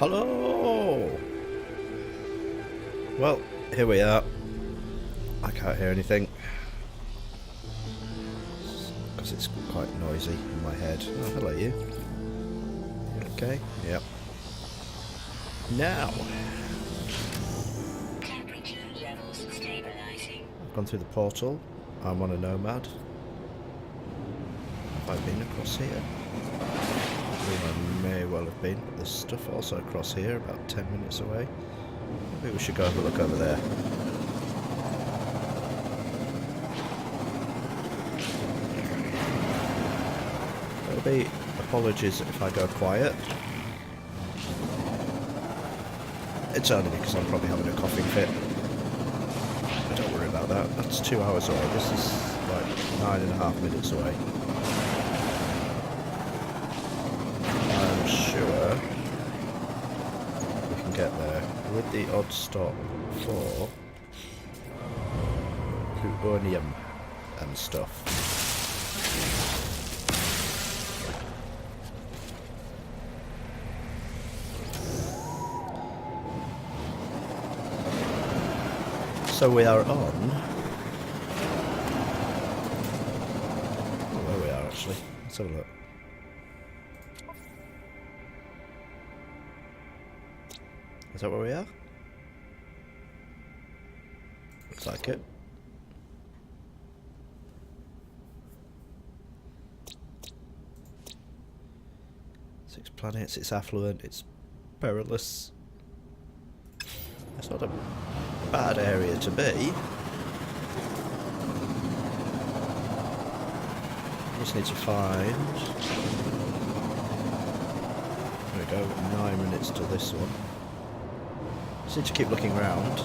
Hello! Well, here we are. I can't hear anything. Because it's quite noisy in my head. Oh, hello you. Okay, yep. Now! Temperature levels stabilizing. I've gone through the portal. I'm on a nomad. Have I been across here? I may well have been. There's stuff also across here, about 10 minutes away. Maybe we should go have a look over there. There'll be apologies if I go quiet. It's only because I'm probably having a coughing fit. But don't worry about that. That's 2 hours away. This is like 9.5 minutes away. I'm sure we can get there with the odd stop for plutonium and stuff. So we are on. Oh, where we are actually. Let's have a look. Is that where we are? Looks like it. Six planets, it's affluent, it's perilous. It's not a bad area to be. Just need to find. There we go, 9 minutes to this one. Just need to keep looking around.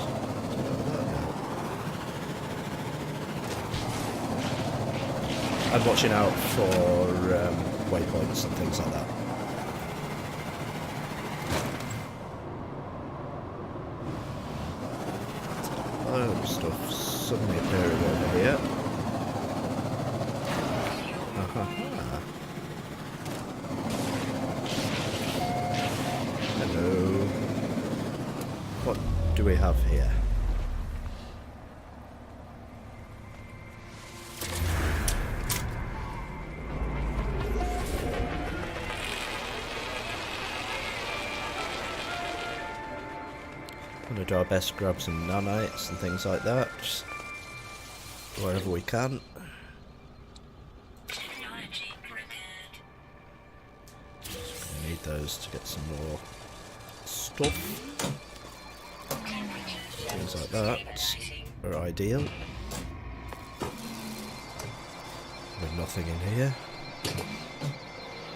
And watching out for waypoints and things like that. Stuff suddenly appearing over here. Hello. What do we have here? We're going to do our best to grab some nanites and things like that, just wherever we can. Technology prepared. We need those to get some more stuff. Things like that are ideal. There's nothing in here.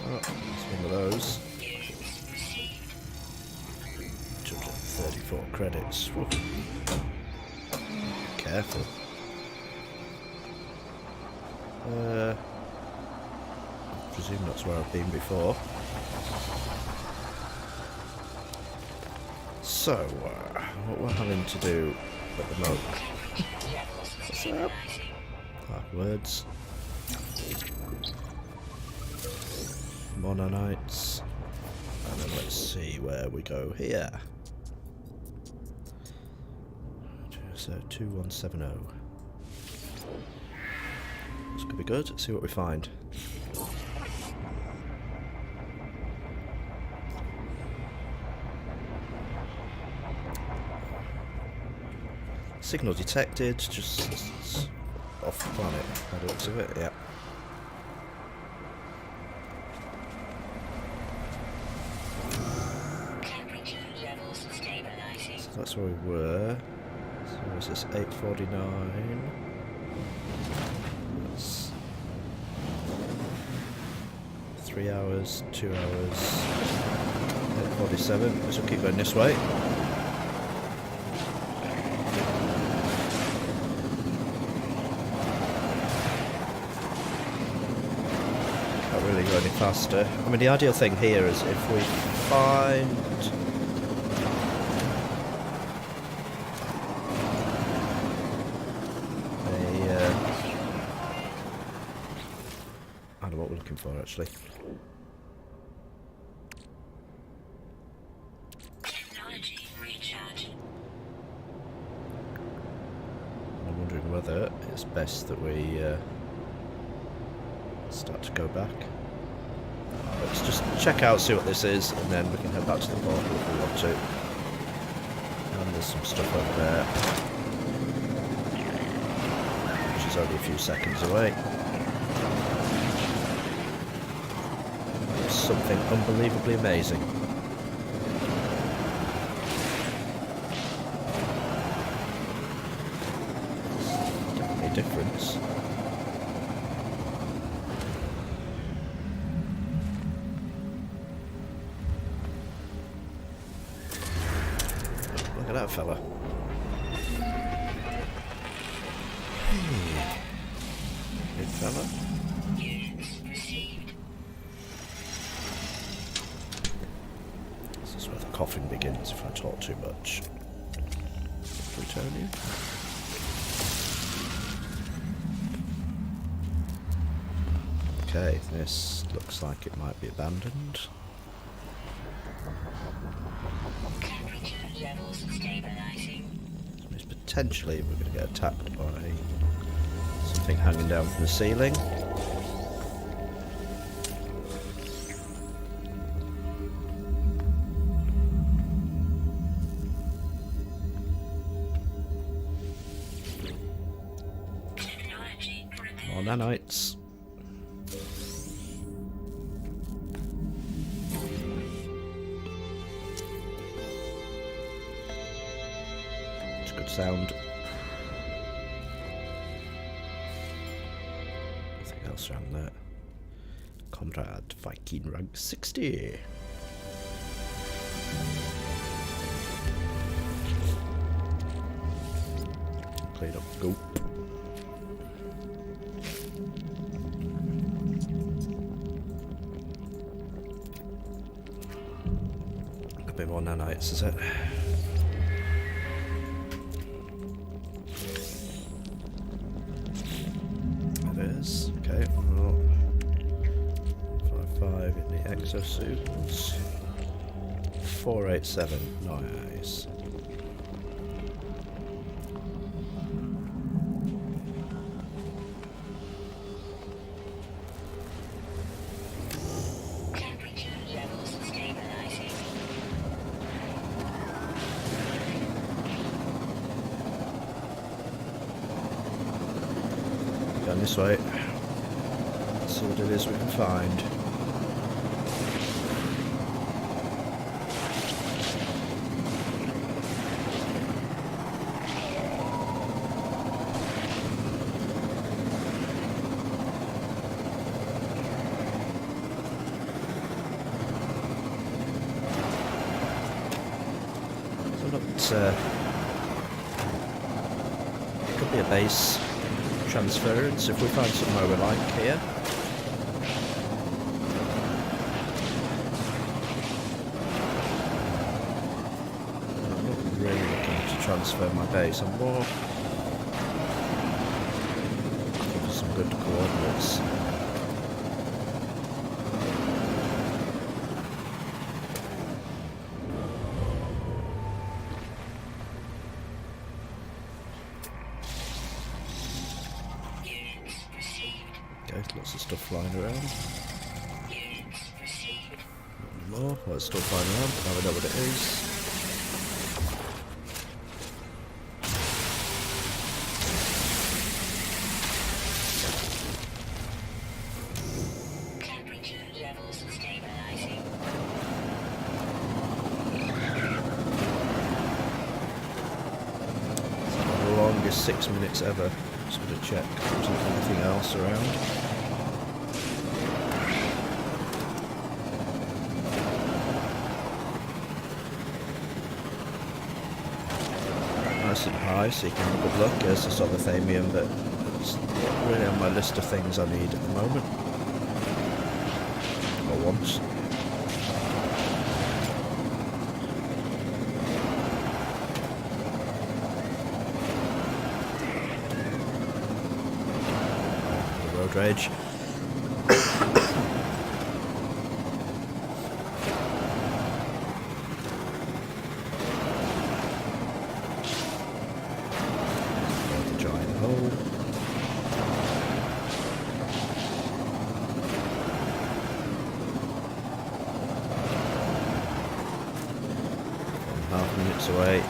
Oh, it's one of those. 234 credits. Whew. Careful. I presume that's where I've been before. So, what we're having to do at the moment. What's up? Words. Mononites. And then let's see where we go here. So 2170. This could be good. Let's see what we find. Signal detected. Just off the planet. By the looks of it. Yeah. Temperature levels stabilizing. So that's where we were. So is this 8:49? That's 3 hours, 2 hours, 8:47. This will keep going this way. Can't really go any faster. I mean, the ideal thing here is if we find I don't know what we're looking for actually. wondering whether it's best that we start to go back. Let's just check out, see what this is, and then we can head back to the portal if we want to. And there's some stuff over there, which is only a few seconds away. It's something unbelievably amazing. Definitely a difference. Look at that fella. Hey. Big fella. This is where the coughing begins if I talk too much. Plutonium. Okay, this looks like it might be abandoned. Temperature levels stabilizing. It's potentially we're going to get attacked by something hanging down from the ceiling. Technology prepared. More nanites. It's good sound. Nothing else around there. Conrad Viking rank 60. Clean up goop. A bit more nanites, is it? It is. Okay. Well, 5 in the exosuits. 487. Nice. Temperature levels stabilizing. Going this way. Let's see what it is we can find. So not. It could be a base transference if we find somewhere we like here. I'm not really looking to transfer my base. I'm more looking for some good coordinates. Units received. Okay, lots of stuff flying around. Units received. More, there's stuff flying around, but now we know what it is. Temperature levels stabilizing. It's the longest 6 minutes ever. Just going to check if there's anything else around. Nice and high, so you can have a good look. There's this other thamium, but it's not really on my list of things I need at the moment. Or once. Road rage. The giant hole. go. 1.5 minutes away.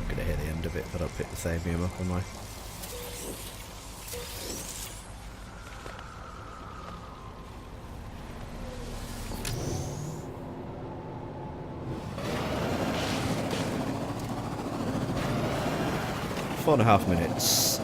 I'm gonna hit the end of it, but I'll pick the Thamium up on my. Four and a half minutes.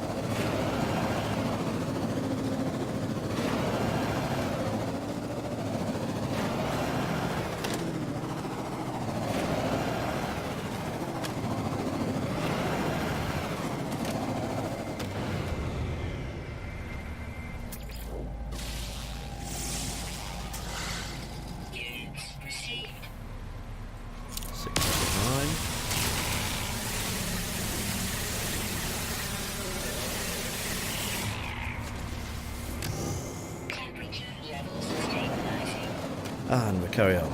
Units received. 6.9. Temperature levels stabilizing. And we carry on.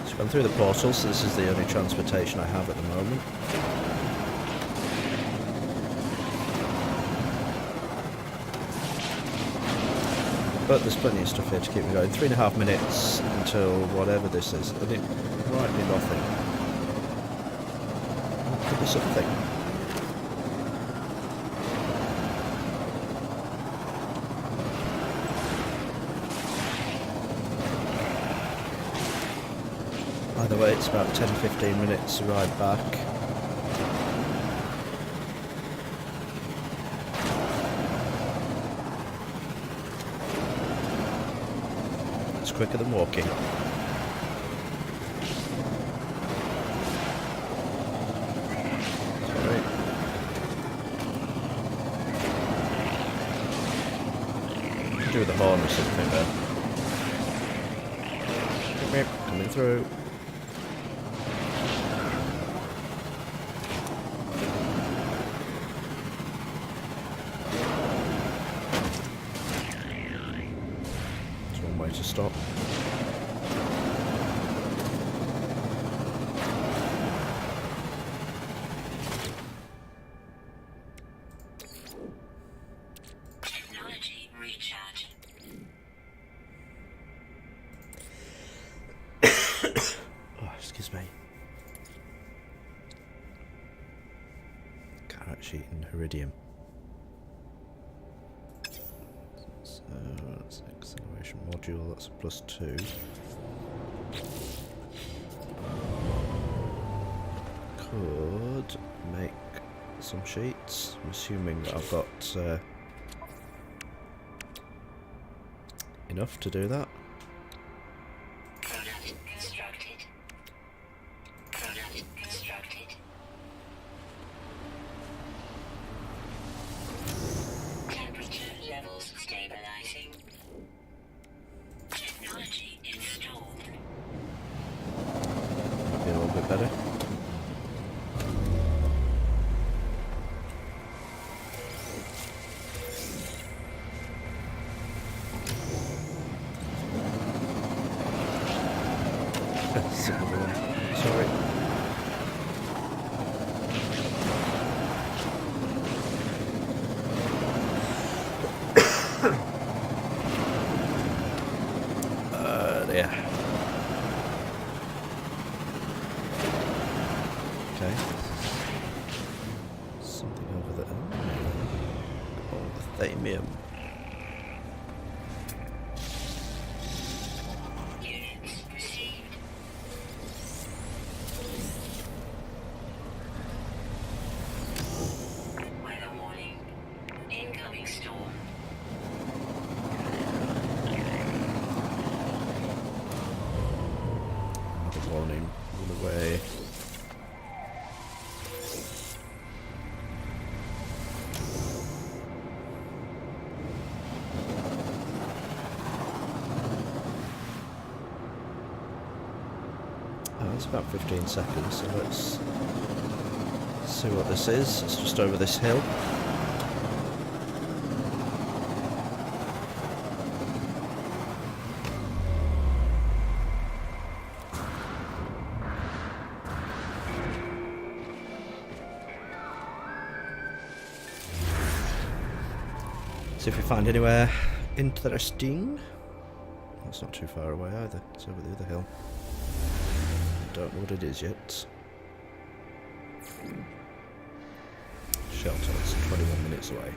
Just gone through the portal, so this is the only transportation I have at the moment. But there's plenty of stuff here to keep me going. 3.5 minutes until whatever this is. And it might be nothing. It could be something. Either way, it's about 10-15 minutes to ride back. It's quicker than walking. Sorry. Could do with the horn or something there. Coming through. Way to stop. Technology recharge. Oh, excuse me. Carrot sheet and iridium. So that's acceleration module, that's a +2. Could make some sheets. I'm assuming that I've got enough to do that. Product constructed. Product constructed. Temperature levels stabilizing. Technology installed. Might be a little bit better. Sorry. There. Okay. Something over there. Oh, the Thamium. Units received. Weather warning. Incoming storm. Another warning all the way. Oh, it's about 15 seconds, so let's see what this is. It's just over this hill. See if we find anywhere interesting. That's not too far away either. It's over the other hill. Don't know what it is yet. Shelter, it's 21 minutes away.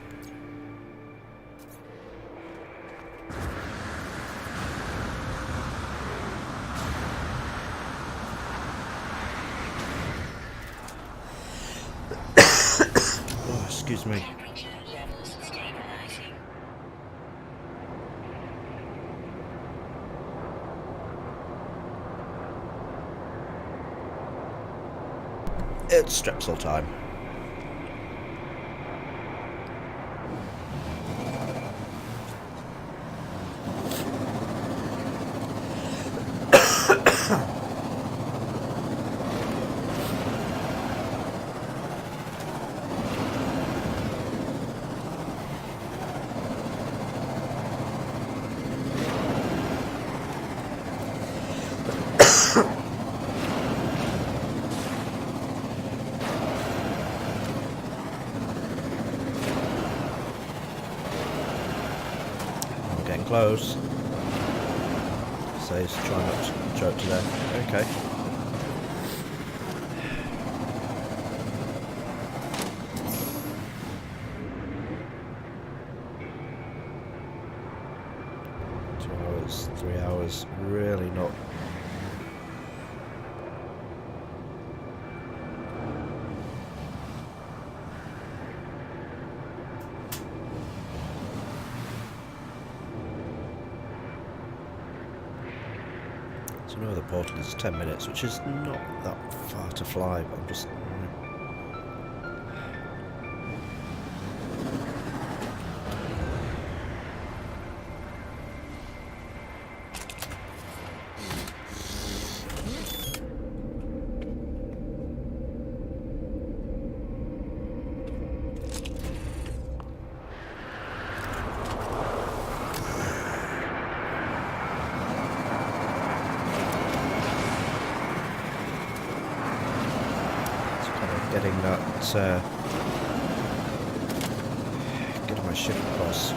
Oh, excuse me. Temperature levels stabilizing. It's Strepsil time. I'm getting close. Says try not to choke to death. Okay. Hours, 3 hours, really not. So no, the portal is 10 minutes, which is not that far to fly, but I'm just. Getting that, getting my ship across.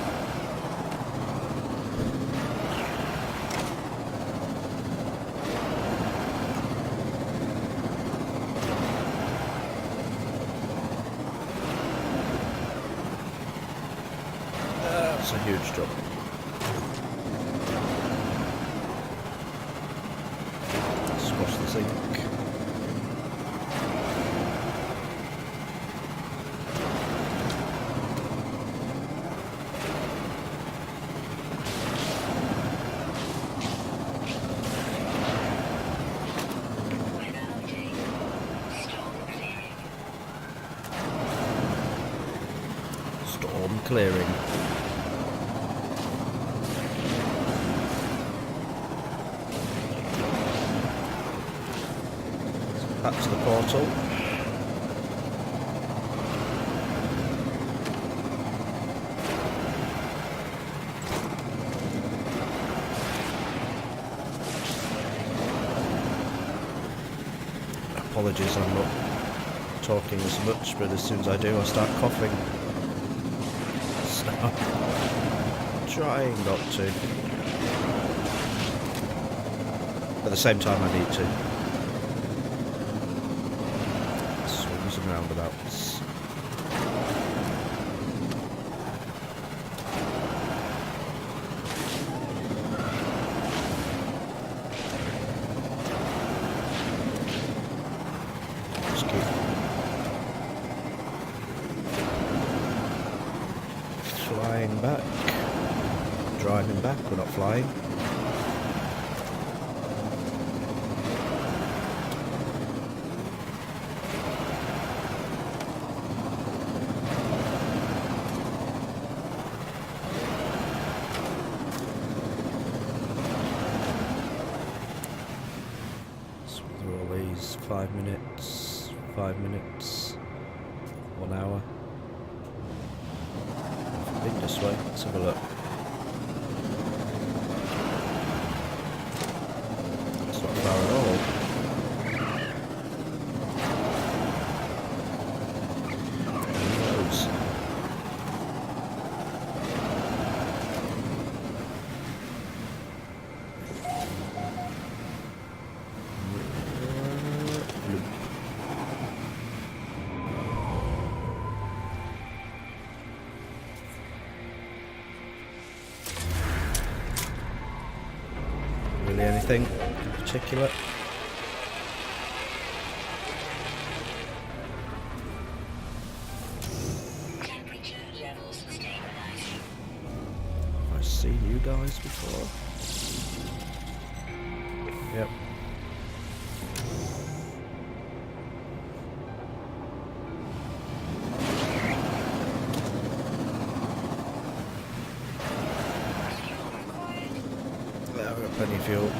That's a huge drop. Squash the zinc. Storm clearing. Back to the portal. Apologies, I'm not talking as much, but as soon as I do, I start coughing. I'm trying not to. At the same time, I need to. Swings and roundabouts. Just keep flying back, driving back, we're not flying. So through all these 5 minutes, 1 hour. Been this way, let's have a look. It's not far at all. Who knows? really anything in particular. Temperature levels stabilizing. I've seen you guys before. Yep. Yeah, I've got plenty of fuel.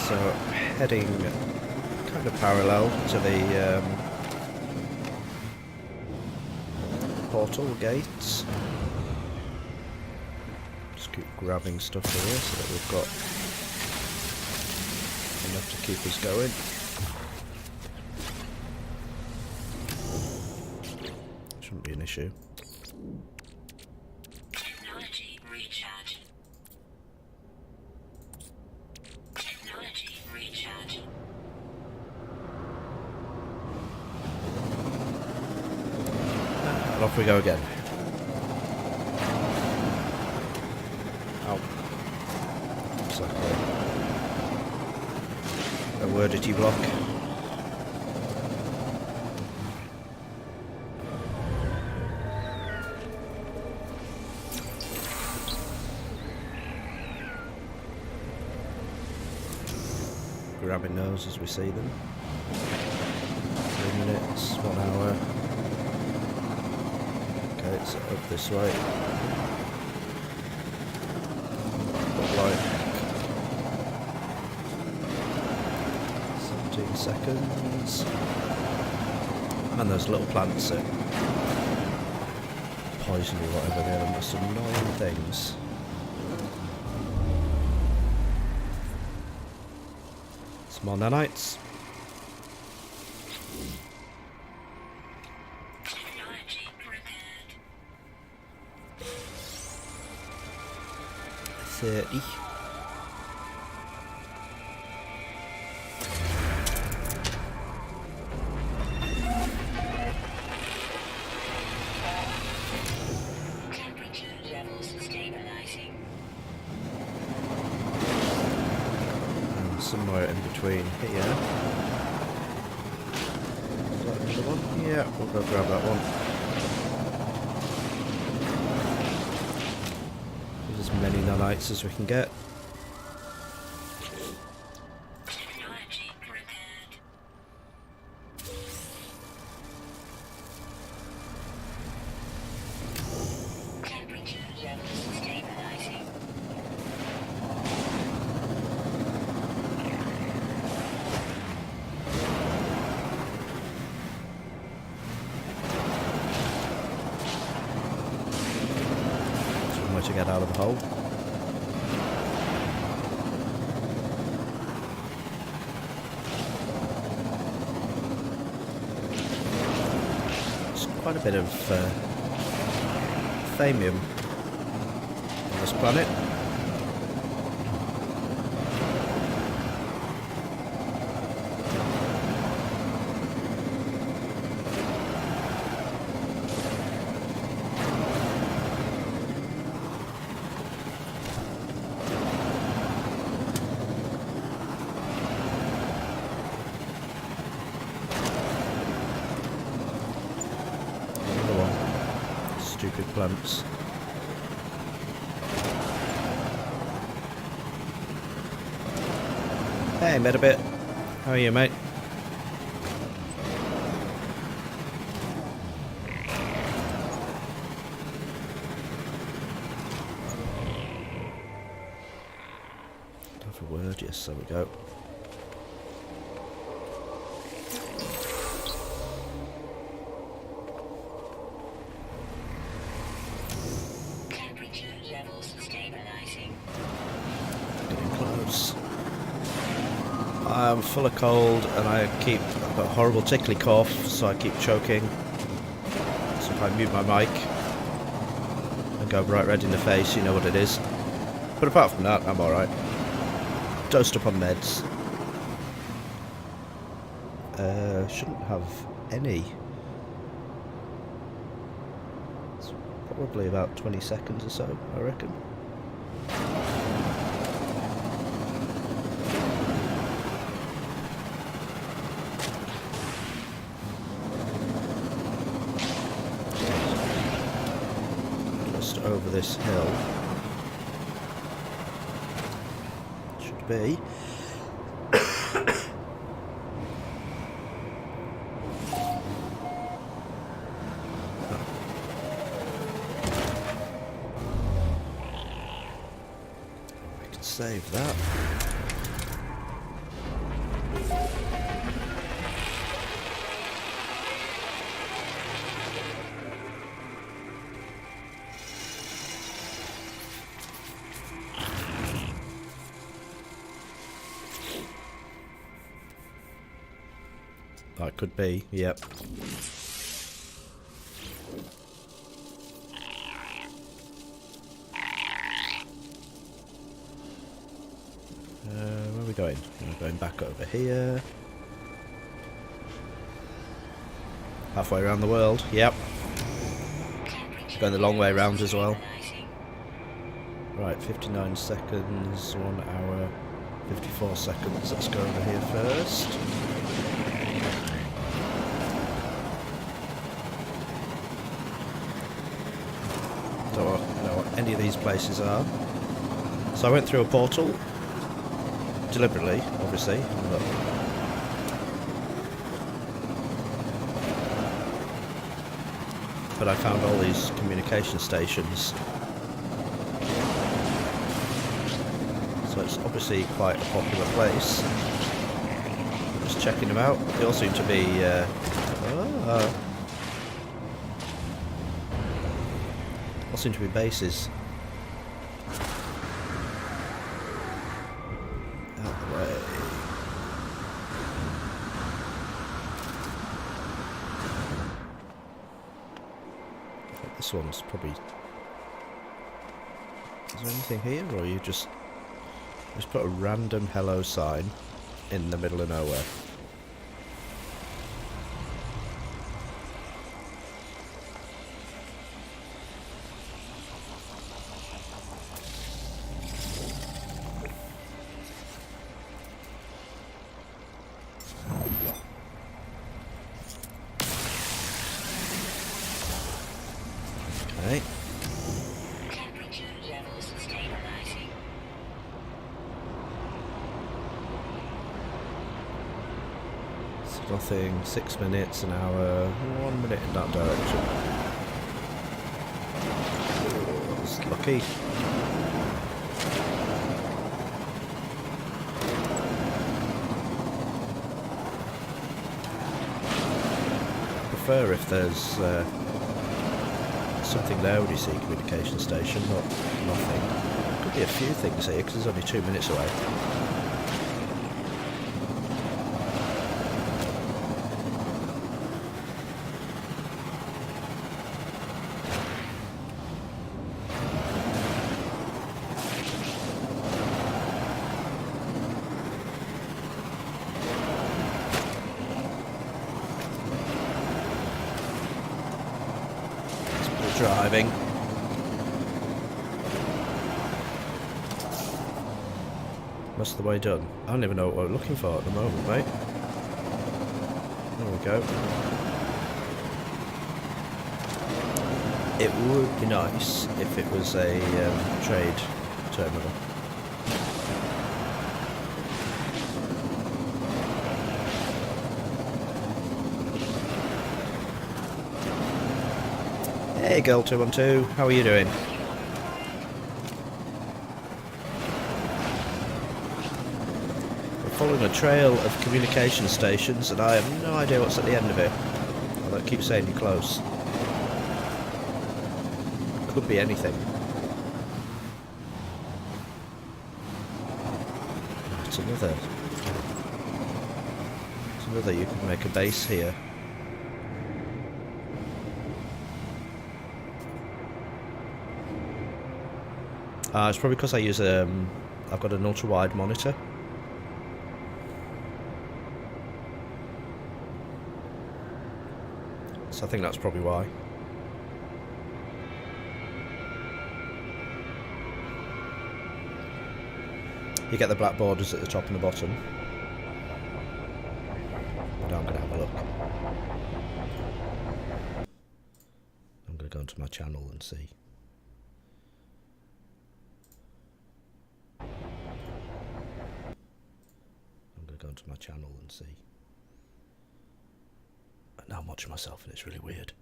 So, heading kind of parallel to the portal gates. Just keep grabbing stuff here so that we've got enough to keep us going. Shouldn't be an issue. Technology recharge. Technology recharge. And off we go again. Ow. Looks like a wordity block. Grabbing those as we see them. 3 minutes, 1 hour. Okay, it's up this way. Look like 17 seconds. And those little plants that poison you, whatever, they're the most annoying things. Small nanites. Technology repaired. 30. Temperature levels stabilizing. And somewhere in between here. Is that another one? Yeah, we'll go grab that one. There's as many nanites as we can get. Technology repaired. Temperature levels stabilizing. Somewhere to get out of the hole. There's quite a bit of thamium on this planet. Another one. Stupid plants. Hey, Metabit. How are you, mate? Have a word, yes, there we go. Temperature levels stabilizing. Getting close. I'm full of cold and I've got a horrible tickly cough, so I keep choking. So if I mute my mic and go bright red in the face, you know what it is. But apart from that, I'm alright. Dosed up on meds. Shouldn't have any. It's probably about 20 seconds or so, I reckon. Just over this hill. Should be. Save that. That could be, yep. Where are we going? We're going back over here. Halfway around the world, yep. Going the long way around as well. Right, 59 seconds, 1 hour, 54 seconds. Let's go over here first. Don't know what any of these places are. So I went through a portal. Deliberately, obviously. But I found all these communication stations. So it's obviously quite a popular place. Just checking them out. They all seem to be... all seem to be bases. This one's probably... Is there anything here, or you just put a random hello sign in the middle of nowhere? Okay. Temperature levels stabilizing. So nothing, 6 minutes, an hour, 1 minute in that direction. That was lucky. I prefer if there's something there when you see a communication station, not nothing. Could be a few things here because it's only 2 minutes away. Driving. Most of the way done. I don't even know what we're looking for at the moment, mate. There we go. It would be nice if it was a trade terminal. Hey girl 212, how are you doing? We're following a trail of communication stations and I have no idea what's at the end of it. Although it keeps saying you're close. Could be anything. It's another. It's another, you could make a base here. It's probably because I use I've got an ultra-wide monitor. So I think that's probably why. You get the black borders at the top and the bottom. Now I'm going to have a look. I'm going to go into my channel and see. I'm going to go into my channel and see. And now I'm watching myself and it's really weird.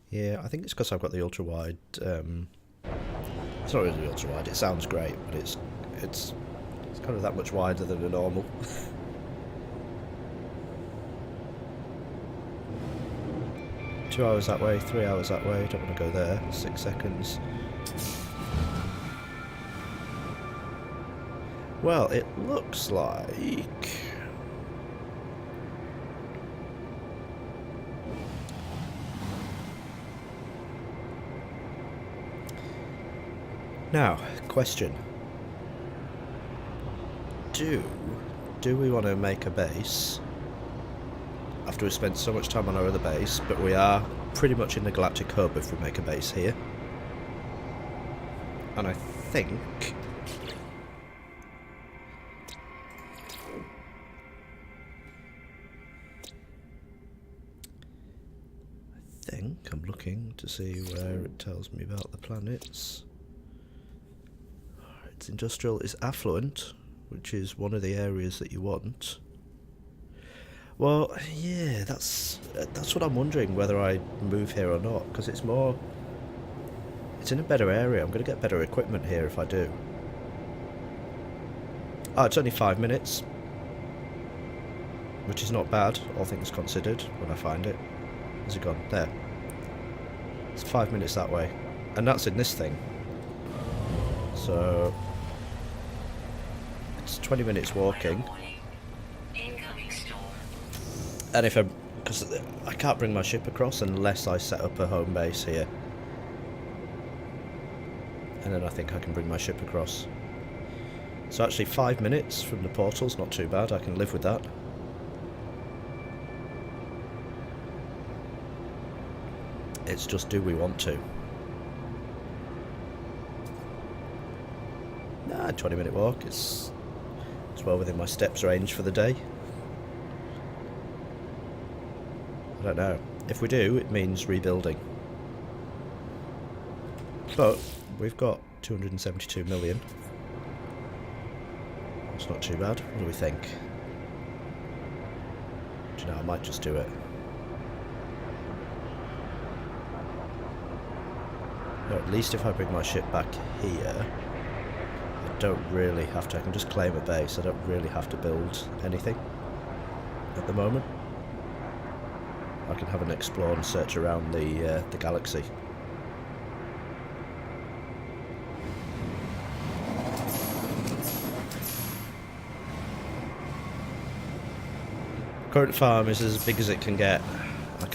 Yeah, I think it's because I've got the ultra wide. It's not really ultra wide. It sounds great, but it's kind of that much wider than a normal. 2 hours that way, 3 hours that way. Don't want to go there. 6 seconds. Well, it looks like. Now, question. Do we want to make a base after we've spent so much time on our other base, but we are pretty much in the Galactic Hub if we make a base here? And I think I'm looking to see where it tells me about the planets. It's industrial, it's affluent, which is one of the areas that you want. Well, yeah, that's what I'm wondering, whether I move here or not, because it's in a better area. I'm going to get better equipment here if I do. Oh, it's only 5 minutes, which is not bad, all things considered, when I find it. Where's it gone? There. It's 5 minutes that way, and that's in this thing. So it's 20 minutes walking. And because I can't bring my ship across unless I set up a home base here. And then I think I can bring my ship across. So actually 5 minutes from the portal's not too bad, I can live with that. It's just, do we want to? Nah, 20-minute walk, it's well within my steps range for the day. I don't know. If we do, it means rebuilding. But we've got 272 million. It's not too bad. What do we think? Do you know, I might just do it. No, at least if I bring my ship back here, I don't really have to. I can just claim a base. I don't really have to build anything at the moment. I can have an explore and search around the galaxy. Current farm is as big as it can get. I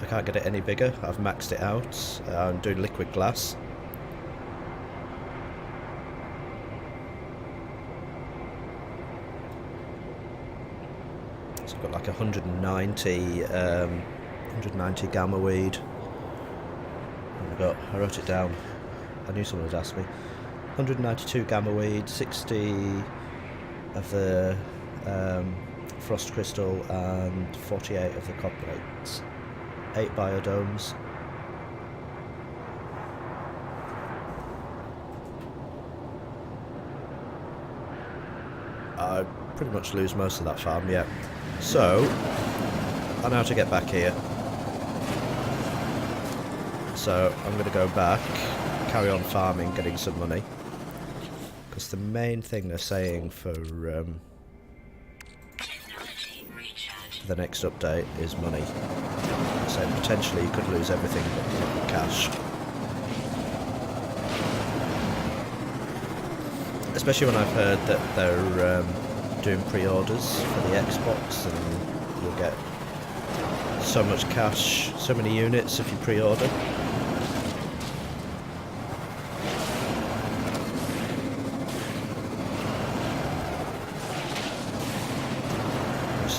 can't get it any bigger. I've maxed it out. I'm doing liquid glass. So I've got like 190 gamma weed. I wrote it down. I knew someone would ask me. 192 gamma weed, 60 of the frost crystal, and 48 of the coppolates. 8 biodomes. I pretty much lose most of that farm, yeah. So, I know how to get back here. So, I'm going to go back, carry on farming, getting some money. Because the main thing they're saying for the next update is money. So potentially you could lose everything but cash. Especially when I've heard that they're doing pre-orders for the Xbox, and you'll get so much cash, so many units if you pre-order.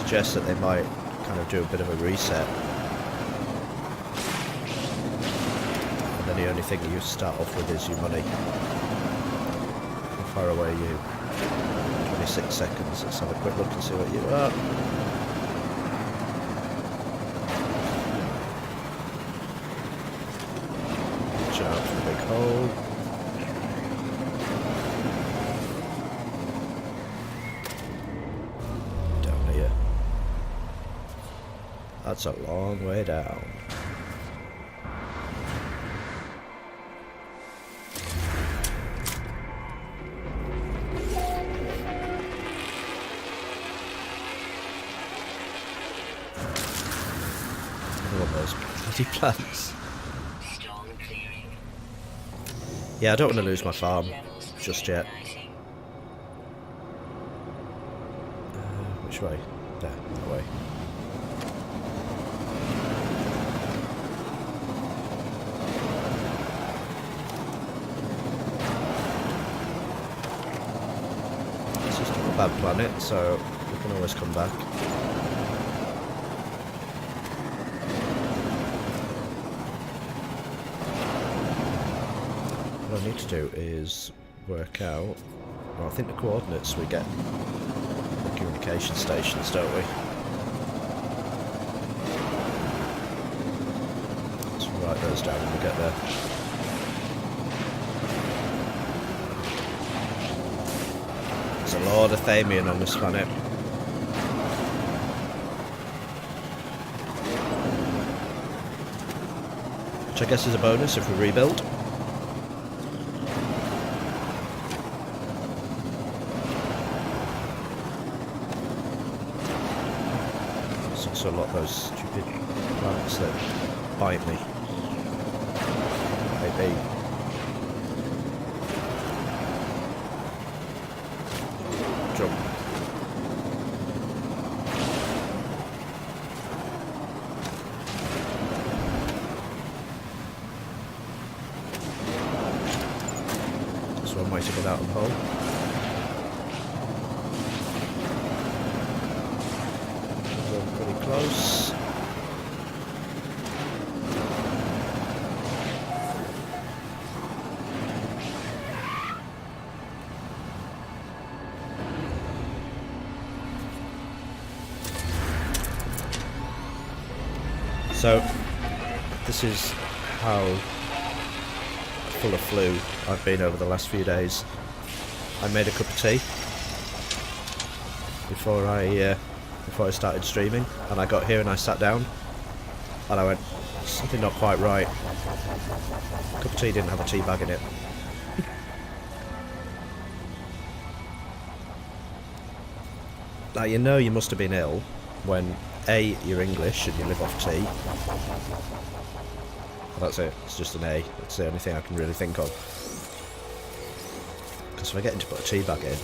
suggest that they might kind of do a bit of a reset. And then the only thing you start off with is your money. How far away are you? 26 seconds. Let's have a quick look and see what you are. Watch out for the big hole. Down here. That's a long way down. Those bloody plants. Storm clearing. Yeah, I don't want to lose my farm just yet. Which way? There, that way. It's just a bad planet, so we can always come back. What I need to do is work out, well, I think the coordinates we get the communication stations, don't we? Let's write those down when we get there. There's a lot of Thamian on this planet. Which I guess is a bonus if we rebuild. A lot of those stupid plants that bite me. Maybe. Jump. That's one way to get out of the hole. Close. So, this is how full of flu I've been over the last few days. I made a cup of tea before I started streaming, and I got here and I sat down and I went, something not quite right. Cup of tea didn't have a tea bag in it. Like, you know you must have been ill when A, you're English and you live off tea. Well, that's it, it's just an A. That's the only thing I can really think of. Because if I get him to put a tea bag in,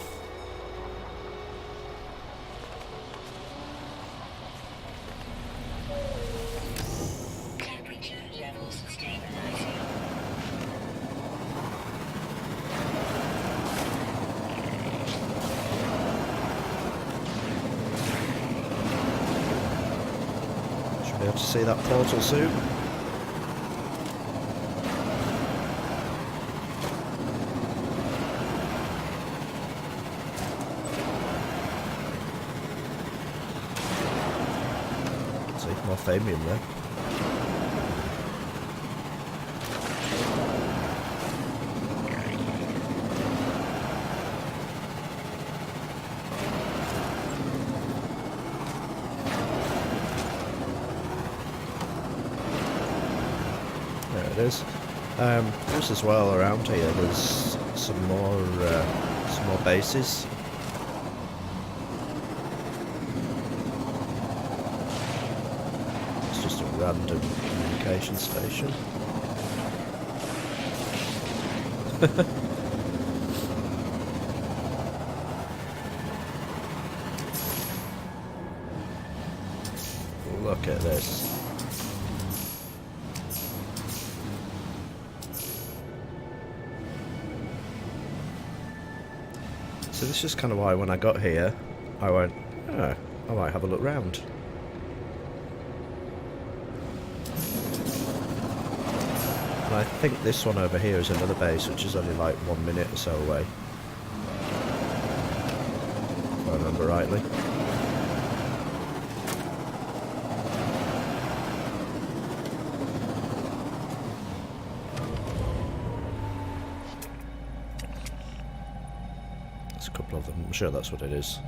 be able to see that portal soon. See, more Thamian there. There it is. Just as well around here, there's some more bases. It's just a random communication station. Look at this. So this is kind of why when I got here, I went, oh, I might have a look round. And I think this one over here is another base, which is only like 1 minute or so away. If I remember rightly. There's a couple of them, I'm sure that's what it is.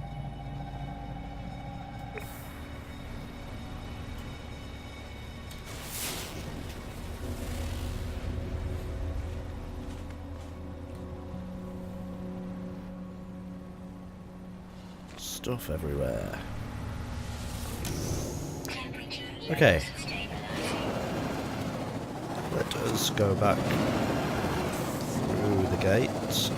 Stuff everywhere. Okay. Let us go back through the gates.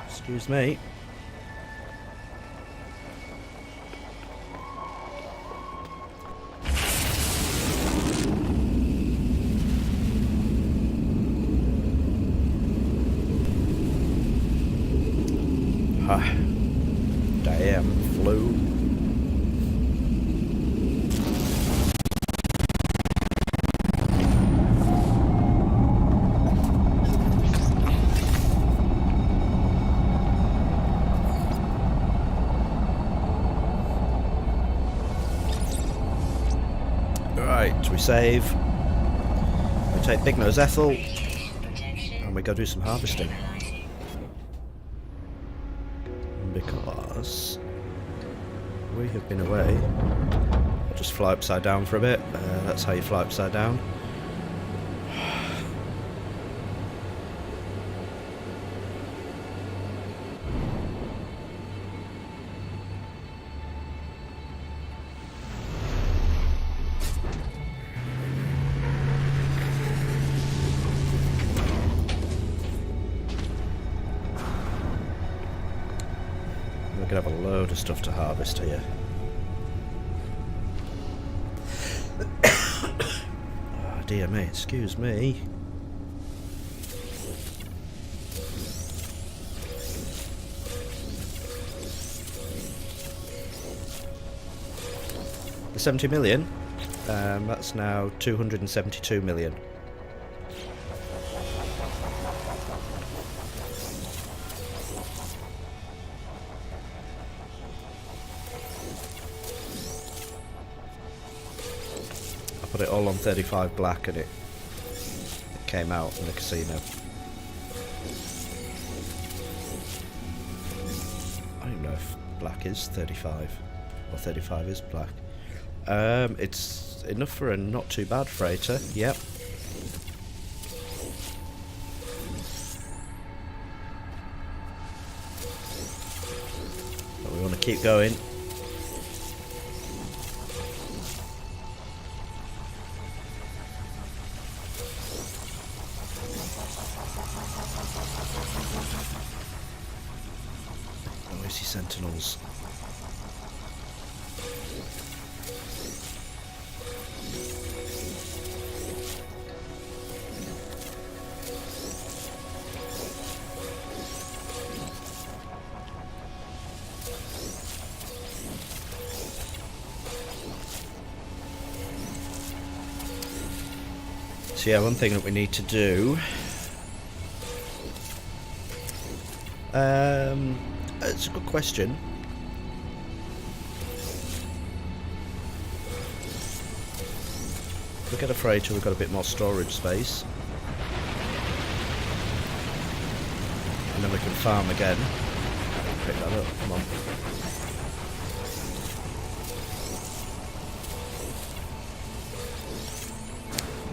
Excuse me. Damn flu. Right, we save. We take Big Nose Ethel, and we go do some harvesting. Because we have been away. I'll just fly upside down for a bit. That's how you fly upside down. We're gonna have a load of stuff to harvest here. Oh, dear me, excuse me. The 70 million, that's now 272 million. Put it all on 35 black and it came out in the casino. I don't even know if black is 35 or 35 is black. It's enough for a not too bad freighter, yep. But we want to keep going. Sentinels. So yeah, one thing that we need to do it's a good question. If we get a freighter, we've got a bit more storage space. And then we can farm again. Pick that up, come on.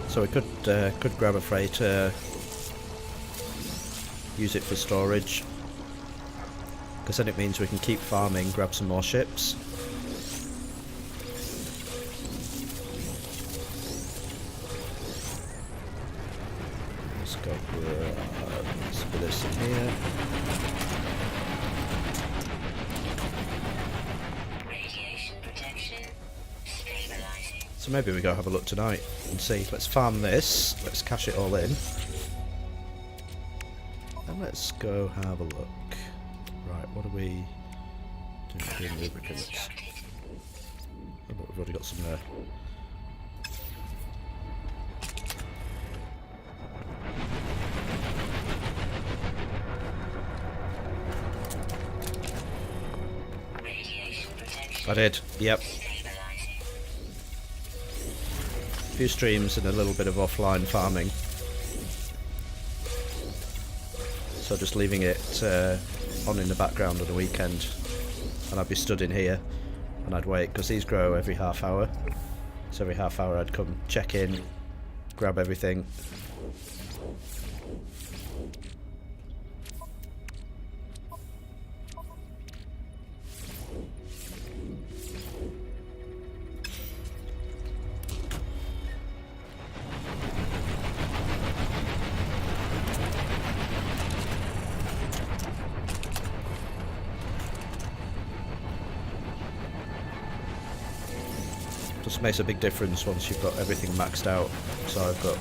So we could grab a freighter, use it for storage. Because then it means we can keep farming, grab some more ships. Let's go let's put this in here. So maybe we go have a look tonight and see. Let's farm this. Let's cash it all in. And let's go have a look. Right, what are we doing? Lubricants. Oh, look, we've already got some there. I did, yep. A few streams and a little bit of offline farming. So just leaving it on in the background on the weekend. And I'd be stood in here and I'd wait, because these grow every half hour. So every half hour I'd come check in, grab everything. Just makes a big difference once you've got everything maxed out. So I've got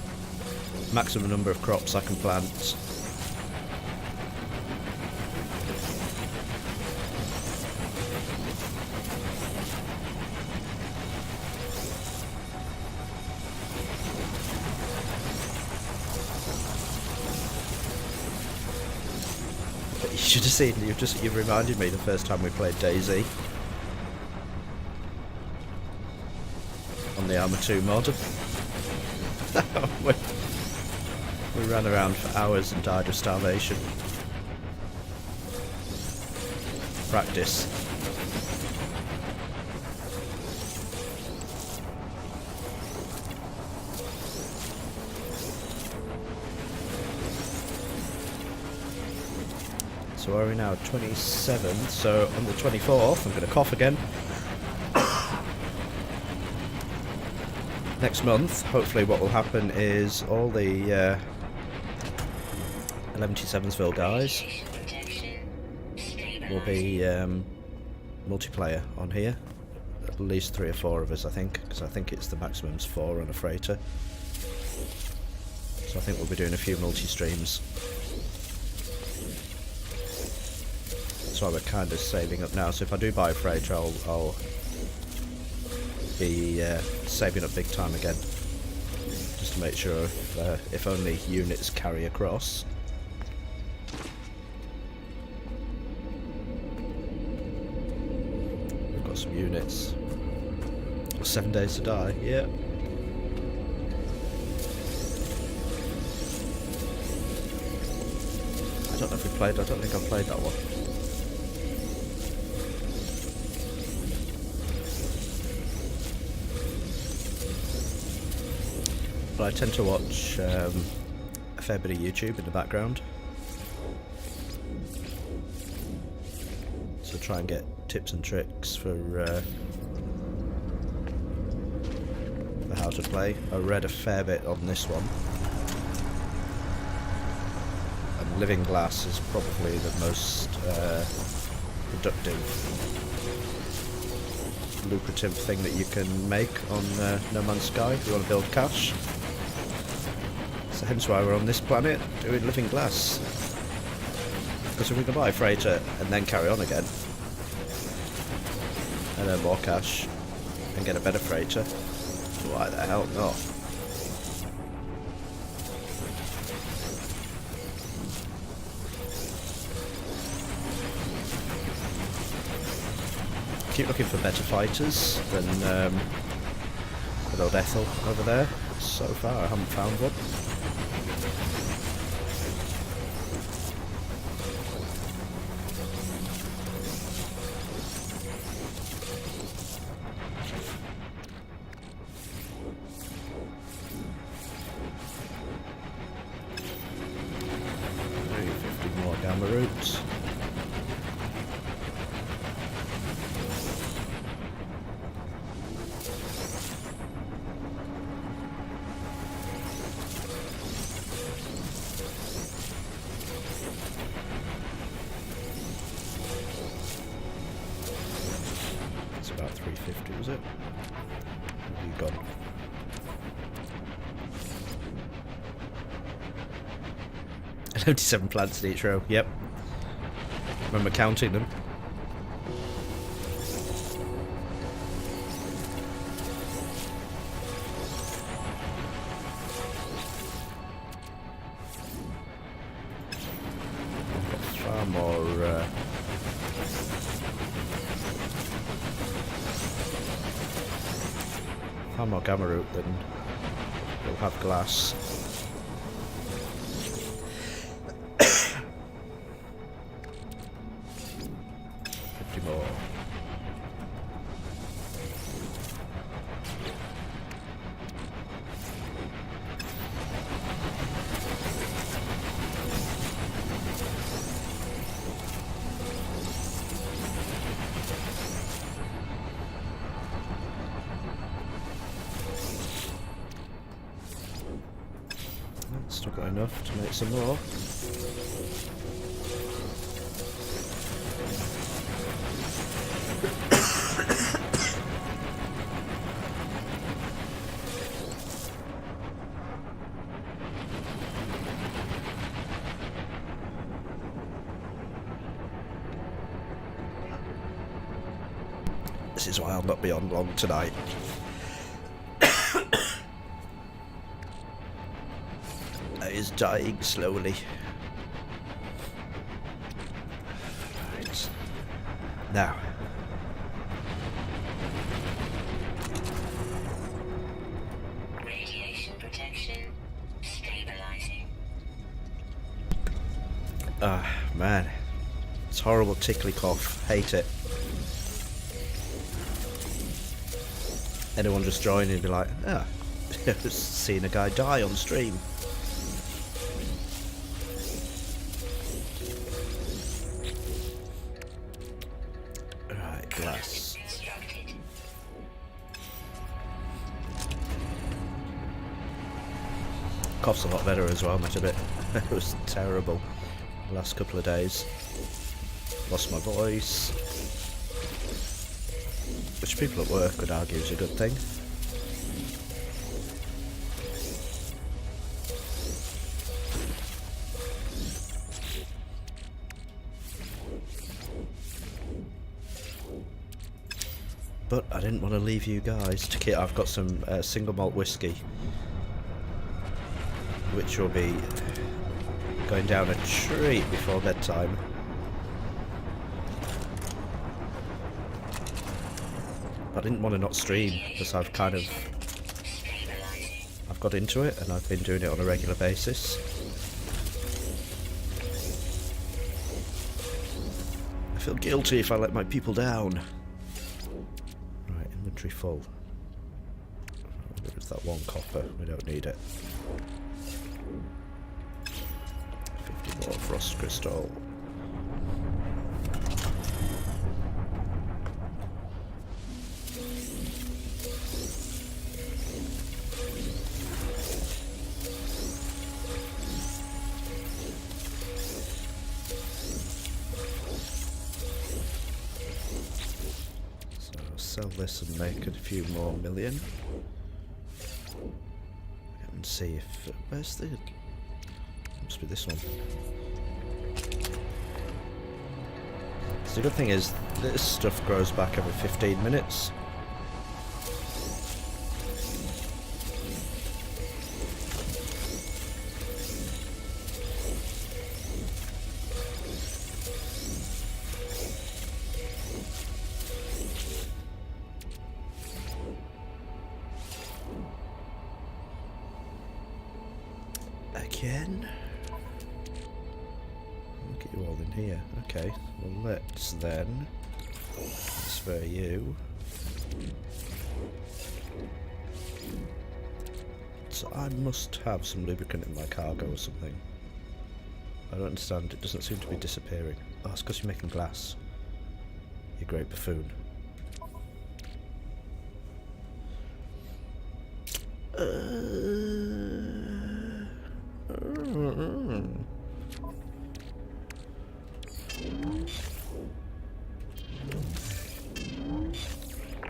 maximum number of crops I can plant. But you should have seen, you've reminded me the first time we played DayZ. On the Arma 2 mod. we ran around for hours and died of starvation. Practice. So where are we now? 27th. So on the 24th, I'm going to cough again. Next month, hopefully what will happen is all the 1127'sville guys will be multiplayer on here. At least 3 or 4 of us, I think, because I think it's the maximum's 4 on a freighter. So I think we'll be doing a few multi-streams. That's why we're kind of saving up now. So if I do buy a freighter, I'll be saving up big time again, just to make sure if only units carry across. We've got some units. 7 days to die, yeah. I don't know if we played, I don't think I've played that one. But I tend to watch a fair bit of YouTube in the background. So try and get tips and tricks for how to play. I read a fair bit on this one. And Living Glass is probably the most productive, lucrative thing that you can make on No Man's Sky if you want to build cash. So hence why we're on this planet doing Living Glass. Because if we can buy a freighter and then carry on again and earn more cash and get a better freighter, why the hell not? Keep looking for better fighters than good old Ethel over there. So far I haven't found one. Maybe 50 more gamma routes. About 350, was it? You gone? 97 plants in each row. Yep. Remember counting them. Far more. Far more gamma root than will have glass. More. Still got enough to make some more. This is why I'll not be on long tonight. It is dying slowly. Right. Now. Radiation protection stabilizing. Ah, man. It's horrible tickly cough. Hate it. Anyone just joining and be like, ah, seeing a guy die on stream. Right, glass. Cough's a lot better as well, much of it. It was terrible the last couple of days. Lost my voice. Which people at work would argue is a good thing. But I didn't want to leave you guys to kit. I've got some single malt whiskey, which will be going down a treat before bedtime. I didn't want to not stream because I've got into it and I've been doing it on a regular basis. I feel guilty if I let my people down. Right, inventory full. There's that one copper, we don't need it. 50 more frost crystal. Sell this and make a few more million. And see if where's the must be this one. So the good thing is this stuff grows back every 15 minutes. Again? Look at you all in here. Okay, well let's then transfer you. So I must have some lubricant in my cargo or something. I don't understand, it doesn't seem to be disappearing. Oh, it's because you're making glass. You great buffoon.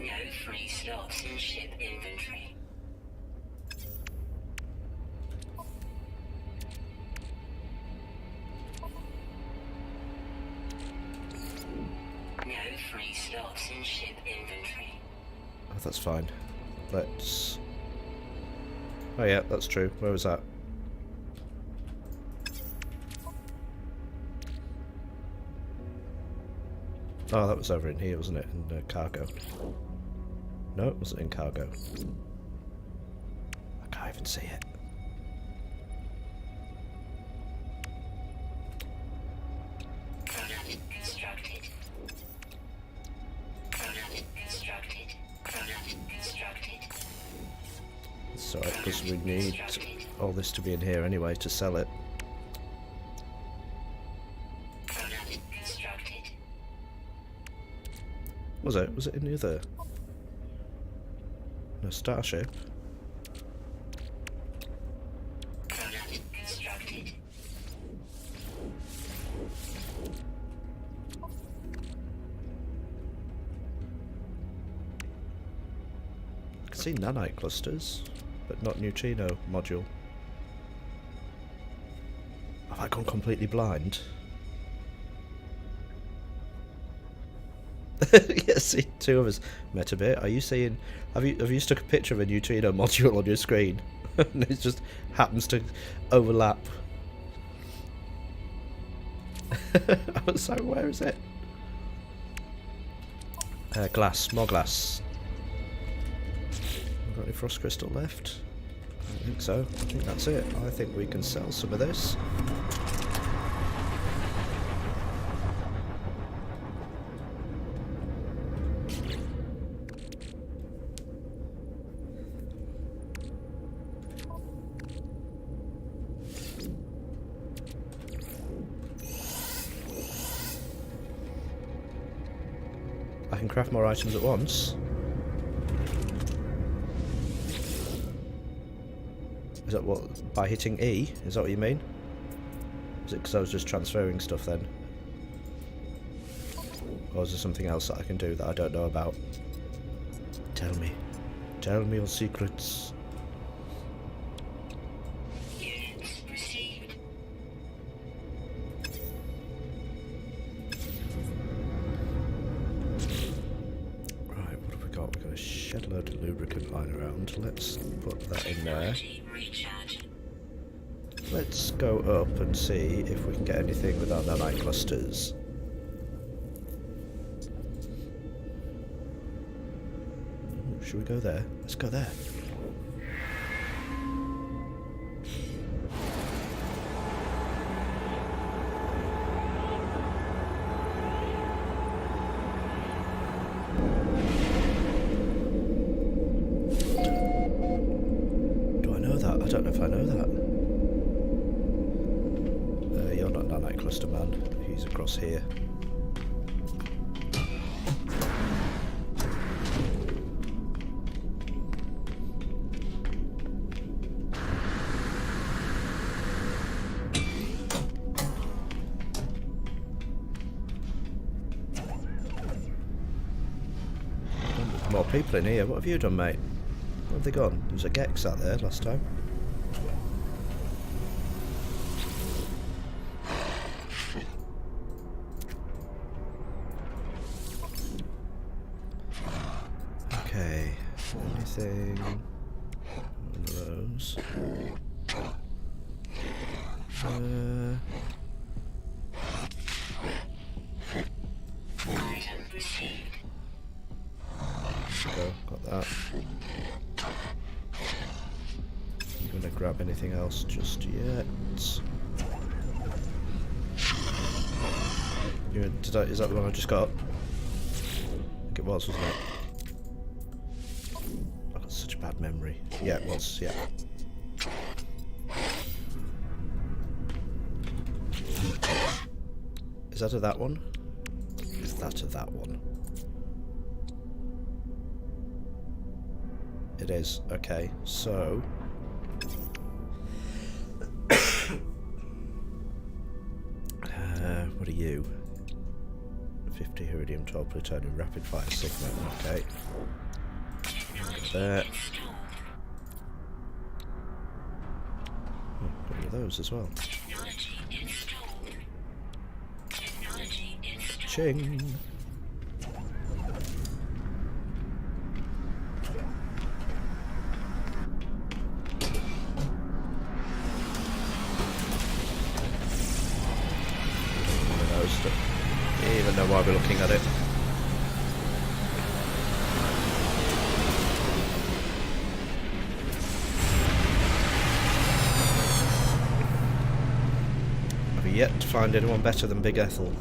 No free slots in ship. ship inventory. No free slots in ship inventory. Oh, that's fine. Let's... Oh yeah, that's true. Where was that? Oh, that was over in here, wasn't it? In cargo. No, it wasn't in cargo. I can't even see it. Product constructed. Product constructed. Product constructed. It's alright, because we need all this to be in here anyway to sell it. Product constructed. Was it? Was it in the other? No, Starship. Product constructed. I can see nanite clusters, but not neutrino module. Have I gone completely blind? Yeah, see, two of us met a bit. Are you seeing? Have you stuck a picture of a neutrino module on your screen, and it just happens to overlap? I was like, where is it? Glass, more glass. Got any frost crystal left? I don't think so. I think that's it. I think we can sell some of this. I can craft more items at once. Is that what, by hitting E? Is that what you mean? Is it because I was just transferring stuff then? Or is there something else that I can do that I don't know about? Tell me. Tell me your secrets. Units received. Right, what have we got? We've got a shed load of lubricant lying around. Let's put that in there. Technology recharge. Let's go up and see if we can get anything with our nanite clusters. Ooh, should we go there? Let's go there. Do I know that? I don't know if I know that. You're not nanite cluster man. He's across here. More people in here. What have you done, mate? Where have they gone? There was a Gex out there last time. Okay. Anything? One of those. Item received. Go, got that. I'm gonna grab anything else just yet. Is that the one I just got? I think it was, wasn't it? I've got such a bad memory. Yeah, it was, yeah. Is that that one? Is that that one? It is. Okay, so... what are you? 50 iridium, 12 plutonium, rapid fire signal. Okay. Technology there. Oh, got rid of those as well. Ching! Don't even know why we're looking at it. Have you yet to find anyone better than Big Ethel?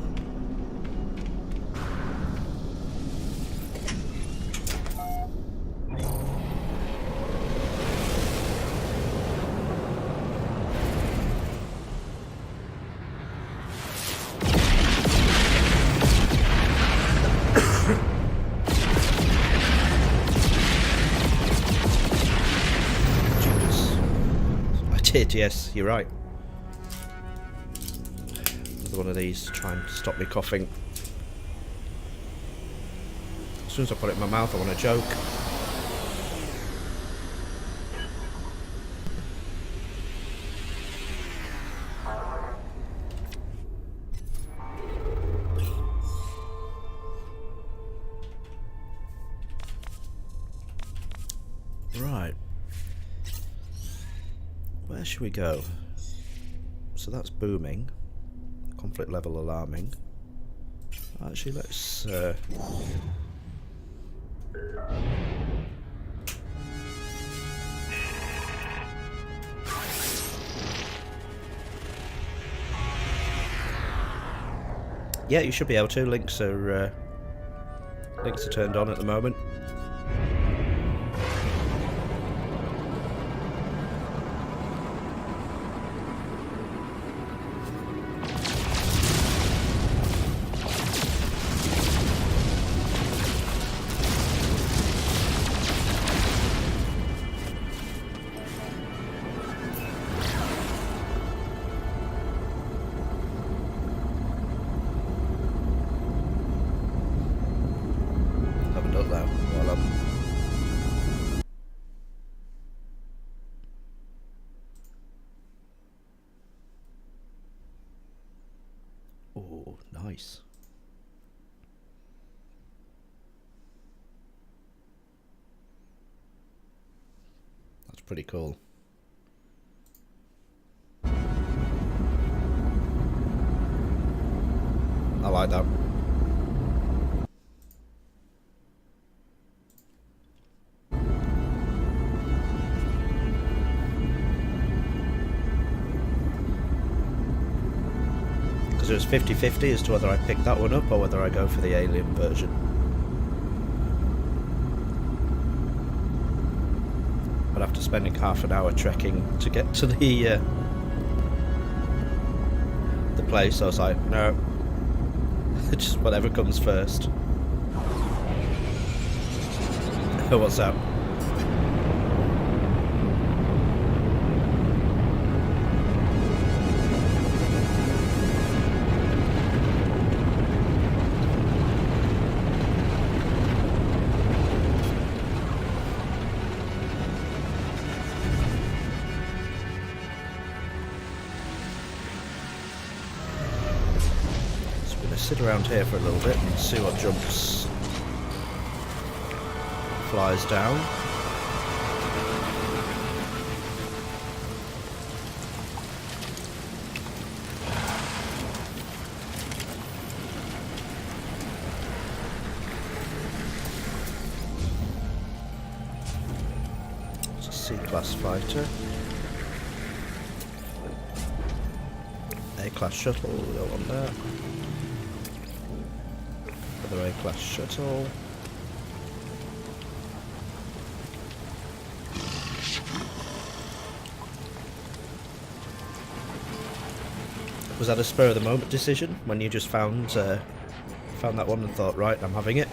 Yes, you're right. Another one of these to try and stop me coughing. As soon as I put it in my mouth, I want to choke. Right. Where should we go? So that's booming. Conflict level alarming. Actually, let's... Yeah, you should be able to. Links are turned on at the moment. Oh, nice. That's pretty cool. I like that. It was 50-50 as to whether I pick that one up or whether I go for the alien version. But after spending half an hour trekking to get to the place, I was like, no, just whatever comes first. What's up? Sit around here for a little bit and see what jumps, flies down. It's a C-class fighter. A-class shuttle, we don't want that. Another A-class shuttle. Was that a spur of the moment decision when you just found that one and thought, right, I'm having it?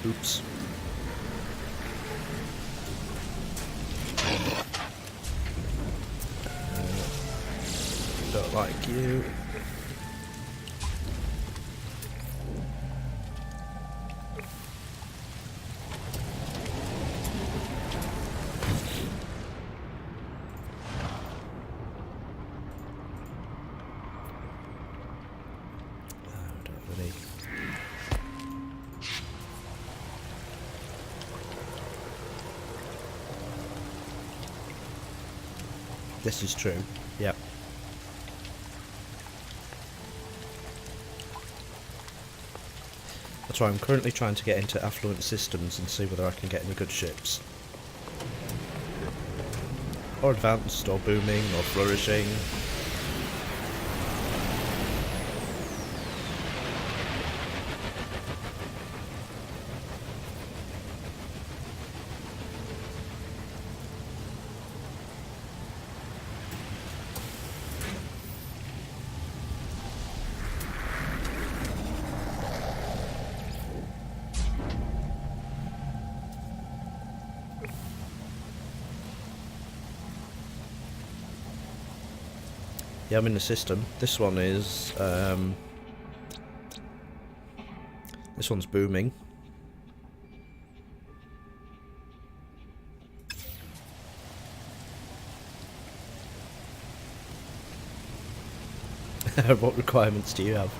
Oops. Don't like you. Don't really. This is true. Yep. That's why I'm currently trying to get into affluent systems and see whether I can get any good ships. Or advanced, or booming, or flourishing. Yeah, I'm in the system. This one is, this one's booming. What requirements do you have?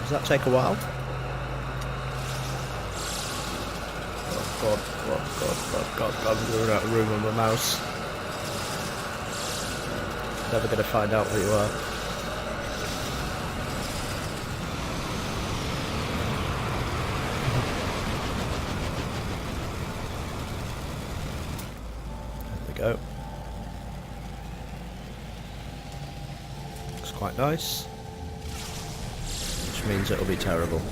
Does that take a while? Oh god, God, I'm going out of room on my mouse. Never gonna find out where you are. There we go. Looks quite nice. Means it'll be terrible.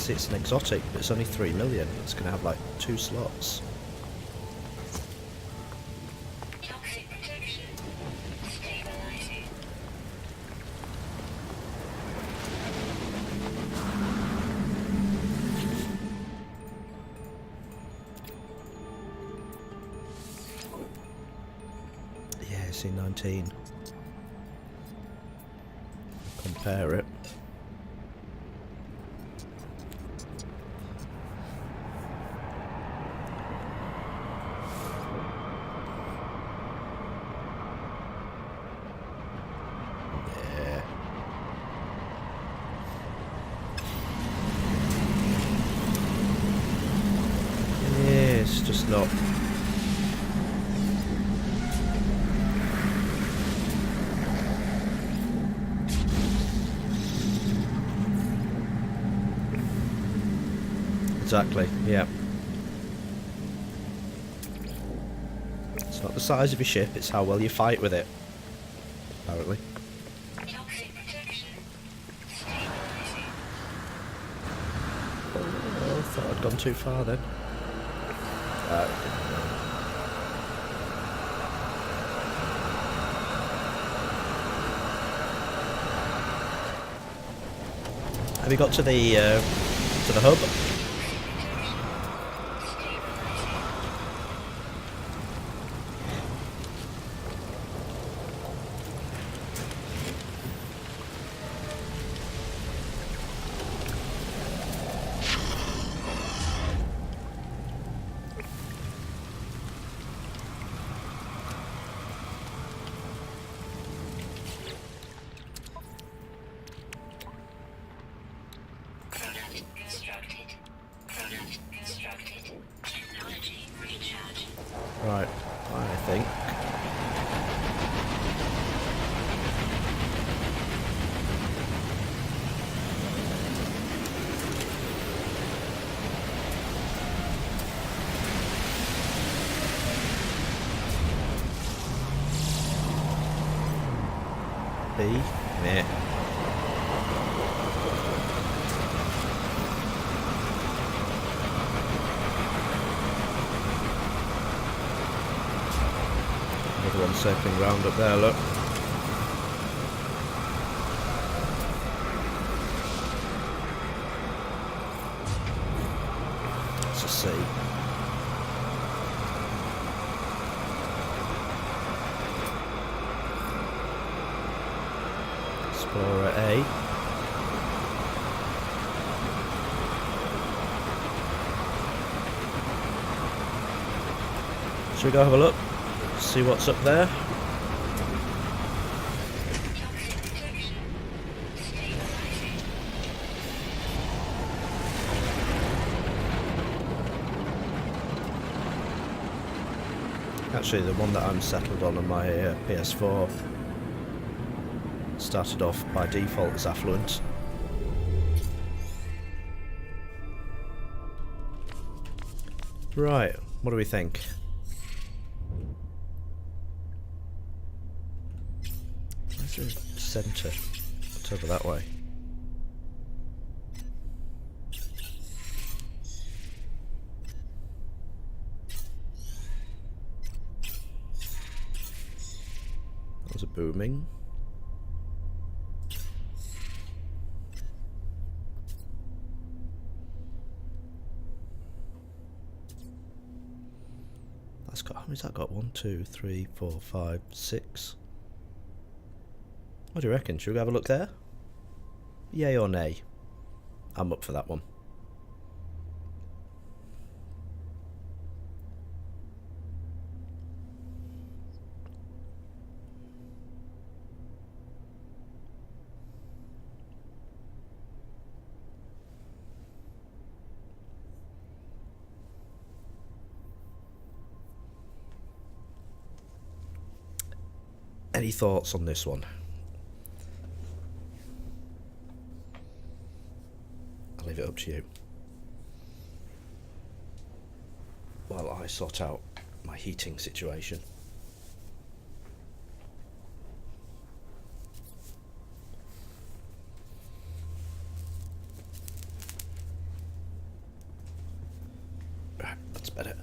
It's an exotic, but it's only 3 million. It's going to have like 2 slots. Toxic protection. Stabilizing. Yeah, C19. Compare it. Yeah. Yeah, it's just not. Exactly, yeah. It's not the size of your ship, it's how well you fight with it, apparently. Toxic protection. Stabilizing. Oh, I thought I'd gone too far then. Have you got to the hub? Product constructed. B. Meh. Another one circling round up there, look. It's a C. Explorer A. Should we go have a look? See what's up there? Toxic detection. Stabilizing. Actually, the one that I'm settled on my PS4 started off by default as affluent. Right, what do we think? Where's the centre? It's over that way. That was a booming. That's got, how many's that got? 1, 2, 3, 4, 5, 6. What do you reckon? Should we have a look there? Yay or nay? I'm up for that one. Any thoughts on this one? I'll leave it up to you while I sort out my heating situation. Right, that's better.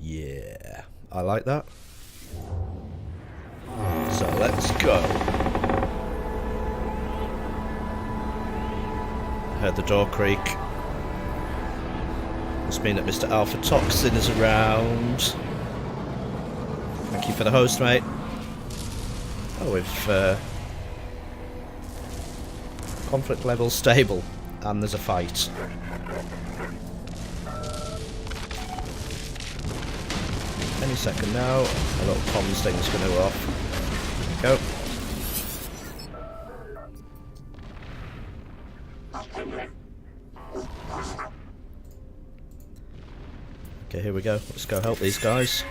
Yeah, I like that. So let's go. Heard the door creak. Must mean that Mr. Alpha Toxin is around. Thank you for the host, mate. Oh, we've conflict level stable, and there's a fight. Any second now, a little comms thing's going to go off. Go. Okay, here we go. Let's go help these guys.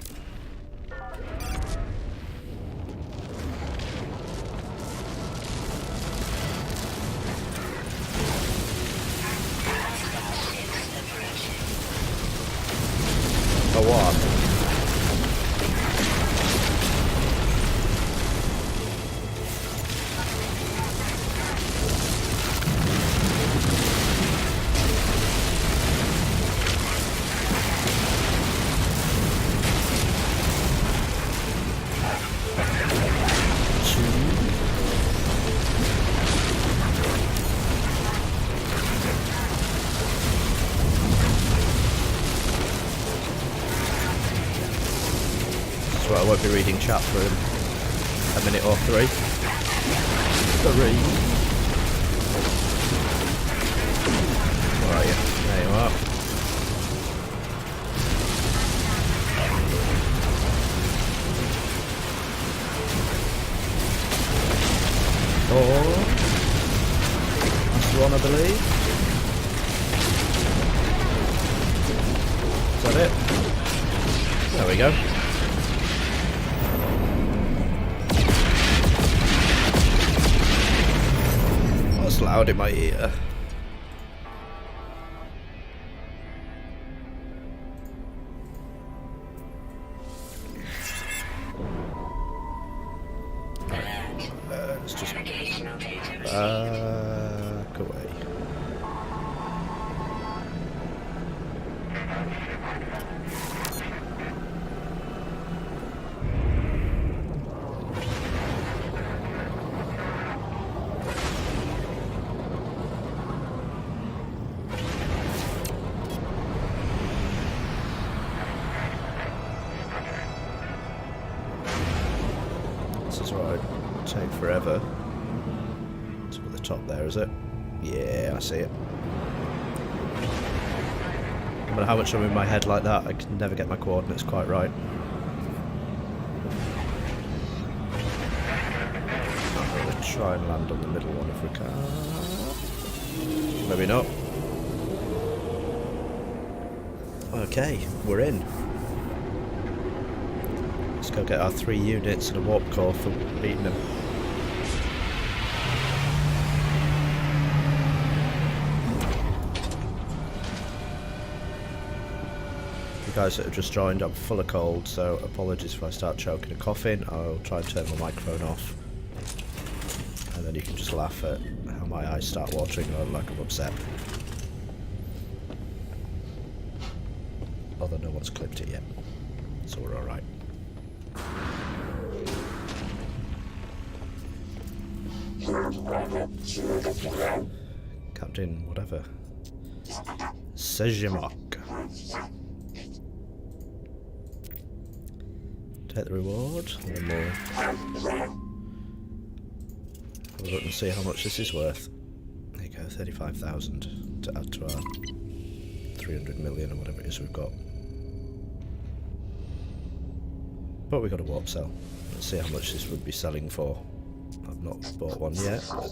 Oh, what? So I won't be reading chat for a minute or three. Three. Where are you? There you are. Four. That's one, I believe. Is that it? There we go. That's loud in my ear. forever. It's up at the top there, is it? Yeah, I see it. No matter how much I'm in my head like that, I can never get my coordinates quite right. I'm going to try and land on the middle one if we can. Maybe not. Okay, we're in. Let's go get our 3 units and a warp core for beating them. Guys that have just joined, I'm full of cold, so apologies if I start choking and coughing. I'll try and turn my microphone off, and then you can just laugh at how my eyes start watering or like I'm upset. Although no one's clipped it yet, so we're alright. Captain whatever. Sejimok. Take the reward, and then we'll have a look and see how much this is worth. There you go, 35,000 to add to our 300 million or whatever it is we've got. But we got a warp cell. Let's see how much this would be selling for. I've not bought one yet. But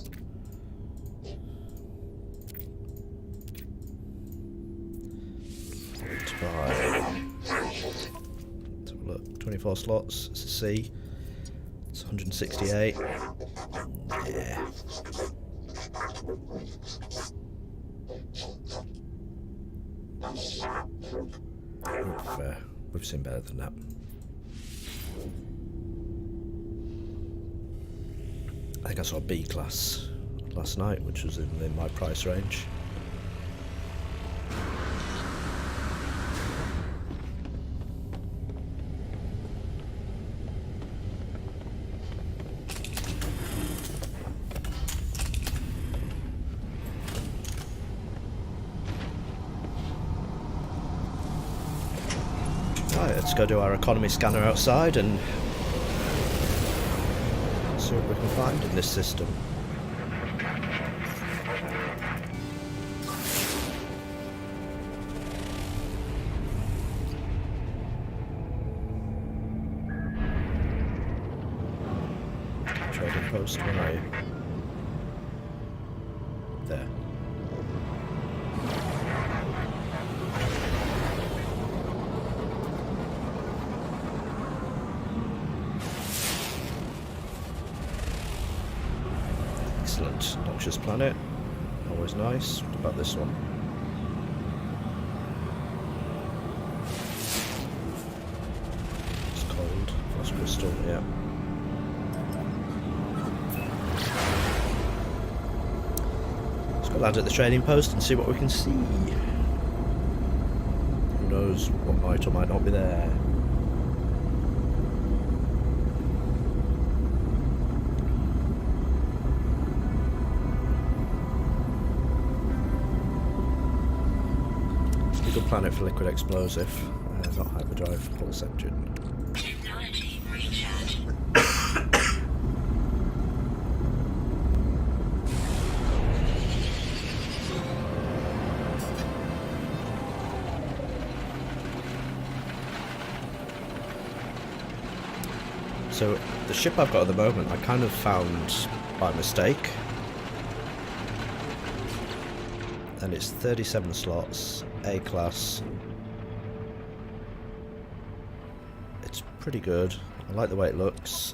to buy. 24 slots, it's a C. It's 168. Yeah. We've seen better than that. I think I saw a B class last night, which was in my price range. Let's go do our economy scanner outside and see what we can find in this system. Trading post, where are you? There. Excellent. Noxious planet. Always nice. What about this one? It's cold. Frost crystal, yeah. Let's go land at the trading post and see what we can see. Who knows what might or might not be there. Good planet for liquid explosive, not hyperdrive pulse engine. Technology recharge. So the ship I've got at the moment, I kind of found by mistake. And it's 37 slots, A class. It's pretty good. I like the way it looks.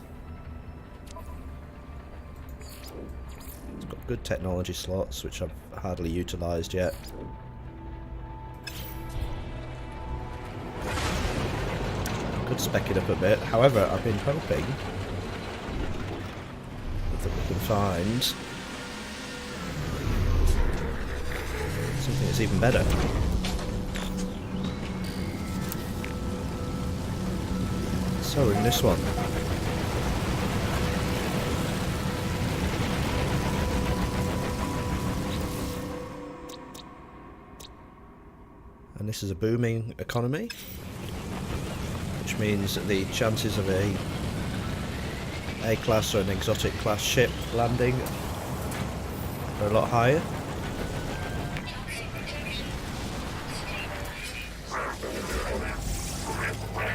It's got good technology slots, which I've hardly utilised yet. Could spec it up a bit. However, I've been hoping that we can find something that's even better. So we're in this one. And this is a booming economy, which means that the chances of a A-class or an exotic class ship landing are a lot higher.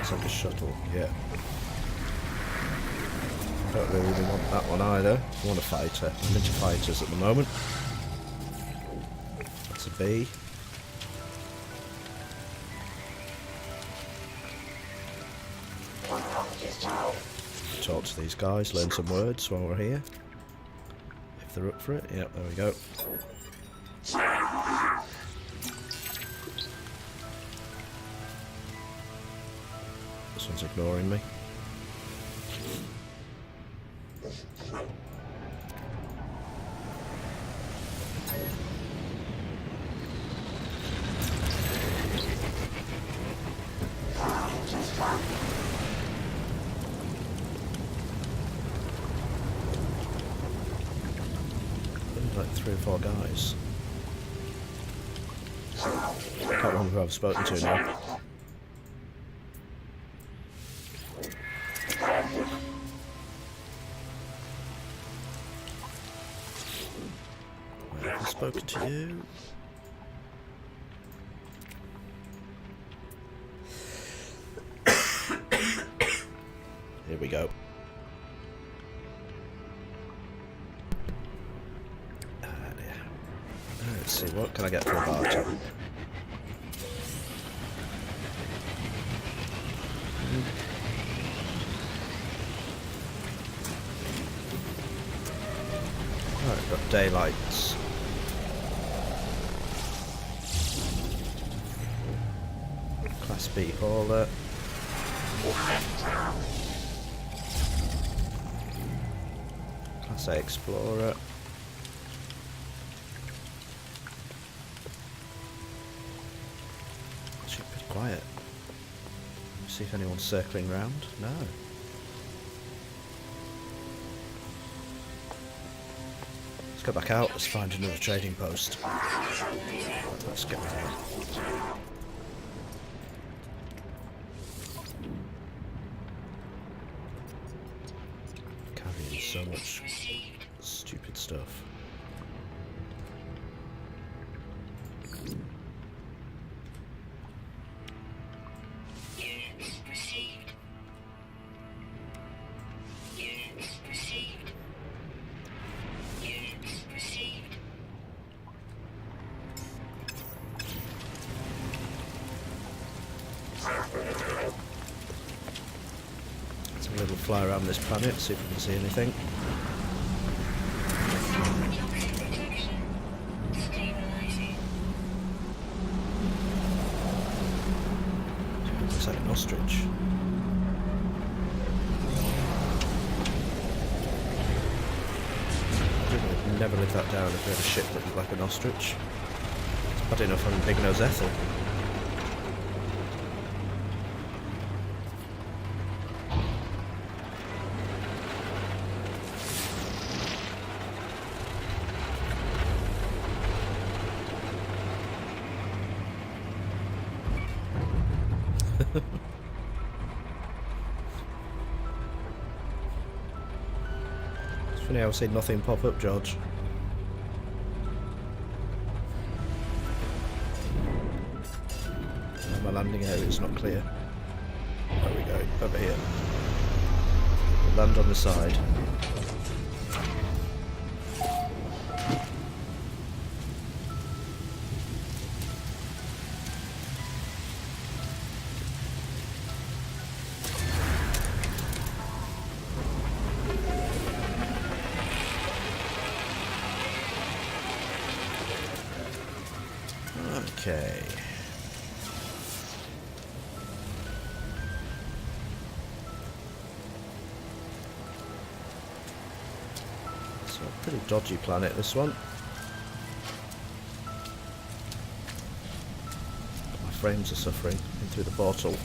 It's like a shuttle, yeah. Don't really want that one either. I want a fighter. I'm into fighters at the moment. That's a B. Talk to these guys, learn some words while we're here. If they're up for it. Yep, there we go. This one's ignoring me. Like 3 or 4 guys. Can't remember who I've spoken to now. Where have I spoken to you? Here we go. Let's see, what can I get for a barter? Right, we've got daylights. Class B hauler. Class A explorer. Quiet. See if anyone's circling round. No. Let's go back out. Let's find another trading post. Let's get there. Carrying so much stupid stuff. Let's have a little fly around this planet, see if we can see anything. Looks like an ostrich. I'd never live that down if we had a ship that looked like an ostrich. It's bad enough having Big Nose Ethel. It's funny how I see nothing pop up, George. My landing area is not clear. There we go, over here. We'll land on the side. Okay. So a pretty dodgy planet, this one. My frames are suffering in through the portal.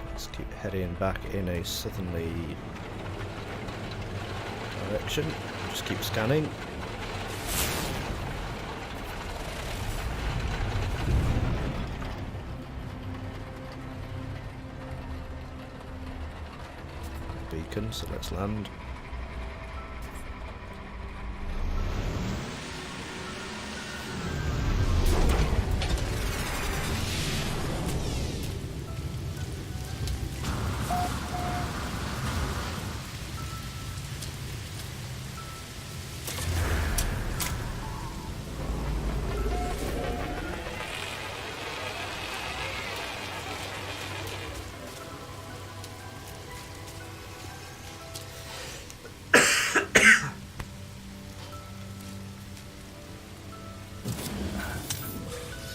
Let's keep heading back in a southerly direction. Just keep scanning. beacon, so let's land.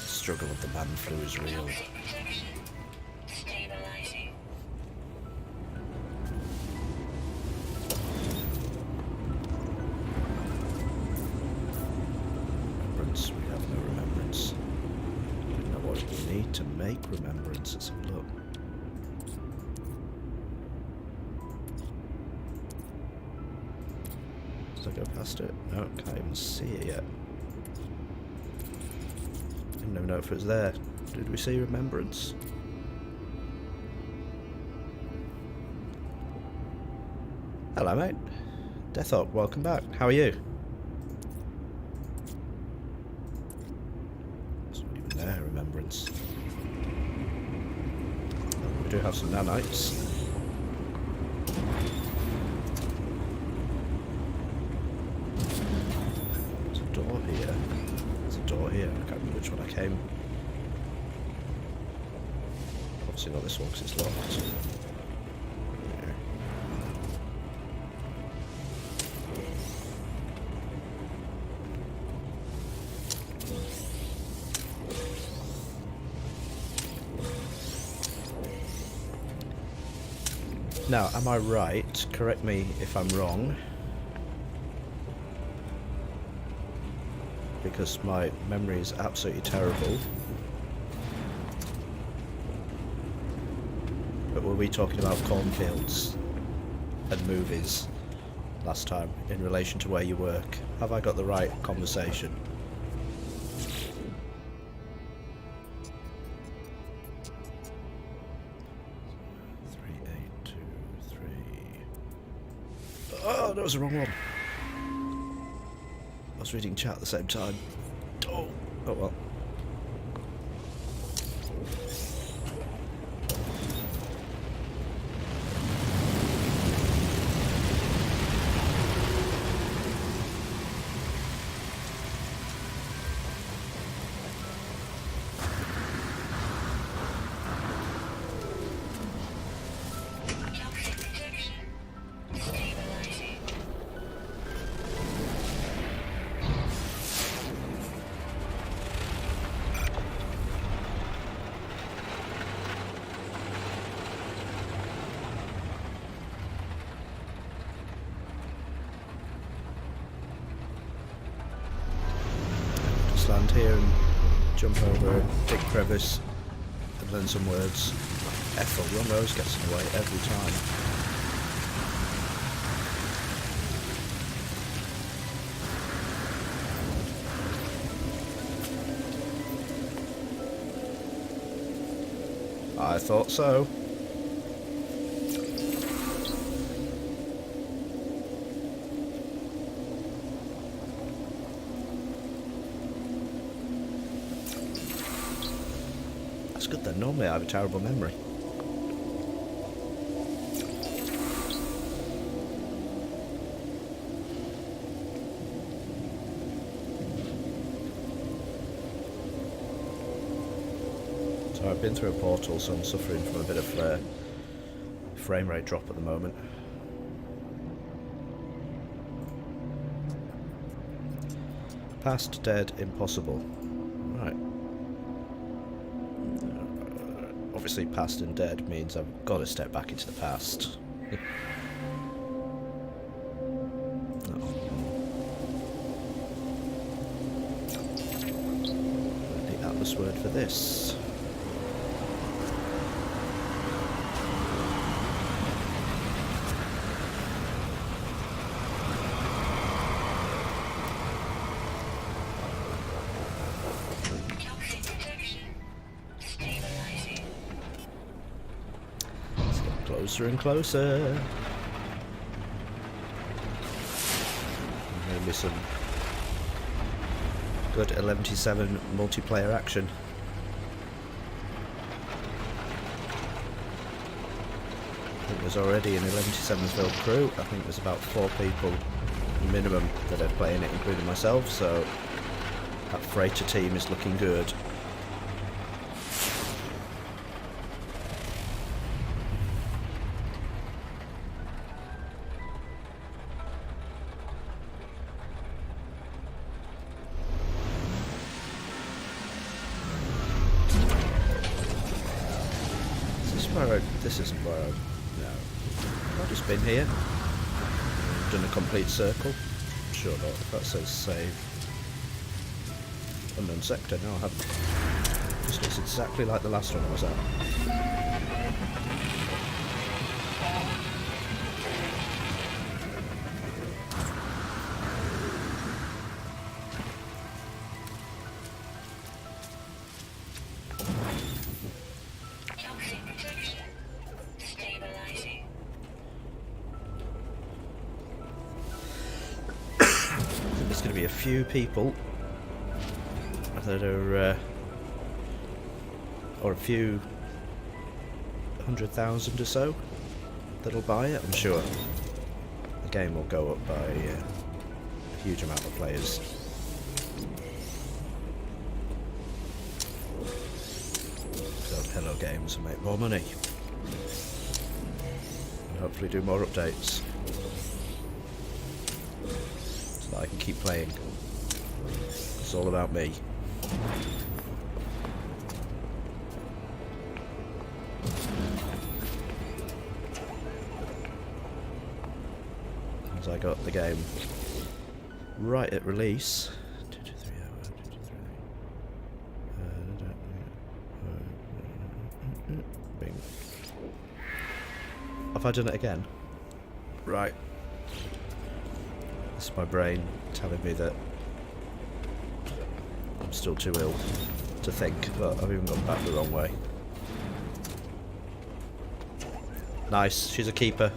Struggle with the man flu is real. Toxic protection. Stabilizing. Remembrance, we have no remembrance. Don't know what we need to make remembrance. Let's have a look. Did I go past it? No, can't even see it yet. Didn't even know if it was there. Did we see remembrance? Hello, mate. Deathhawk, welcome back. How are you? It's not even there, remembrance. Oh, we do have some nanites. There's a door here. There's a door here. I can't remember which one I came. Obviously not this one because it's locked. Yeah. Now, am I right? Correct me if I'm wrong. Because my memory is absolutely terrible. But were we talking about cornfields and movies last time in relation to where you work? Have I got the right conversation? Oh, that was the wrong one. I was reading chat at the same time. Oh, oh well. Toxic protection. Stabilizing. Just land here and jump over a big crevice and learn some words. Ethel, your nose gets in the way every time. I thought so. That's good then. Normally I have a terrible memory. So I've been through a portal, so I'm suffering from a bit of frame rate drop at the moment. Past, dead, impossible. Right. Obviously past and dead means I've got to step back into the past. The Atlas word for this. Toxic protection. Stabilizing. It's getting closer and closer. be some good 11-7 multiplayer action. I think there's already an 11-7 filled crew. I think there's about 4 people minimum that are playing it, including myself, so that freighter team is looking good. This isn't where I... No. I've just been here. Done a complete circle. Sure not. That says save. Unknown sector. No, I haven't. Just looks exactly like the last one I was at. Toxic protection. Stabilizing. There's going to be a few people that are, or a few 100,000 or so that'll buy it. I'm sure the game will go up by a huge amount of players. Build Hello Games and make more money. And hopefully do more updates. So that I can keep playing. It's all about me. As I got the game right at release. 2 to 3 hours. 2 to 3. Bing. Have I done it again? Right. This is my brain telling me that I'm still too ill to think, but I've even gone back the wrong way. Nice, she's a keeper.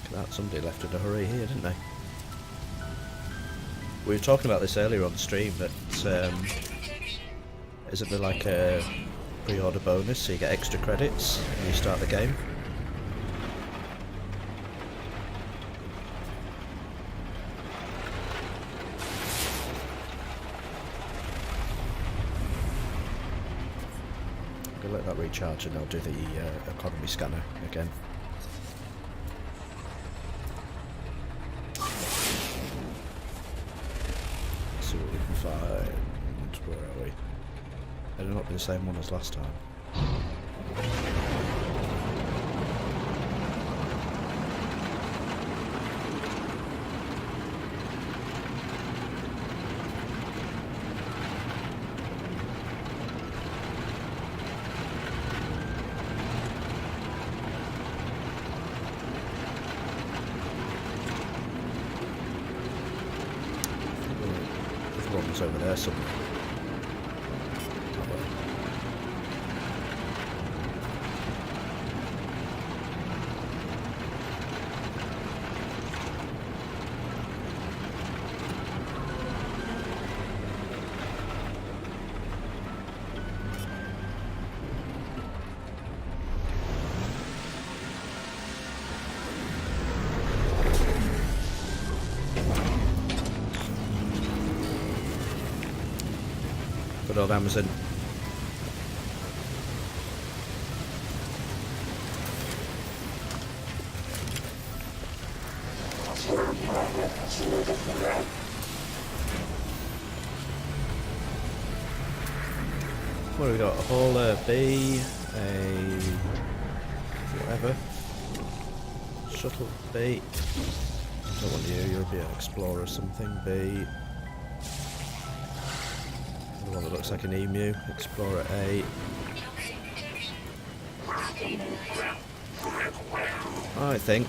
Look at that, somebody left in a hurry here, didn't they? We were talking about this earlier on the stream, that isn't there like a pre-order bonus so you get extra credits when you start the game? I'm gonna let that recharge and I'll do the economy scanner again. See what we can find. Where are we? It'll not be the same one as last time. The one's over there somewhere. Good old Amazon. What have we got? A hauler B, a whatever. Shuttle B. Don't want you, you'll be an explorer or something. B. The one that looks like an emu. Explorer A. I think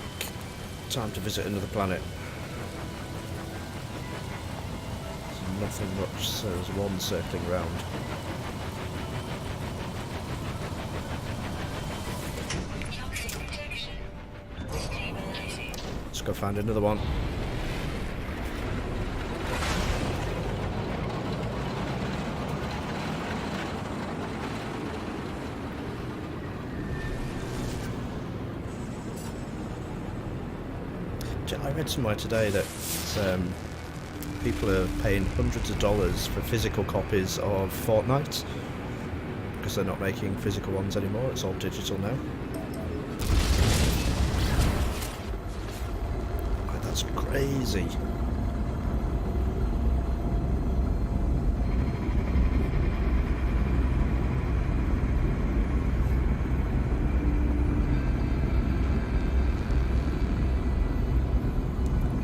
time to visit another planet. nothing much, so there's one circling round. Toxic detection. Stabilizing. Let's go find another one. I read somewhere today that people are paying hundreds of dollars for physical copies of Fortnite because they're not making physical ones anymore, it's all digital now. Oh, that's crazy.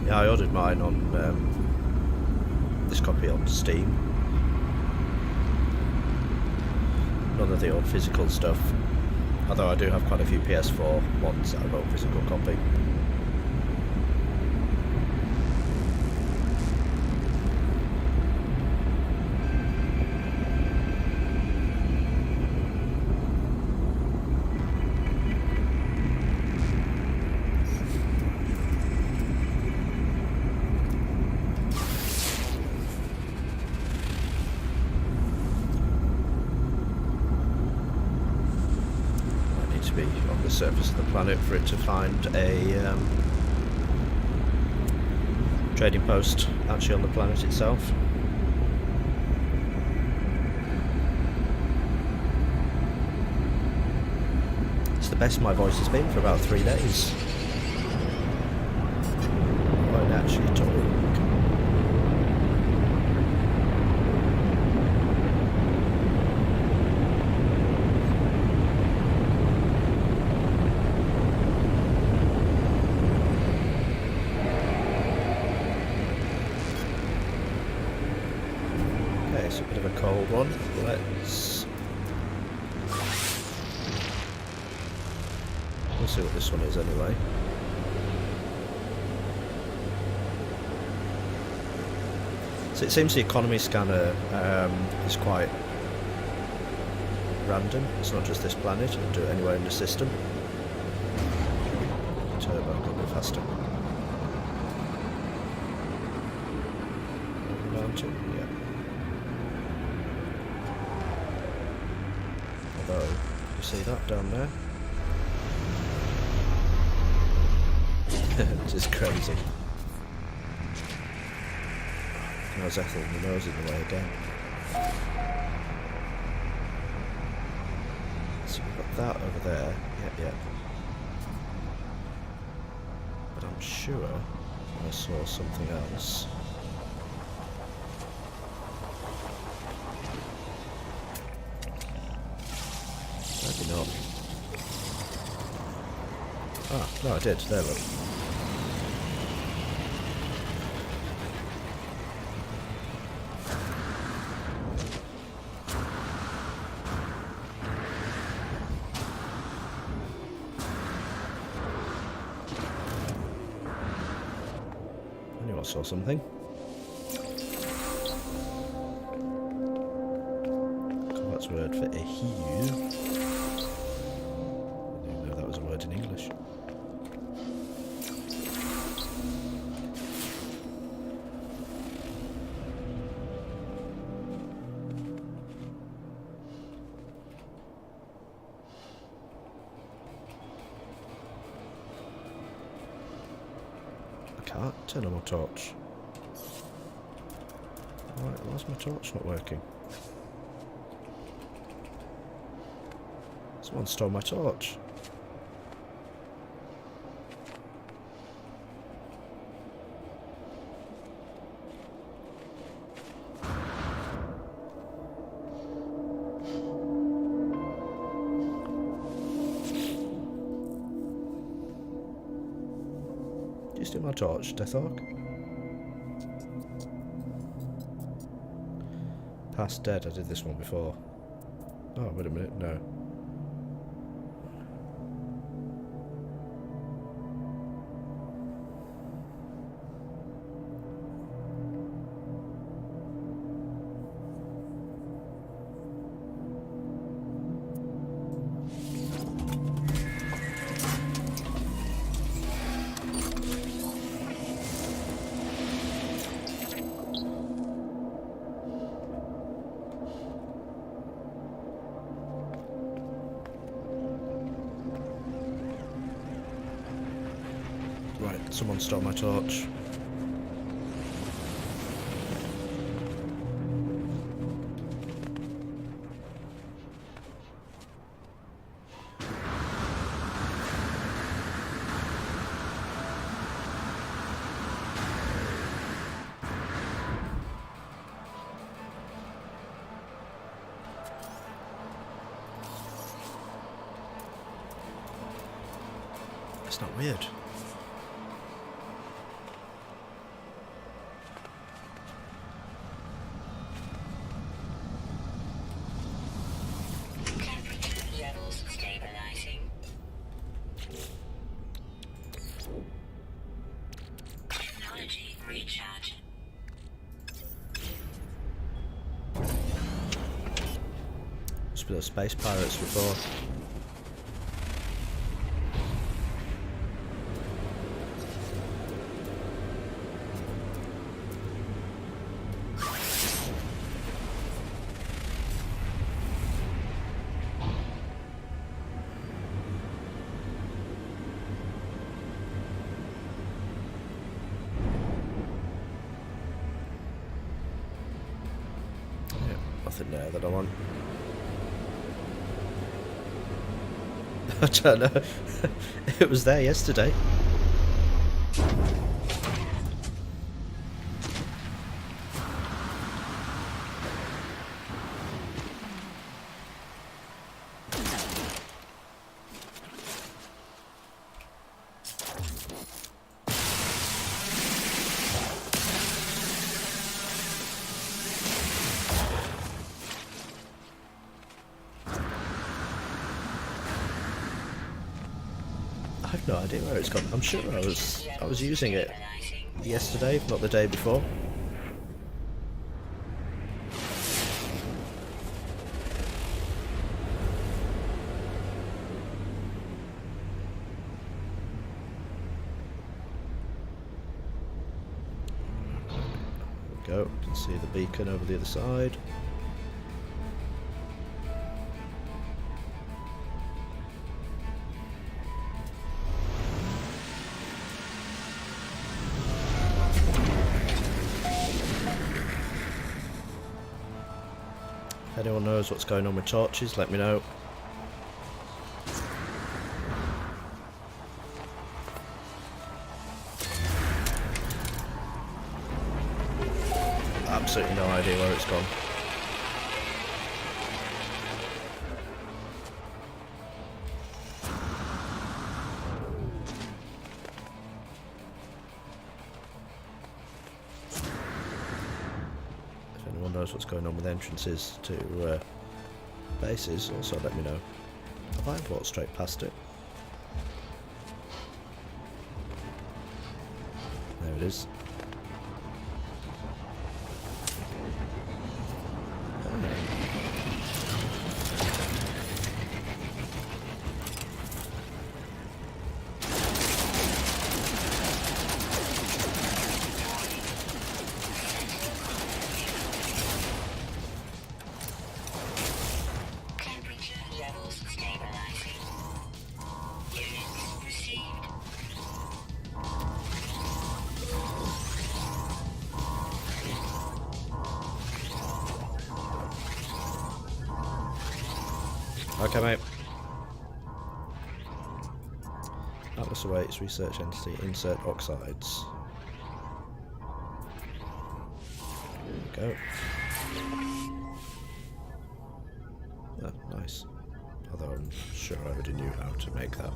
Yeah, I ordered mine on this copy on Steam. None of the old physical stuff. Although I do have quite a few PS4 ones that I've got physical copy. Be on the surface of the planet for it to find a trading post actually on the planet itself. It's the best my voice has been for about 3 days. I won't actually talk. It's a bit of a cold one. We'll see what this one is anyway. So it seems the economy scanner is quite random. It's not just this planet, it'll do it anywhere in the system. Turbo a little bit faster. Mountain, yeah. Although, you see that down there? Just crazy. There's Ethel, the nose in the way again. So we've got that over there. Yeah. But I'm sure I saw something else. Maybe not. Ah, no, I did. There, look. I knew I saw something. That's a word for ehiu. I didn't know that was a word in English. I can't turn on my torch. Why's my torch not working? Someone stole my torch. Did you steal my torch, Deathhawk? Past dead, I did this one before. Oh, wait a minute, no. Someone stole my torch. It's not weird. Temperature levels stabilizing. Technology recharge. Must be those space pirates before. Yeah, nothing there that I want. I don't know. It was there yesterday. I have no idea where it's gone. I'm sure I was using it yesterday, if not the day before. There we go. You can see the beacon over the other side. If anyone knows what's going on with torches, let me know. Absolutely no idea where it's gone. If anyone knows what's going on with entrances to bases, also let me know. I might have walked straight past it. There it is. Temperature levels stabilizing. Units received. Okay, mate. Atlas awaits research entity, insert oxides. There we go. Ah, nice. Although I'm sure I already knew how to make that.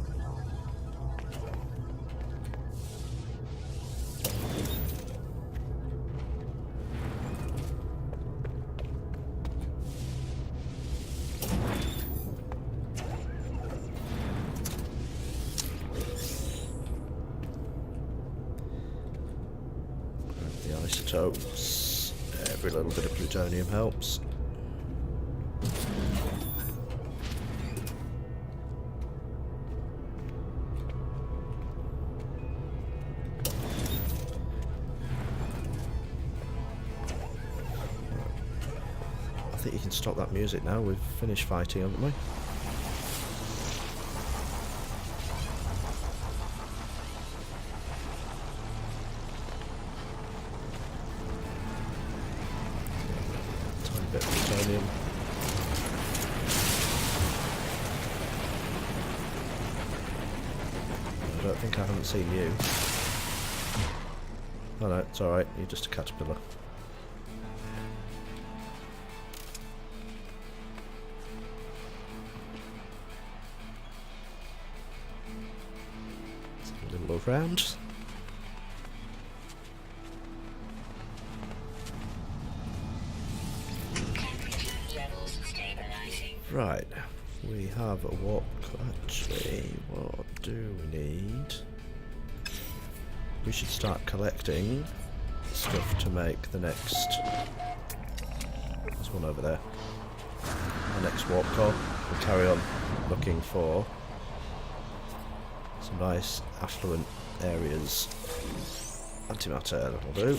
The isotopes. Every little bit of plutonium helps. I think you can stop that music now. We've finished fighting, haven't we? A bit of plutonium. I don't think I haven't seen you. Oh no, it's alright, you're just a caterpillar. A little look round. Temperature levels stabilizing. Right, we have a walk. Actually, what do we need? We should start collecting stuff to make the next. There's one over there. The next walk core. We'll carry on looking for some nice affluent areas. Antimatter, that'll do.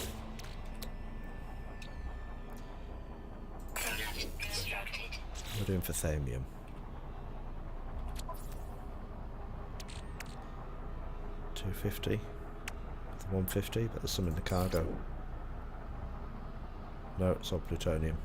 Product constructed. We're doing for thamium. 250. The 150, but there's some in the cargo. No, it's all plutonium.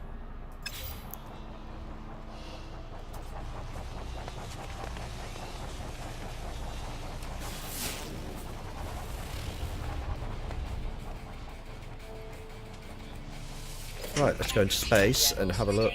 Right, let's go into space and have a look.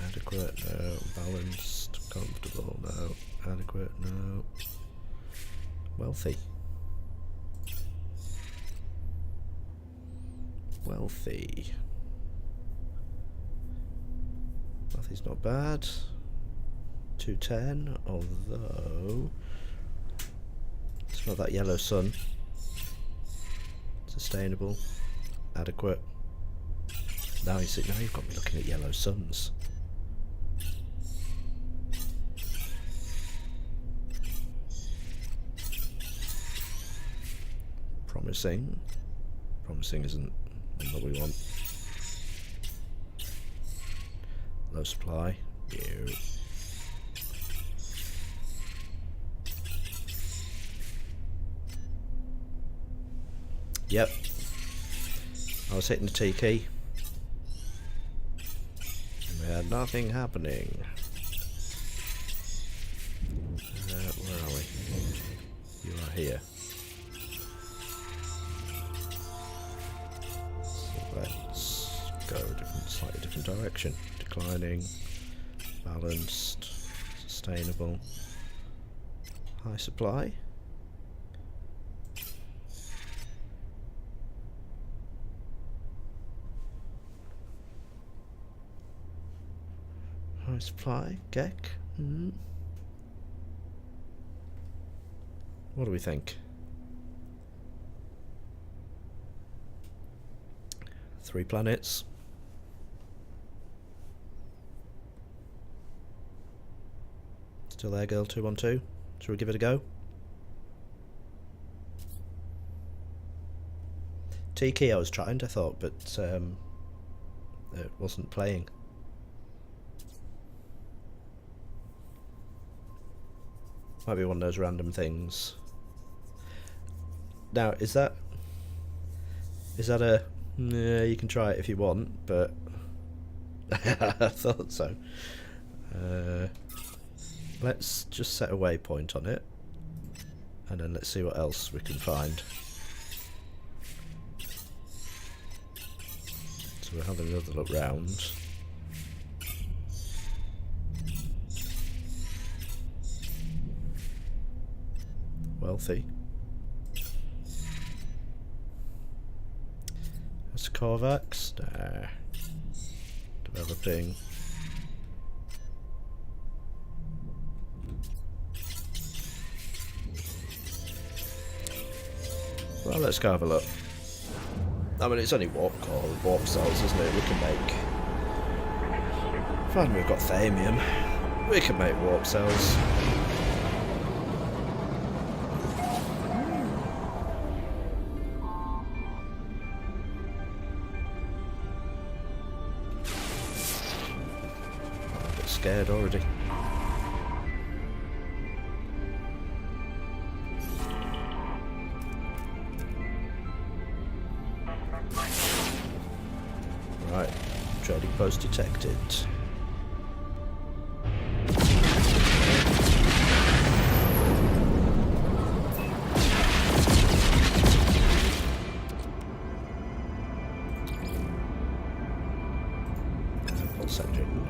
Adequate, no. Balanced, comfortable, no. Adequate, no. Wealthy. Wealthy. Wealthy's not bad. 210, although it's not that yellow sun. Sustainable. Adequate. Now you see, now you've got me looking at yellow suns. Promising. Promising isn't what we want. Low supply. Ew. Yep. I was hitting the T key. And we had nothing happening. Where are we? You are here. Let's go a slightly different direction. Declining, balanced, sustainable, high supply. High supply, Gek. What do we think? 3 planets. Still there, girl 212? Shall we give it a go? T-key I was trying, I thought, but it wasn't playing. Might be one of those random things. Now, is that a... Yeah, you can try it if you want, but I thought so. Let's just set a waypoint on it, and then let's see what else we can find. So we're having another look round. Wealthy. That's Korvax. Nah. Developing. Well, let's go have a look. I mean, it's only warp cells, isn't it? We can make... Fine, we've got thamium. We can make warp cells. I'm a bit scared already. Right, trading post detected. Pulse engine.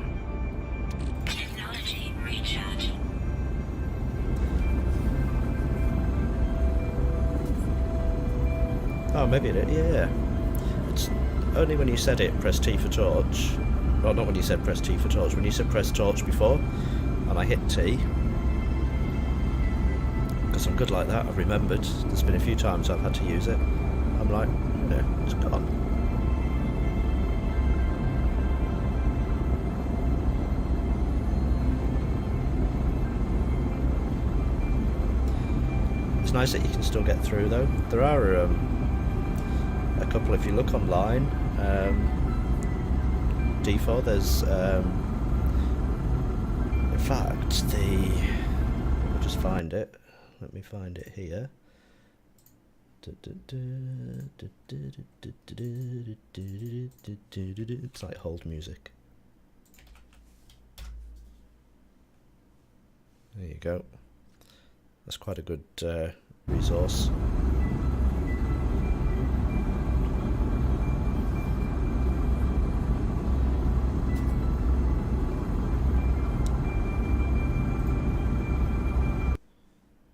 Technology recharge. Oh, maybe it is, yeah. It's only when you said it, press T for torch. Well, not when you said press T for torch, when you said press torch before, and I hit T. Because I'm good like that, I've remembered. There's been a few times I've had to use it. I'm like, yeah, it's gone. It's nice that you can still get through though. There are a couple, if you look online, D4, there's in fact I'll just find it. Let me find it here. It's like hold music. There you go. That's quite a good resource.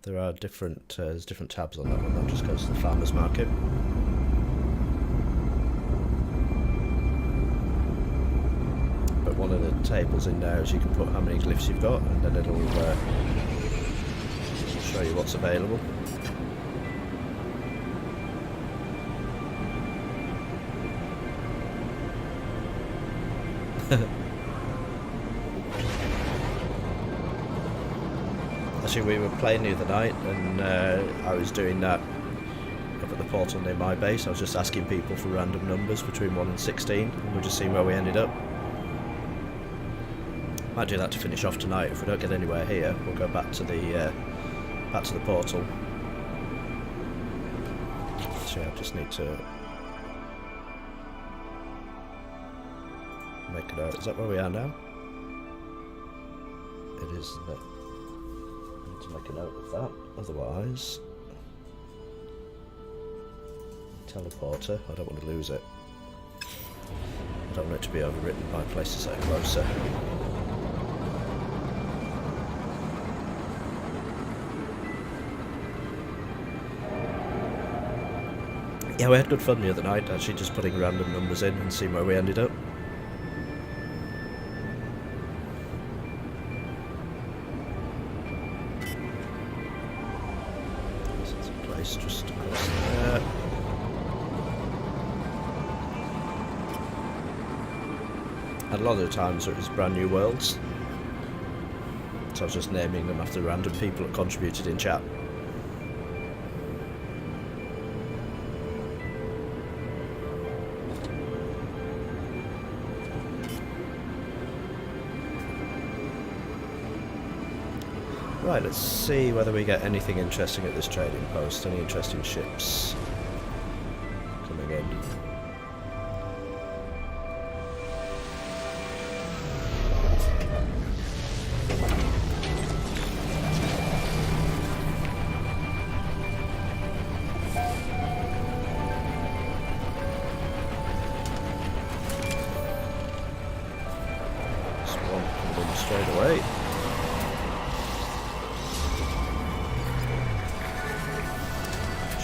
There are different, there's different tabs on that one. That just goes to the farmer's market. But one of the tables in there is you can put how many glyphs you've got, and then it'll show you what's available. Actually, we were playing the other night, and I was doing that up at the portal near my base. I was just asking people for random numbers between 1 and 16, and we're just seeing where we ended up. Might do that to finish off tonight. If we don't get anywhere here, we'll go back to the portal. So yeah, I just need to make it out. Is that where we are now? It is, isn't it? To make a note of that, otherwise teleporter, I don't want to lose it. I don't want it to be overwritten by places that are closer. Yeah, we had good fun the other night, actually, just putting random numbers in and seeing where we ended up. Just across there. And a lot of the times it was brand new worlds, so I was just naming them after random people that contributed in chat. Right, let's see whether we get anything interesting at this trading post. Any interesting ships coming in. There's one coming in straight away.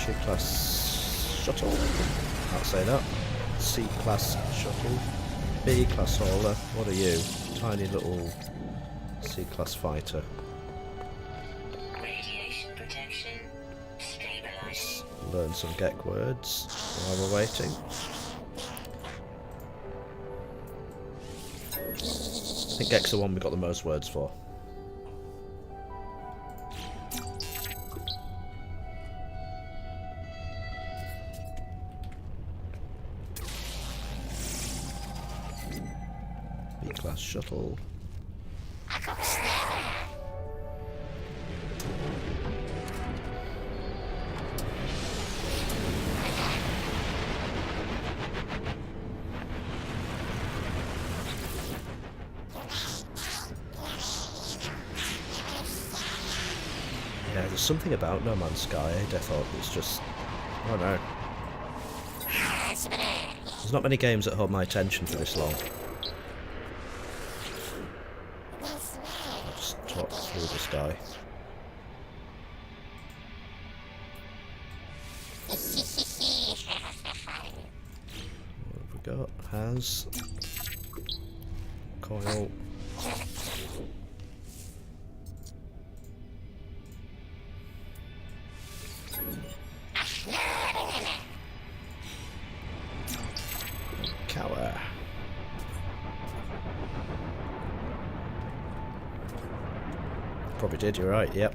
C-class shuttle, can't say that. C-class shuttle, B-class hauler, what are you? Tiny little C-class fighter. Radiation protection. Stabilizing. Let's learn some Gek words. while we're waiting. I think Gex the one we got the most words for. B-class shuttle. Yeah, there's something about No Man's Sky, Death Hawk, it's just... I don't know. There's not many games that hold my attention for this long. I'll just talk through this guy. What have we got? Has... Coil... Cower. Probably did, you're right, yep.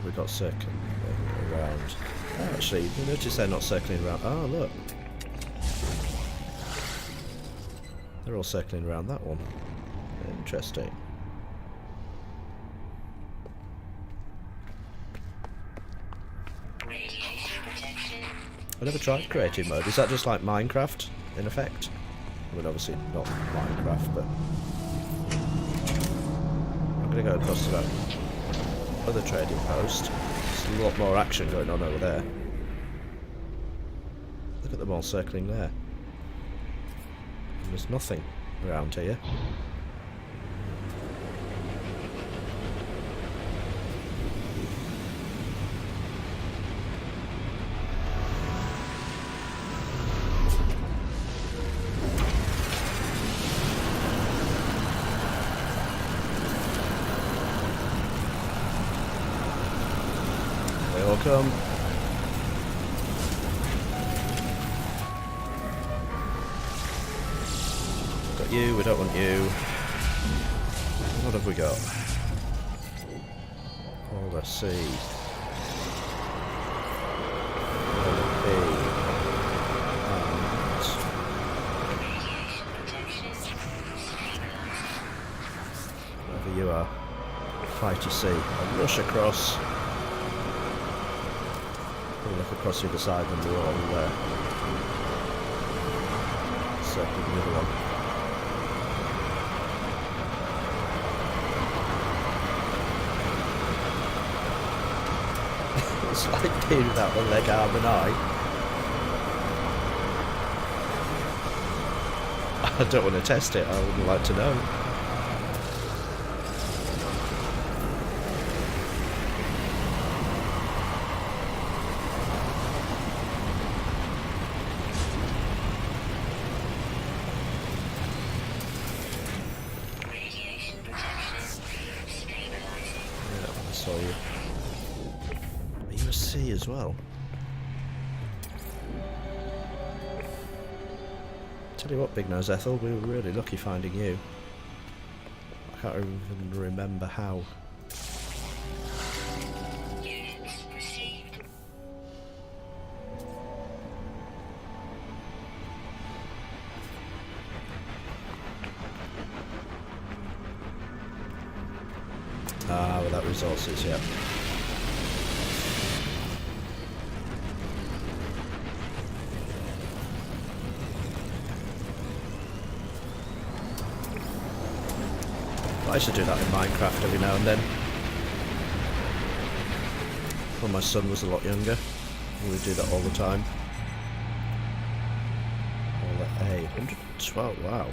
We got circling around. Oh, actually, you notice they're not circling around. Oh, look. They're all circling around that one. Interesting. Radiation protection. I never tried creative mode. Is that just like Minecraft, in effect? I mean, obviously not Minecraft, but... I'm going to go across to that other trading post. There's a lot more action going on over there. Look at them all circling there. And there's nothing around here. They all come. Got you, we don't want you. What have we got? Oh, let's see. Wherever you are, fighty sea. I'll rush across. We'll look across the other side when we're all circling the other one. It's like doing that one leg, arm and eye. I don't want to test it, I would like to know. Radiation protection. Stabilizing. Yeah, I saw you. Are you a C as well? Tell you what, Big Nose Ethel, we were really lucky finding you. I can't even remember how. Units received. Ah, well, that resources, yeah. I used to do that in Minecraft every now and then. When my son was a lot younger, we would do that all the time. All that A, 112, wow.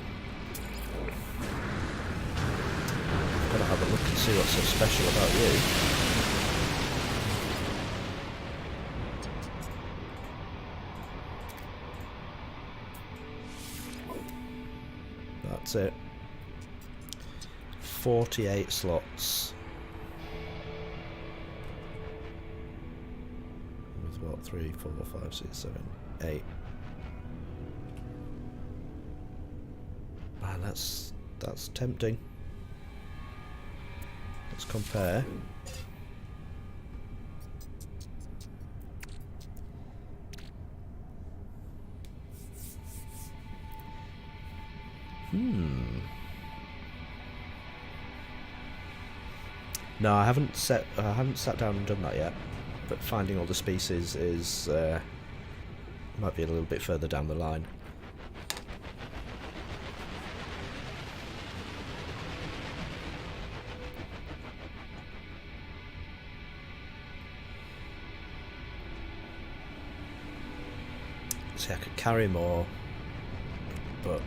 Gotta have a look and see what's so special about you. That's it. 48 slots. With what? 3, 4, 5, 6, 7, 8. Man, that's tempting. Let's compare. No, I haven't sat down and done that yet. But finding all the species is might be a little bit further down the line. See, I could carry more, but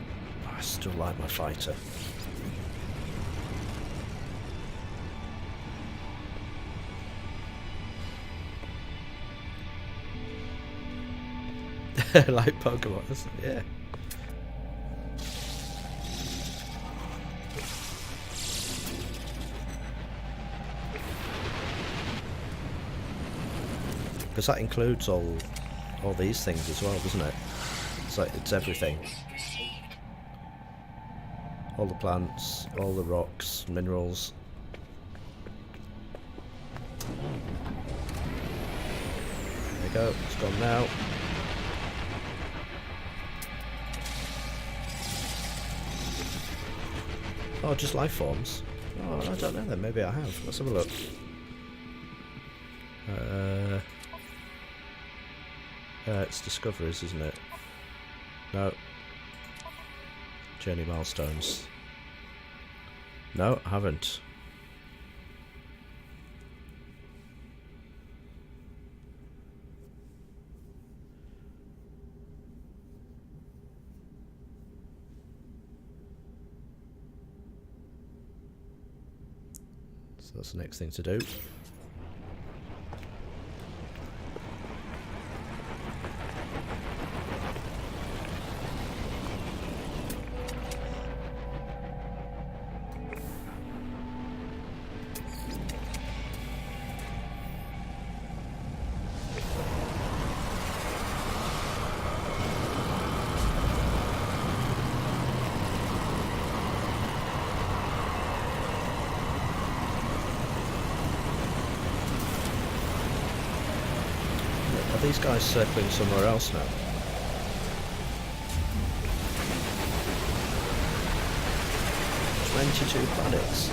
I still like my fighter. Like Pokemon, yeah. Because that includes all these things as well, doesn't it? It's like it's everything. All the plants, all the rocks, minerals. There we go, it's gone now. Oh, just life forms? Oh, I don't know then, maybe I have. Let's have a look. It's discoveries, isn't it? No. Journey milestones. No, I haven't. So that's the next thing to do. Are these guys circling somewhere else now? "22 planets."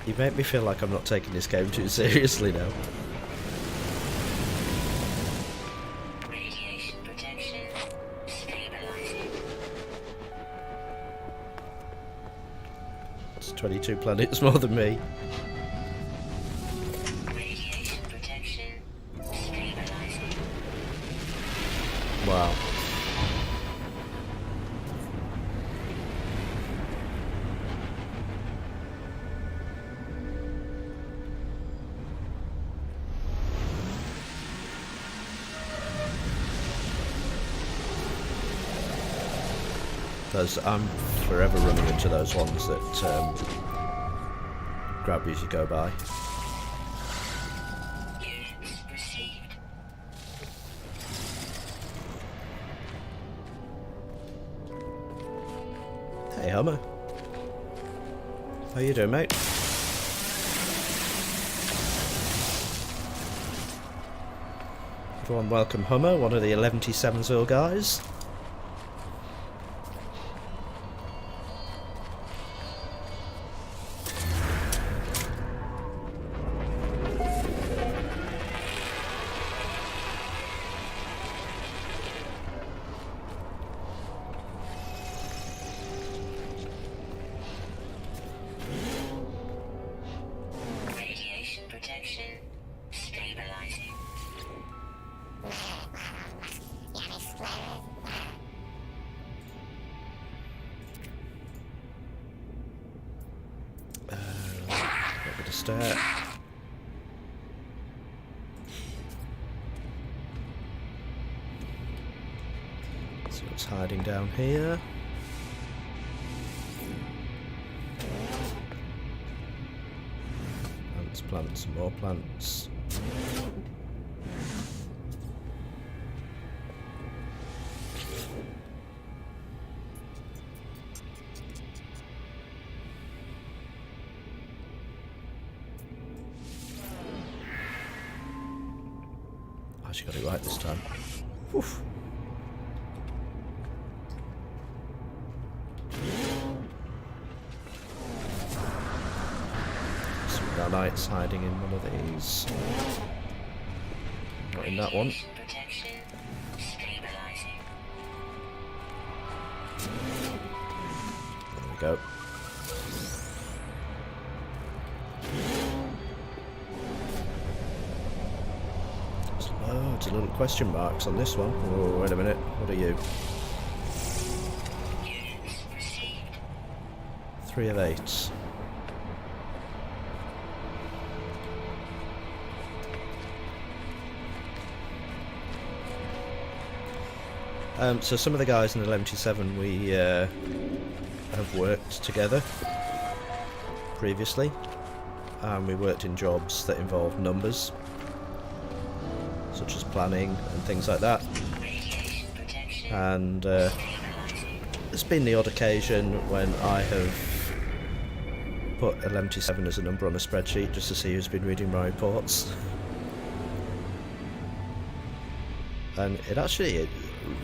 You make me feel like I'm not taking this game too seriously now. Radiation protection. Stabilizing. It's 22 planets more than me. Radiation protection. Stabilizing. Wow. I'm forever running into those ones that grab you as you go by. Units received. Hey, Hummer. How you doing, mate? Everyone welcome Hummer, one of the 11-7 guys. Radiation protection. Stabilizing. Get rid of stat. hiding down here. Plants, plants, more plants. I actually got it right this time. Oof. Some nanites hiding in one of these. Not in that one. Radiation protection stabilizing. There we go. There's loads of little question marks on this one. Oh, wait a minute. What are you? Units received. 3 of 8. So some of the guys in the LM27 we have worked together previously, and we worked in jobs that involved numbers, such as planning and things like that. Radiation protection And stabilizing. there's been the odd occasion when I have put LM27 as a number on a spreadsheet just to see who's been reading my reports. And it actually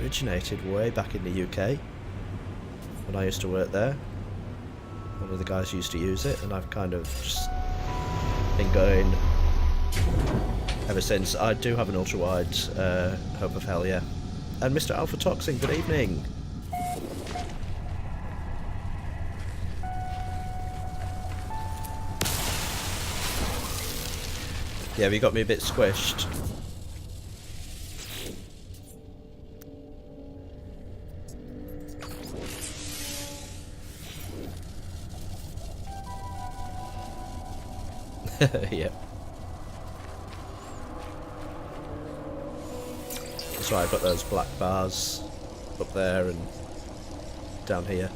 originated way back in the UK when I used to work there. One of the guys used to use it, and I've kind of just been going ever since. I do have an ultra wide Hope of Hell, yeah. And Mr. Alpha Toxin, good evening. Yeah, you got me a bit squished. Yep. That's why I've got those black bars up there and down here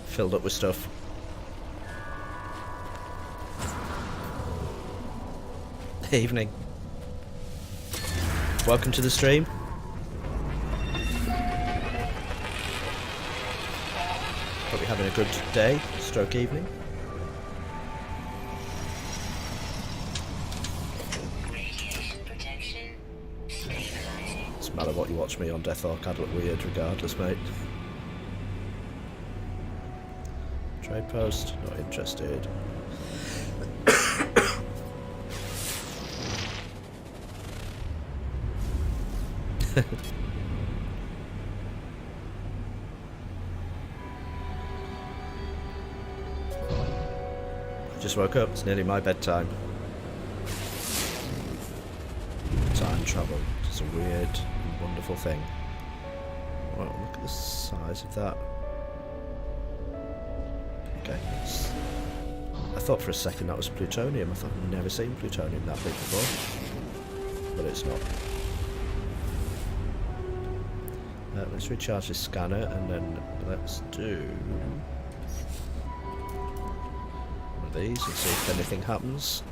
filled up with stuff. Evening. Welcome to the stream. Hope you're having a good day, stroke evening. Radiation protection stabilizing. Doesn't matter what you watch me on Death Arc, I'd look weird regardless, mate. Trade post, not interested. I just woke up, it's nearly my bedtime. Time travel, it's a weird and wonderful thing. Well, look at the size of that. Okay, I thought for a second that was plutonium. I thought I'd never seen plutonium that big before. But it's not. Let's recharge this scanner and then let's do one of these and see if anything happens.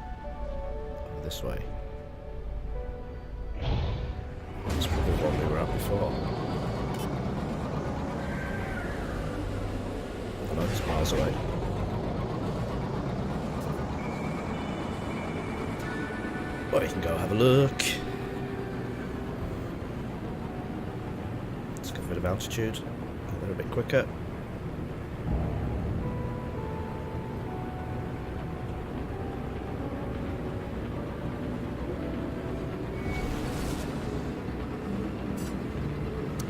Oh, this way. That's probably the one we were at before. Oh no, it's miles away. Well, you can go have a look. Let's get a bit of altitude. Get there a bit quicker.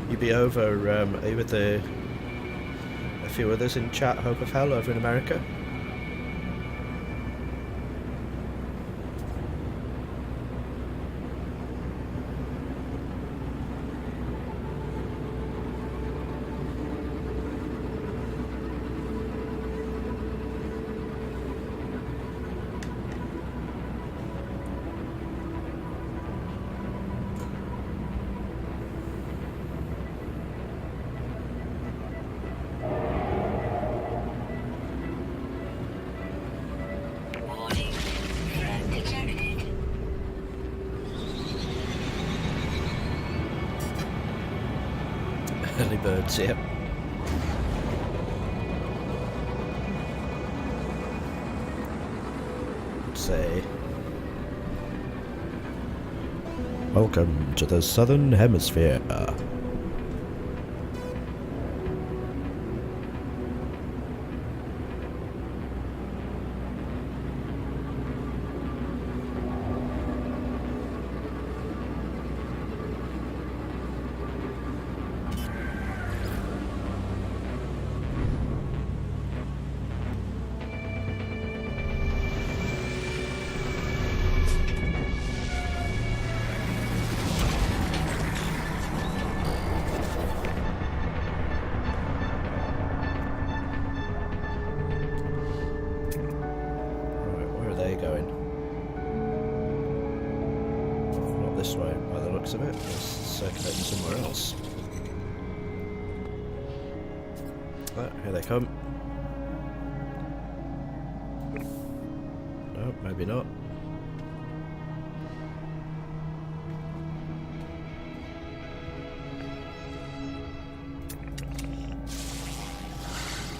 You be over, are you with a few others in chat, Hope of Hell, over in America? Early birds, yep. Let's say, welcome to the Southern Hemisphere. This way, by the looks of it. It's circulating somewhere else. Oh, here they come. No, maybe not.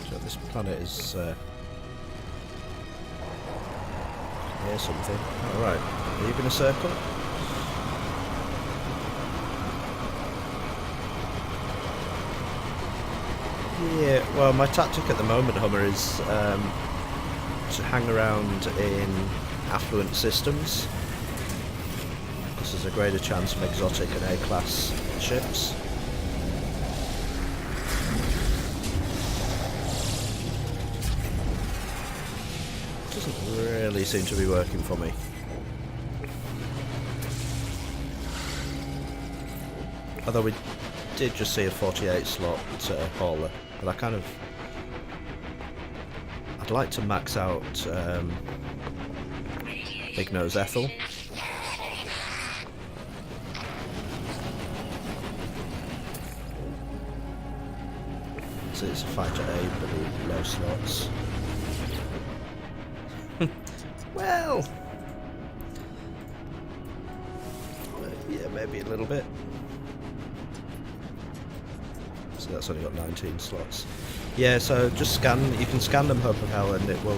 So this planet is near something. Alright, are you going to circle? Yeah, well, my tactic at the moment, Hummer, is to hang around in affluent systems, because there's a greater chance of exotic and A-class ships. Doesn't really seem to be working for me. Although we did just see a 48 slot hauler, but I'd like to max out Big Nose Ethel. So it's a fighter A, but low slots. Well, yeah, maybe a little bit. So that's only got 19 slots. Yeah, so just scan. You can scan them, Hope of Hell, and it'll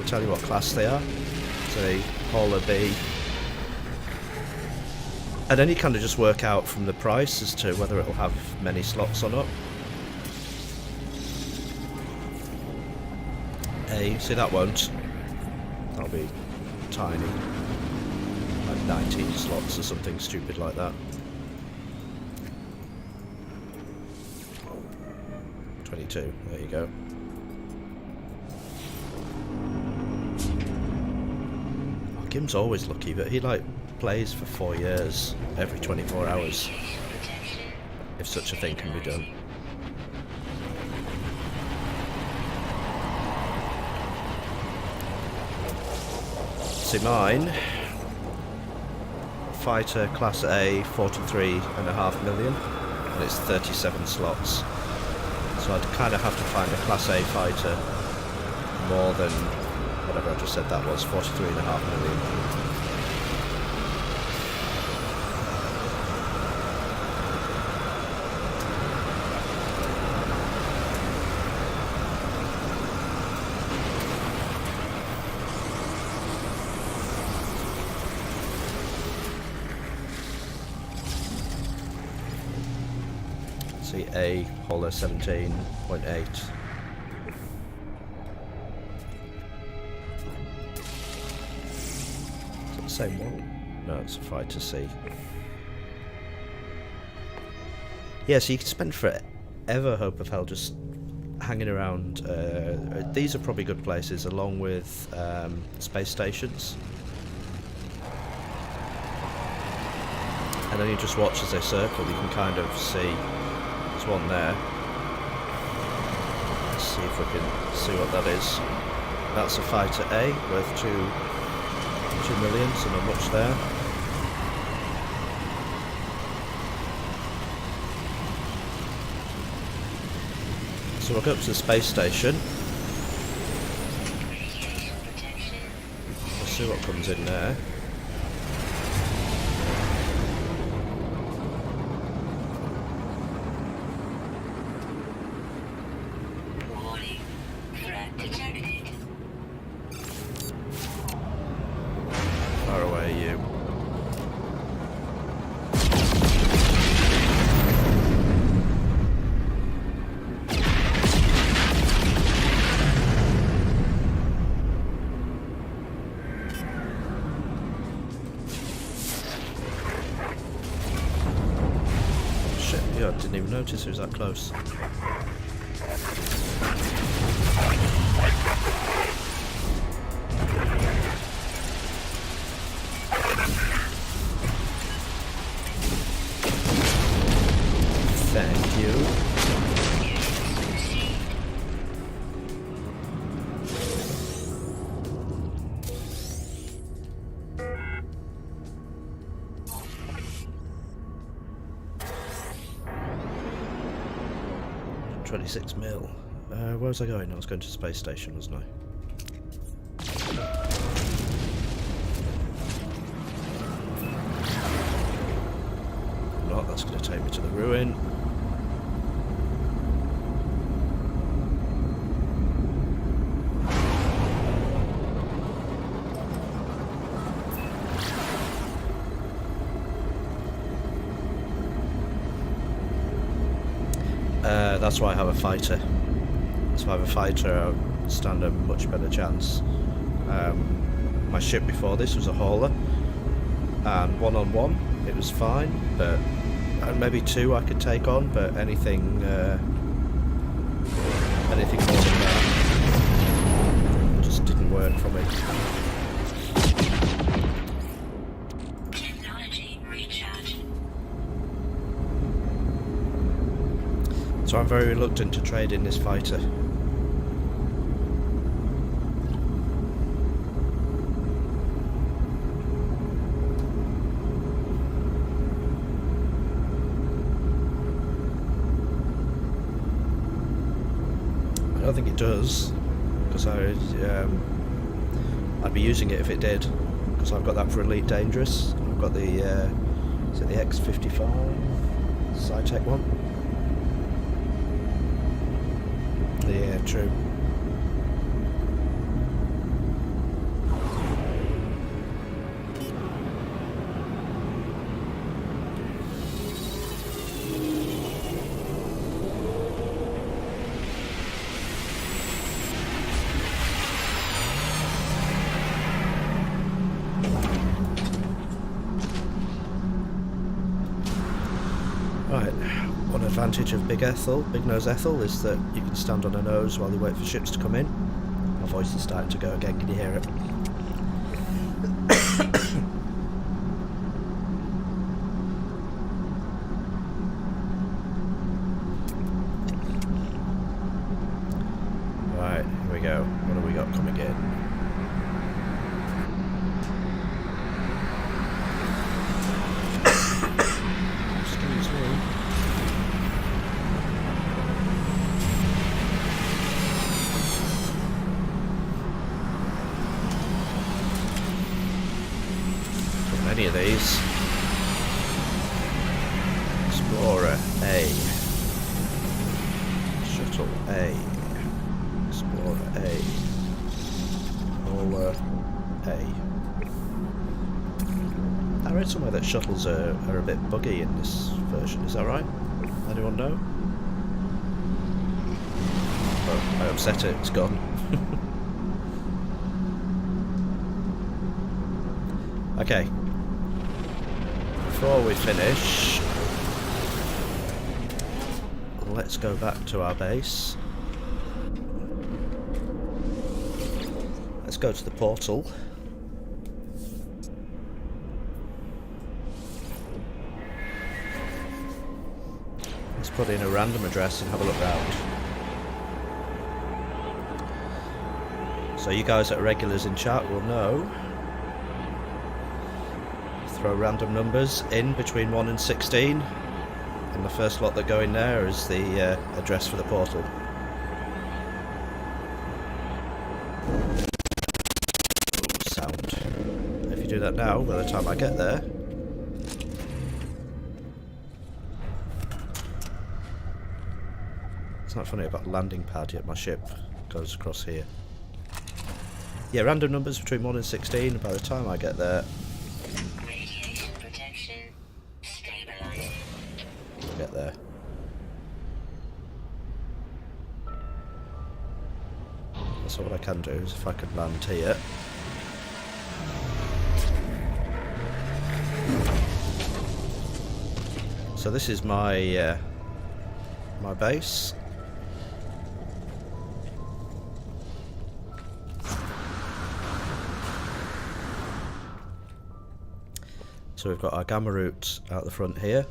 tell you what class they are. So Hauler B, and then you kind of just work out from the price as to whether it'll have many slots or not. A, see that won't. That'll be tiny, like 19 slots or something stupid like that. 22, there you go. Oh, Gim's always lucky, but he like plays for 4 years every 24 hours, if such a thing can be done. See mine, fighter class A, 43.5 million, and it's 37 slots. So I'd kind of have to find a Class A fighter more than whatever I just said that was, 43.5 million. See A, Hauler 17.8. Is it the same one? No, it's a fighter C. Yeah, so you can spend forever, Hope of Hell, just hanging around. These are probably good places, along with space stations. And then you just watch as they circle. You can kind of see. There's one there. Let's see if we can see what that is. That's a fighter A worth 2 million, so not much there. So we'll go up to the space station. We'll see what comes in there. notice he was that close. Thank you. $26 mil. Where was I going? I was going to the space station, wasn't I? Not. That's going to take me to the ruin. That's why I have a fighter. So I have a fighter, I stand a much better chance. My ship before this was a hauler, and one-on-one it was fine, but and maybe two I could take on, but anything more than that just didn't work for me. Technology recharge. So I'm very reluctant to trade in this fighter. I don't think it does, because I'd be using it if it did, because I've got that for Elite Dangerous. I've got the is it the X55 Sci-Tech one? Yeah, true. Right, one advantage of Big Nose Ethel, is that you can stand on her nose while you wait for ships to come in. My voice is starting to go again, can you hear it? Right, here we go. What have we got coming in? Excuse me. Any of these. Explorer A. Shuttle A. Explorer A. Hauler A. I read somewhere that shuttles are a bit buggy in this version, is that right? Anyone know? Oh, I upset it, it's gone. Okay. Before we finish, let's go back to our base. Let's go to the portal. Let's put in a random address and have a look round. So you guys that are regulars in chat will know. Throw random numbers in between 1 and 16, and the first lot that go in there is the address for the portal. Ooh, sound. If you do that now, by the time I get there, it's not funny, I've got a landing pad, yet my ship goes across here. Yeah, random numbers between 1 and 16, and by the time I get there, get there. So what I can do is, if I can land here, so this is my my base. So we've got our gamma root out the front here.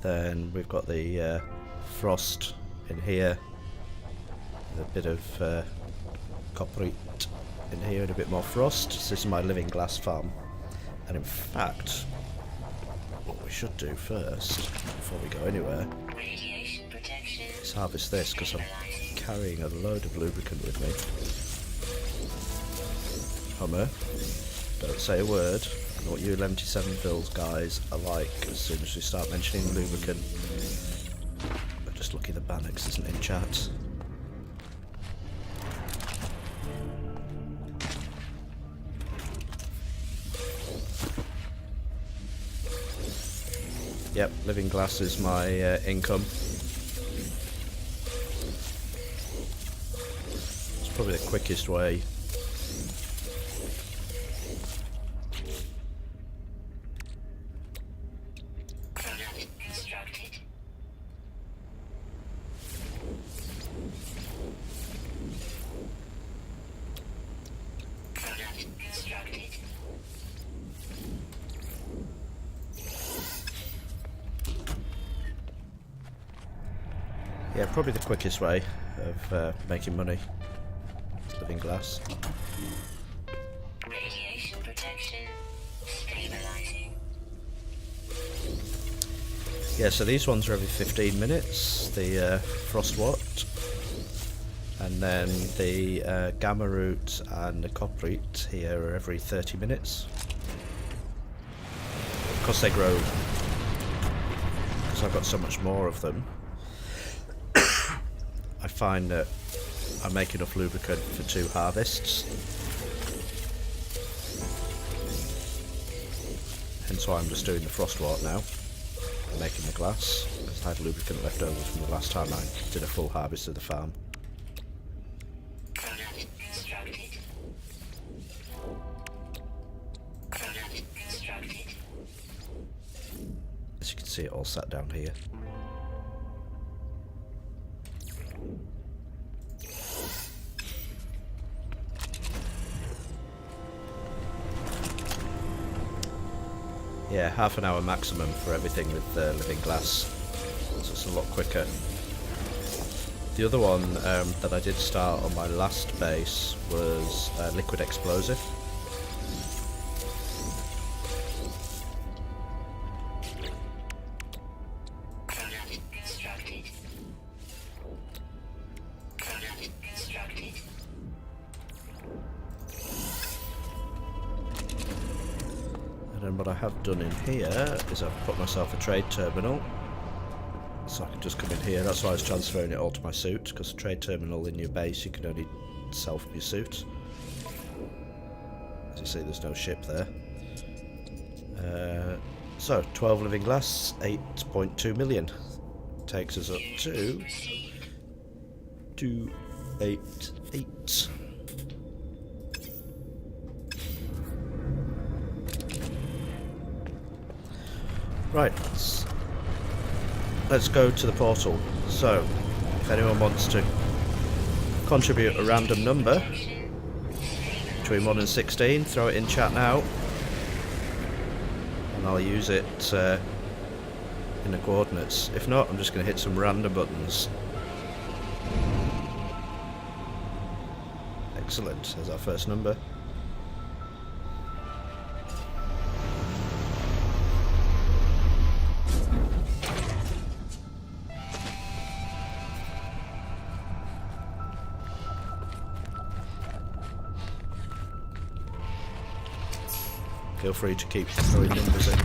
Then we've got the frost in here. A bit of copperite in here and a bit more frost. So this is my living glass farm. And in fact, what we should do first, before we go anywhere, Radiation protection. is harvest this, because I'm carrying a load of lubricant with me. Hummer, don't say a word. I know what you LM7 fills guys are like as soon as we start mentioning lubricant. I'm just lucky the Bannox isn't in chat. Yep, living glass is my income. It's probably the quickest way. Product constructed. Product constructed. Yeah, probably the quickest way of making money. Living glass. Radiation protection. Stabilizing. Yeah, so these ones are every 15 minutes, the Frostwort, and then the Gamma Root and the Copperite here are every 30 minutes. Because they grow, because I've got so much more of them, I find that I make enough lubricant for 2 harvests. Hence why I'm just doing the Frostwort now. Making the glass, because I had lubricant left over from the last time I did a full harvest of the farm. Product constructed. Product constructed. As you can see, it all sat down here. Yeah, half an hour maximum for everything with living glass, so it's a lot quicker. The other one that I did start on my last base was liquid explosive. Product constructed. Product constructed. And then what I have done in here is I've put myself a trade terminal, so I can just come in here. That's why I was transferring it all to my suit, because a trade terminal in your base you can only sell from your suit. As you see, there's no ship there. So 12 living glass, 8.2 million, takes us up to 288. Right, let's go to the portal. So, if anyone wants to contribute a random number between 1 and 16, throw it in chat now, and I'll use it in the coordinates. If not, I'm just going to hit some random buttons. Excellent, there's our first number. Feel free to keep throwing numbers in.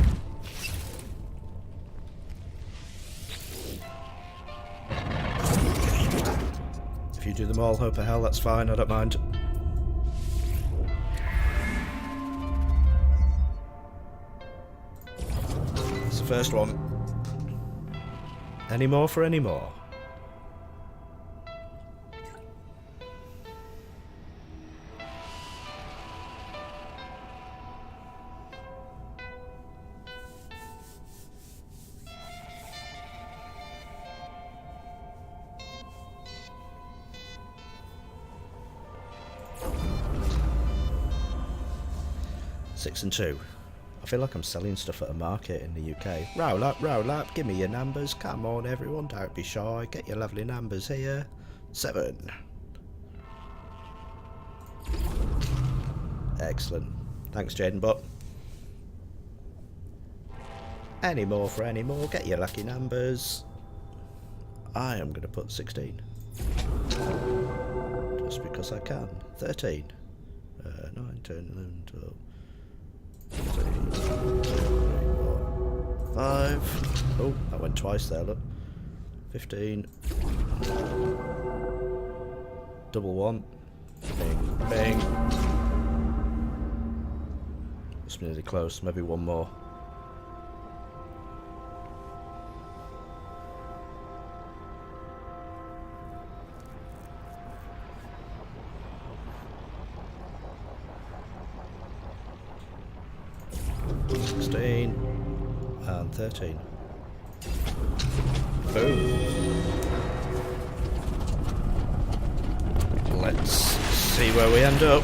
If you do them all, hope of hell, that's fine, I don't mind. That's the first one. Any more for any more? 6 and 2. I feel like I'm selling stuff at a market in the UK. Roll up, give me your numbers. Come on, everyone, don't be shy. Get your lovely numbers here. 7. Excellent. Thanks, Jadenbot. Any more for any more. Get your lucky numbers. I am going to put 16. Just because I can. 13. 9, 10, 11, 12. 5. Oh, that went twice there, look. 15. Double 1. Bing, bing. It's nearly close, maybe one more. And 13. Boom. Let's see where we end up.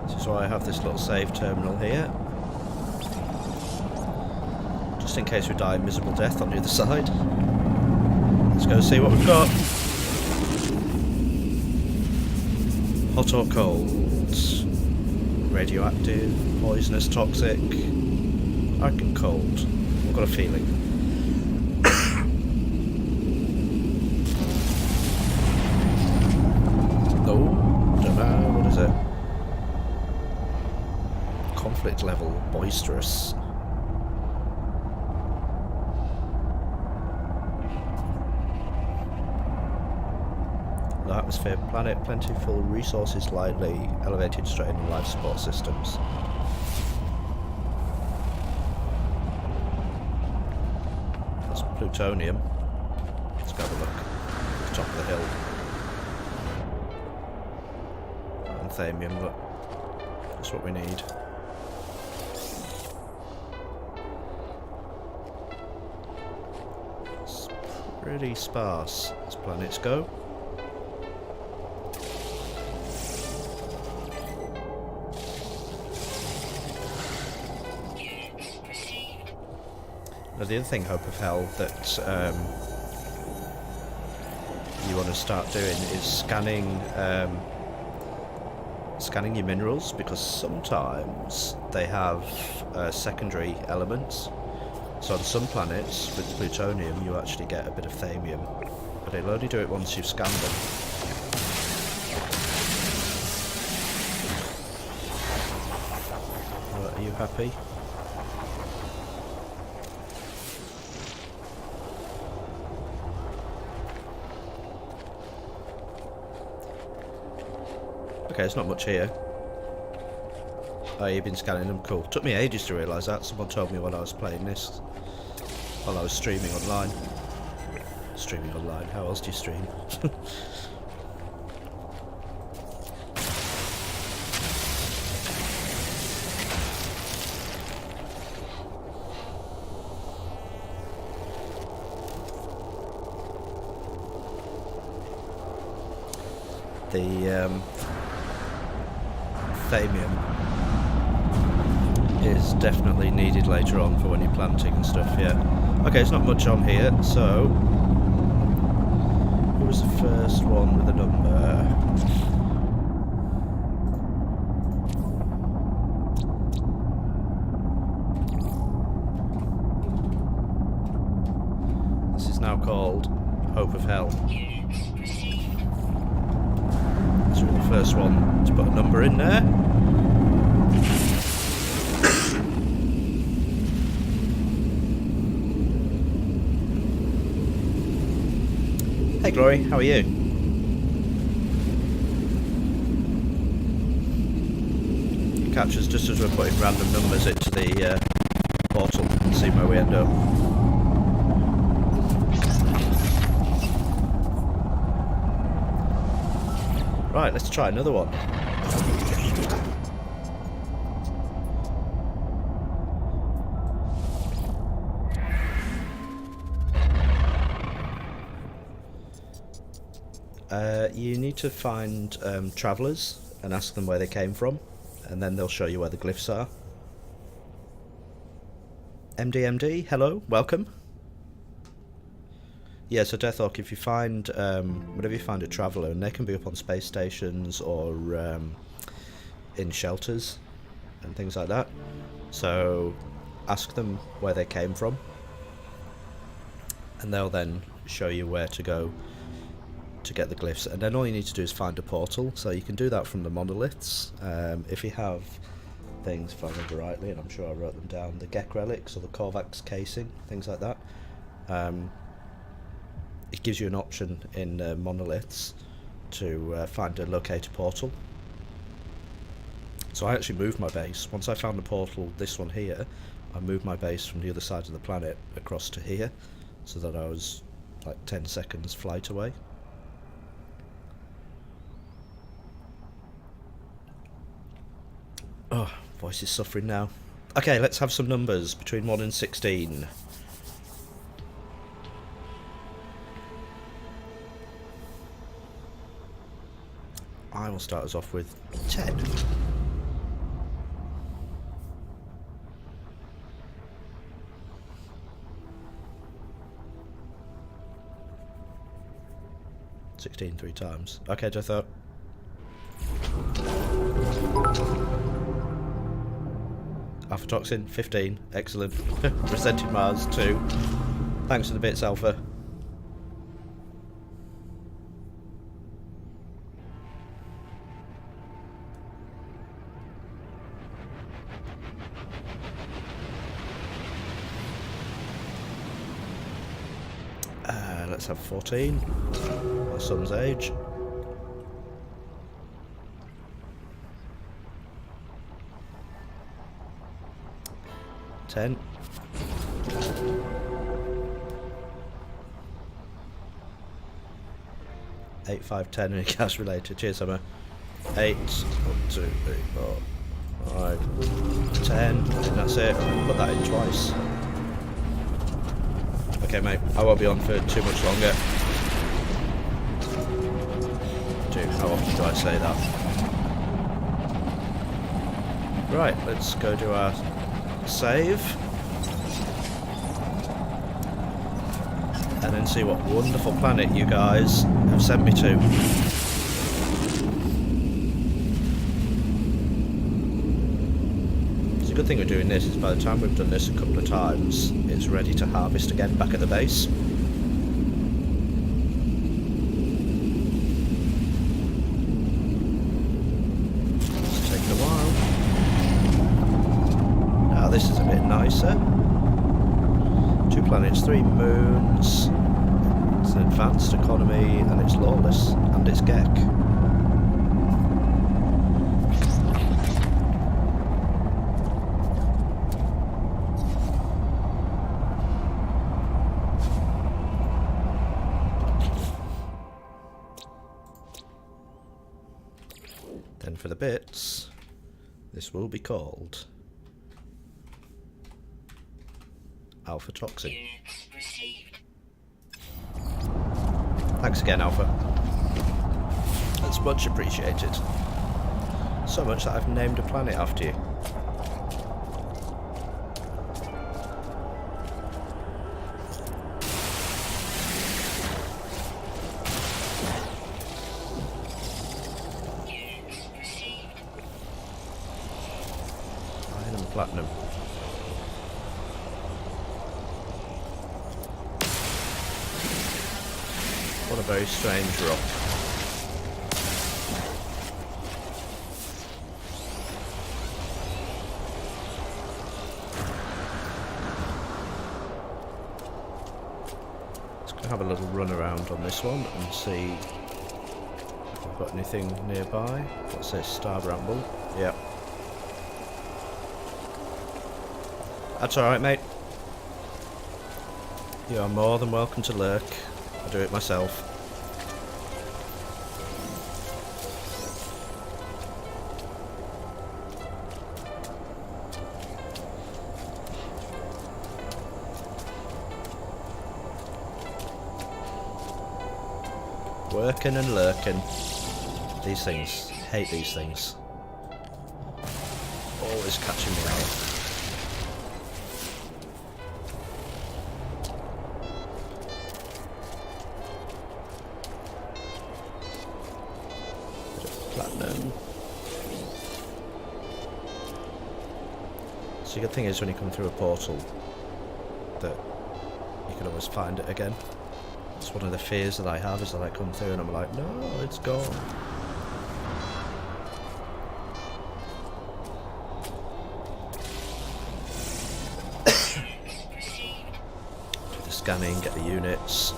This is why I have this little save terminal here. Just in case we die a miserable death on the other side. Let's go see what we've got. Hot or cold? Radioactive, poisonous, toxic? I reckon cold. I've got a feeling. Oh, don't know, what is it? Conflict level, boisterous. Atmosphere, planet, plentiful resources, lightly elevated strain on life support systems. That's plutonium. Let's go have a look at the top of the hill. Anthemium, look. That's what we need. It's pretty sparse as planets go. The other thing, Hope of Hell, that you want to start doing is scanning scanning your minerals, because sometimes they have secondary elements. So on some planets with plutonium you actually get a bit of thamium, but it'll only do it once you've scanned them. Are you happy? Okay, there's not much here. Oh, you've been scanning them, cool. Took me ages to realise that. Someone told me while I was playing this. While I was streaming online. Streaming online, how else do you stream? The thamium is definitely needed later on for when you're planting and stuff, yeah. Okay, there's not much on here, so who was the first one with a number? This is now called Hope of Hell. So we're the first one to put a number in there. Hey Glory, how are you? It captures just as we're putting random numbers into the portal and see where we end up. Right, let's try another one. You need to find travellers and ask them where they came from, and then they'll show you where the glyphs are. MD, hello, welcome. Yeah, so Deathhawk, if you find, whenever you find a traveller, and they can be up on space stations or in shelters and things like that, so ask them where they came from, and they'll then show you where to go to get the glyphs. And then all you need to do is find a portal, so you can do that from the monoliths. If you have things, if I remember rightly, and I'm sure I wrote them down, the Gek relics or the Korvax casing, things like that, it gives you an option in monoliths to find a locator portal. So I actually moved my base. Once I found the portal, this one here, I moved my base from the other side of the planet across to here, so that I was like 10 seconds flight away. Oh, voice is suffering now. Okay, let's have some numbers between 1 and 16. I will start us off with 10. $16 3 times. Okay, Jethro. Alpha Toxin, 15. Excellent. Presented Mars, 2. Thanks for the bits, Alpha. Let's have 14. My son's age. $10. $8, $5, $10 and cash related. Cheers, Summer. 8, 1, 2, 3, 4, 5, $10. I think that's it. Put that in twice. Okay, mate, I won't be on for too much longer. Dude, how often do I say that? Right, let's go do our save. And then see what wonderful planet you guys have sent me to. The good thing we're doing this is by the time we've done this a couple of times, it's ready to harvest again back at the base. It's taken a while. Now this is a bit nicer. 2 planets, 3 moons. It's an advanced economy and it's lawless and it's Gek. Then for the bits, this will be called Alpha Toxin. Units received. Thanks again, Alpha. That's much appreciated. So much that I've named a planet after you. Units received. Iron and platinum. What a very strange rock. Let's go have a little run around on this one and see if I've got anything nearby. What's this? Star Bramble? Yep. That's alright, mate. You are more than welcome to lurk. I'll do it myself. Working and lurking. These things. Hate these things. Always catching me out. Bit of platinum. So the good thing is when you come through a portal that you can always find it again. It's one of the fears that I have, is that I come through and I'm like, no, it's gone. Do the scanning, get the units.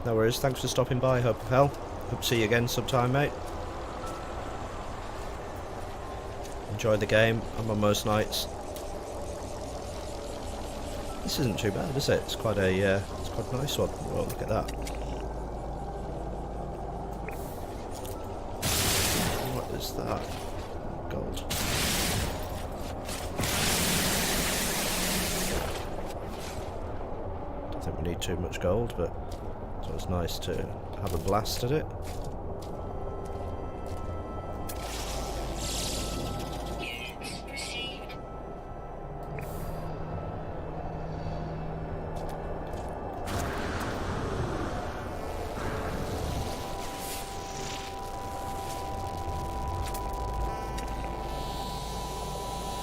No worries, thanks for stopping by, Hope of Hell. Hope to see you again sometime, mate. Enjoy the game, I'm on most nights. This isn't too bad, is it? It's quite a nice one. Oh, look at that. What is that? Gold. Don't think we need too much gold, but so it's nice to have a blast at it.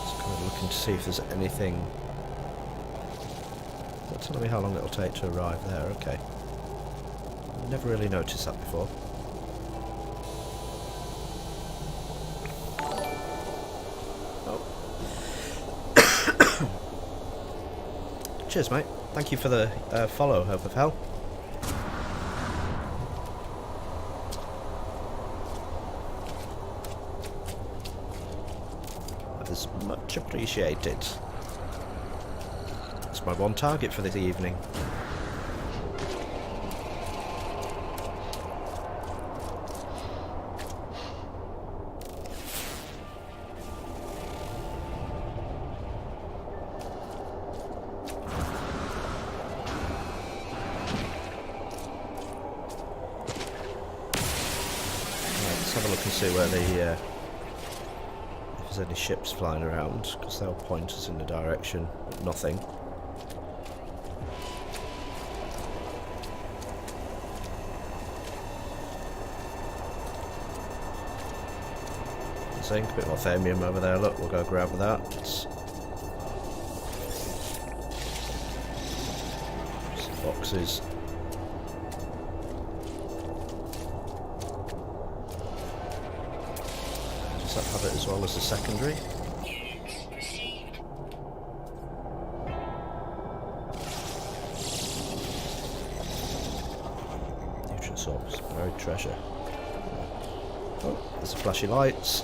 Just kind of looking to see if there's anything. Not telling me how long it'll take to arrive there. Okay. Never really noticed that before. Oh. Cheers, mate. Thank you for the follow, Hope of Hell. That is much appreciated. That's my one target for this evening. Have a look and see where the if there's any ships flying around, because they'll point us in the direction, but nothing. Zinc, a bit more thamium over there. Look, we'll go grab that. Some boxes. That have it as well as a secondary. Nutrient source, buried treasure. Oh, there's the flashy lights.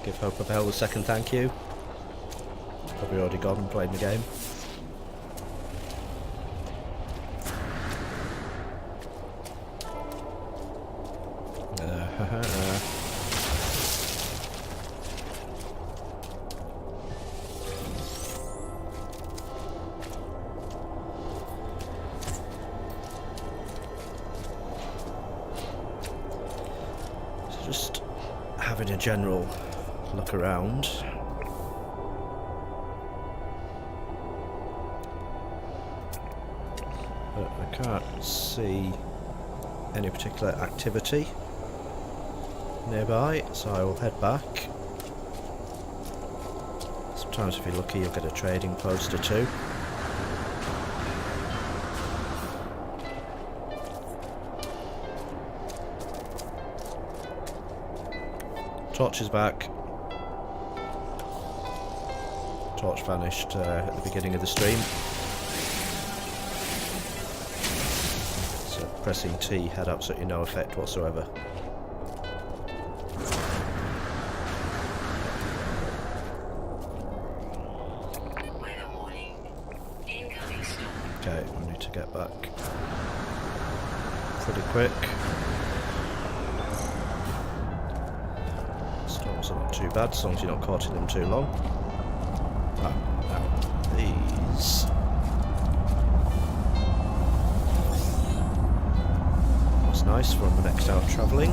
Give Hope of Hell a second thank you. Probably already gone and played the game. Just having a general look around. But I can't see any particular activity nearby, so I will head back. Sometimes if you're lucky you'll get a trading post or two. Torch is back. Torch vanished at the beginning of the stream. So pressing T had absolutely no effect whatsoever. Weather warning. to get back pretty quick. Storms are not too bad as long as you're not caught in them too long. Now, these. That's nice for the next out travelling.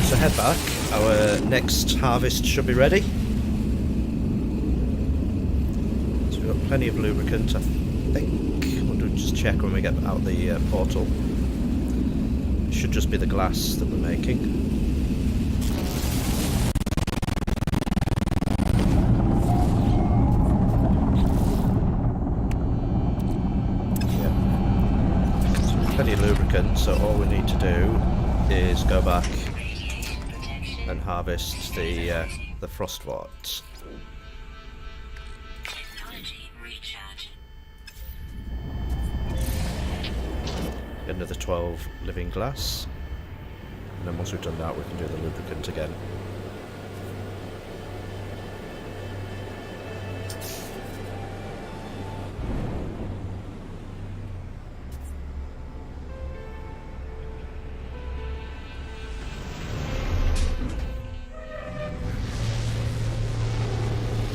So head back, our next harvest should be ready. So we've got plenty of lubricant, I think. We'll just check when we get out the portal. It should just be the glass that we're making. Yeah. So plenty of lubricant, so all we need to do is go back and harvest the frostworts. Technology recharge. Another 12 living glass, and then once we've done that we can do the lubricant again.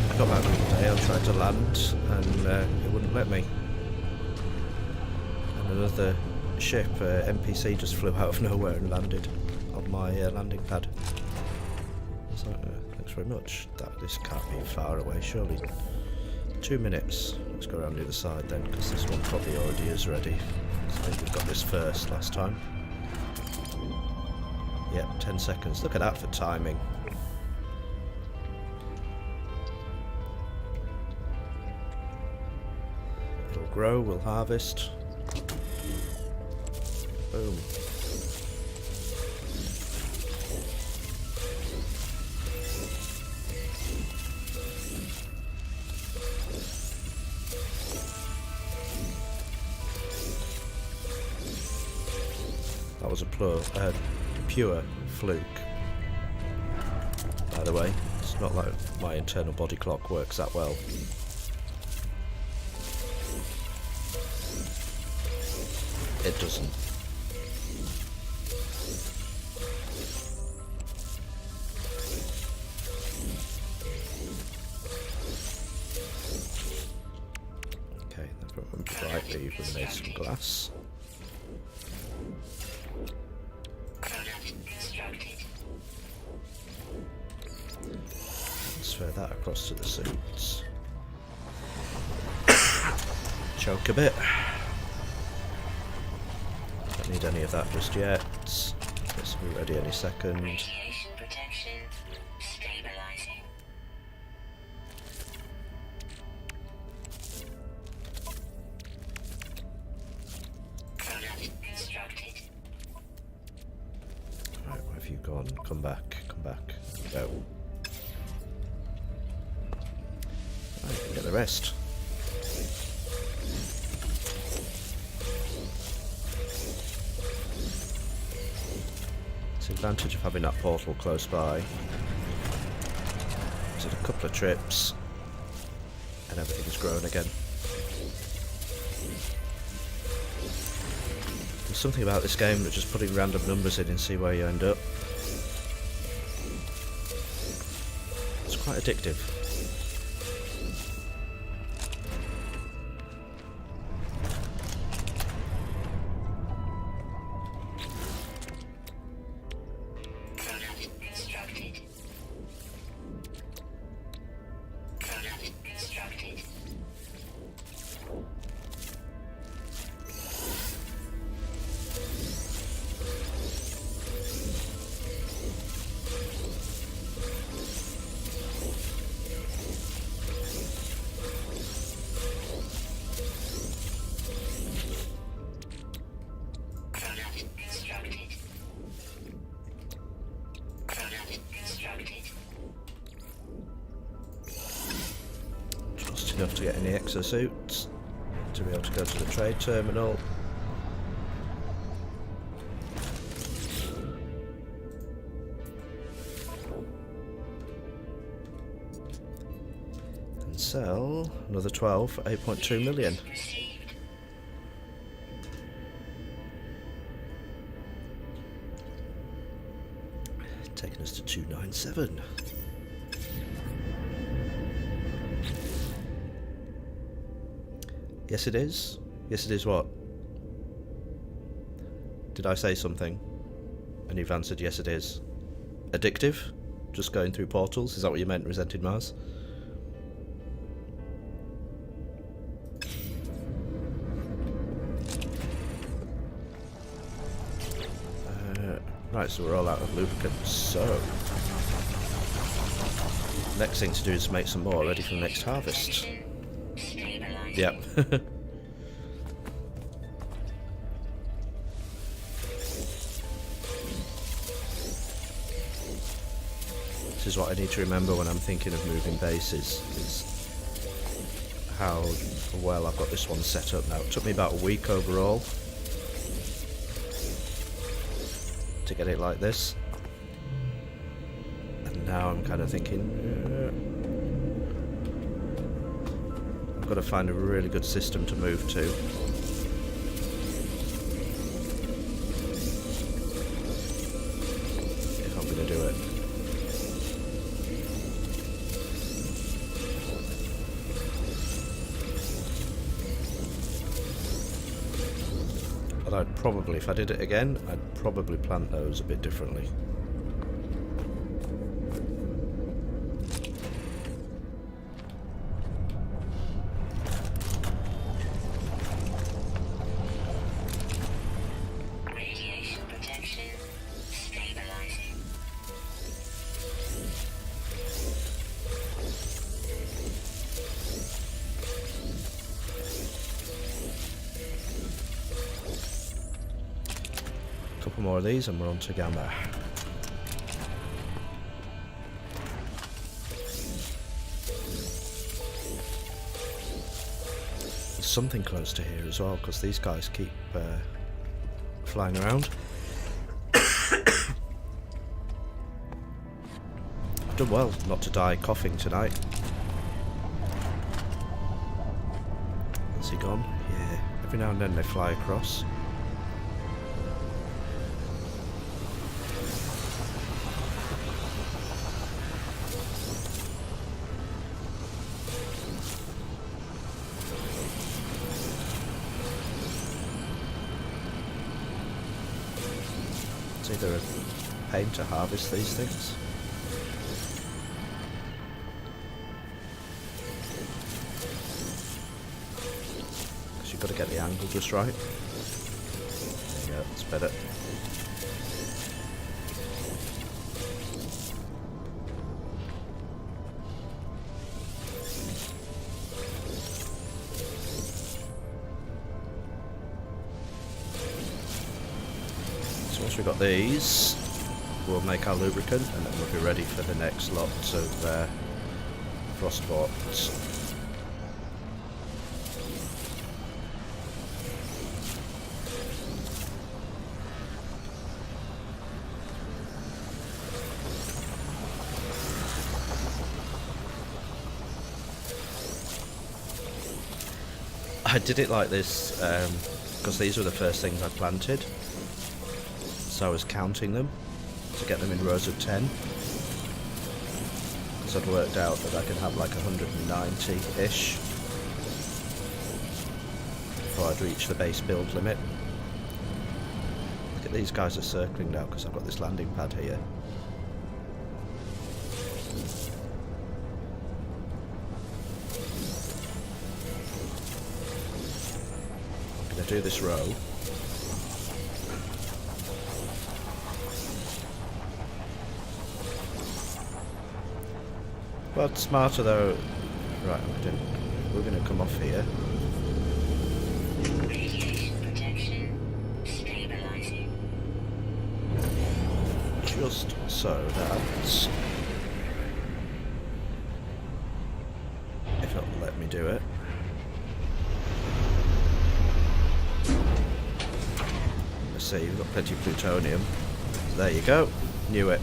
I got that green day, I tried to land and it wouldn't let me. And another ship, NPC, just flew out of nowhere and landed on my landing pad. So, thanks very much. This can't be far away, surely. 2 minutes. Let's go around the other side then, because this one probably already is ready. So I think we got this first last time. Yep, 10 seconds. Look at that for timing. It'll grow, we'll harvest. Boom. That was a pure fluke. By the way, it's not like my internal body clock works that well. It doesn't. Okay, if I remember rightly, we made some glass. Transfer that across to the suits. Choke a bit. Don't need any of that just yet. This will be ready any second. Radiation protection. Stabilizing. Product constructed. Right, where have you gone? Come back, come back. Go. Right, get the rest. It's the advantage of having that portal close by. Did a couple of trips and everything's grown again. There's something about this game that just putting random numbers in and see where you end up. It's quite addictive. Just enough to get any exosuits to be able to go to the trade terminal. sell another 12 for 8.2 million. Received. Taking us to 297. Yes it is. Yes it is what? Did I say something? And you've answered yes it is. Addictive? Just going through portals? Is that what you meant, Resented Mars? Right, so we're all out of lubricant. So, next thing to do is make some more ready for the next harvest. Stabilizing. Yep. This is what I need to remember when I'm thinking of moving bases, is how well I've got this one set up now. It took me about a week overall to get it like this, and now I'm kind of thinking I've got to find a really good system to move to. If I'm going to do it. But I'd probably, if I did it again, I'd probably plant those a bit differently. Radiation protection. Stabilizing. A couple more of these and we're on to Gamma. There's something close to here as well, because these guys keep flying around. I've done well not to die coughing tonight. Is he gone? Yeah. Every now and then they fly across. It's either a pain to harvest these things. Because you've got to get the angle just right. There you go, it's better. Once we've got these, we'll make our lubricant and then we'll be ready for the next lot of frostbots. I did it like this because these were the first things I planted. So I was counting them to get them in rows of 10. So I'd worked out that I could have like 190-ish before I'd reach the base build limit. Look at these guys are circling now because I've got this landing pad here. I'm going to do this row. But smarter though. Right, we're going to come off here. Radiation protection. Stabilizing. Just so that if it'll let me do it. Let's see, you've got plenty of plutonium. There you go. Knew it.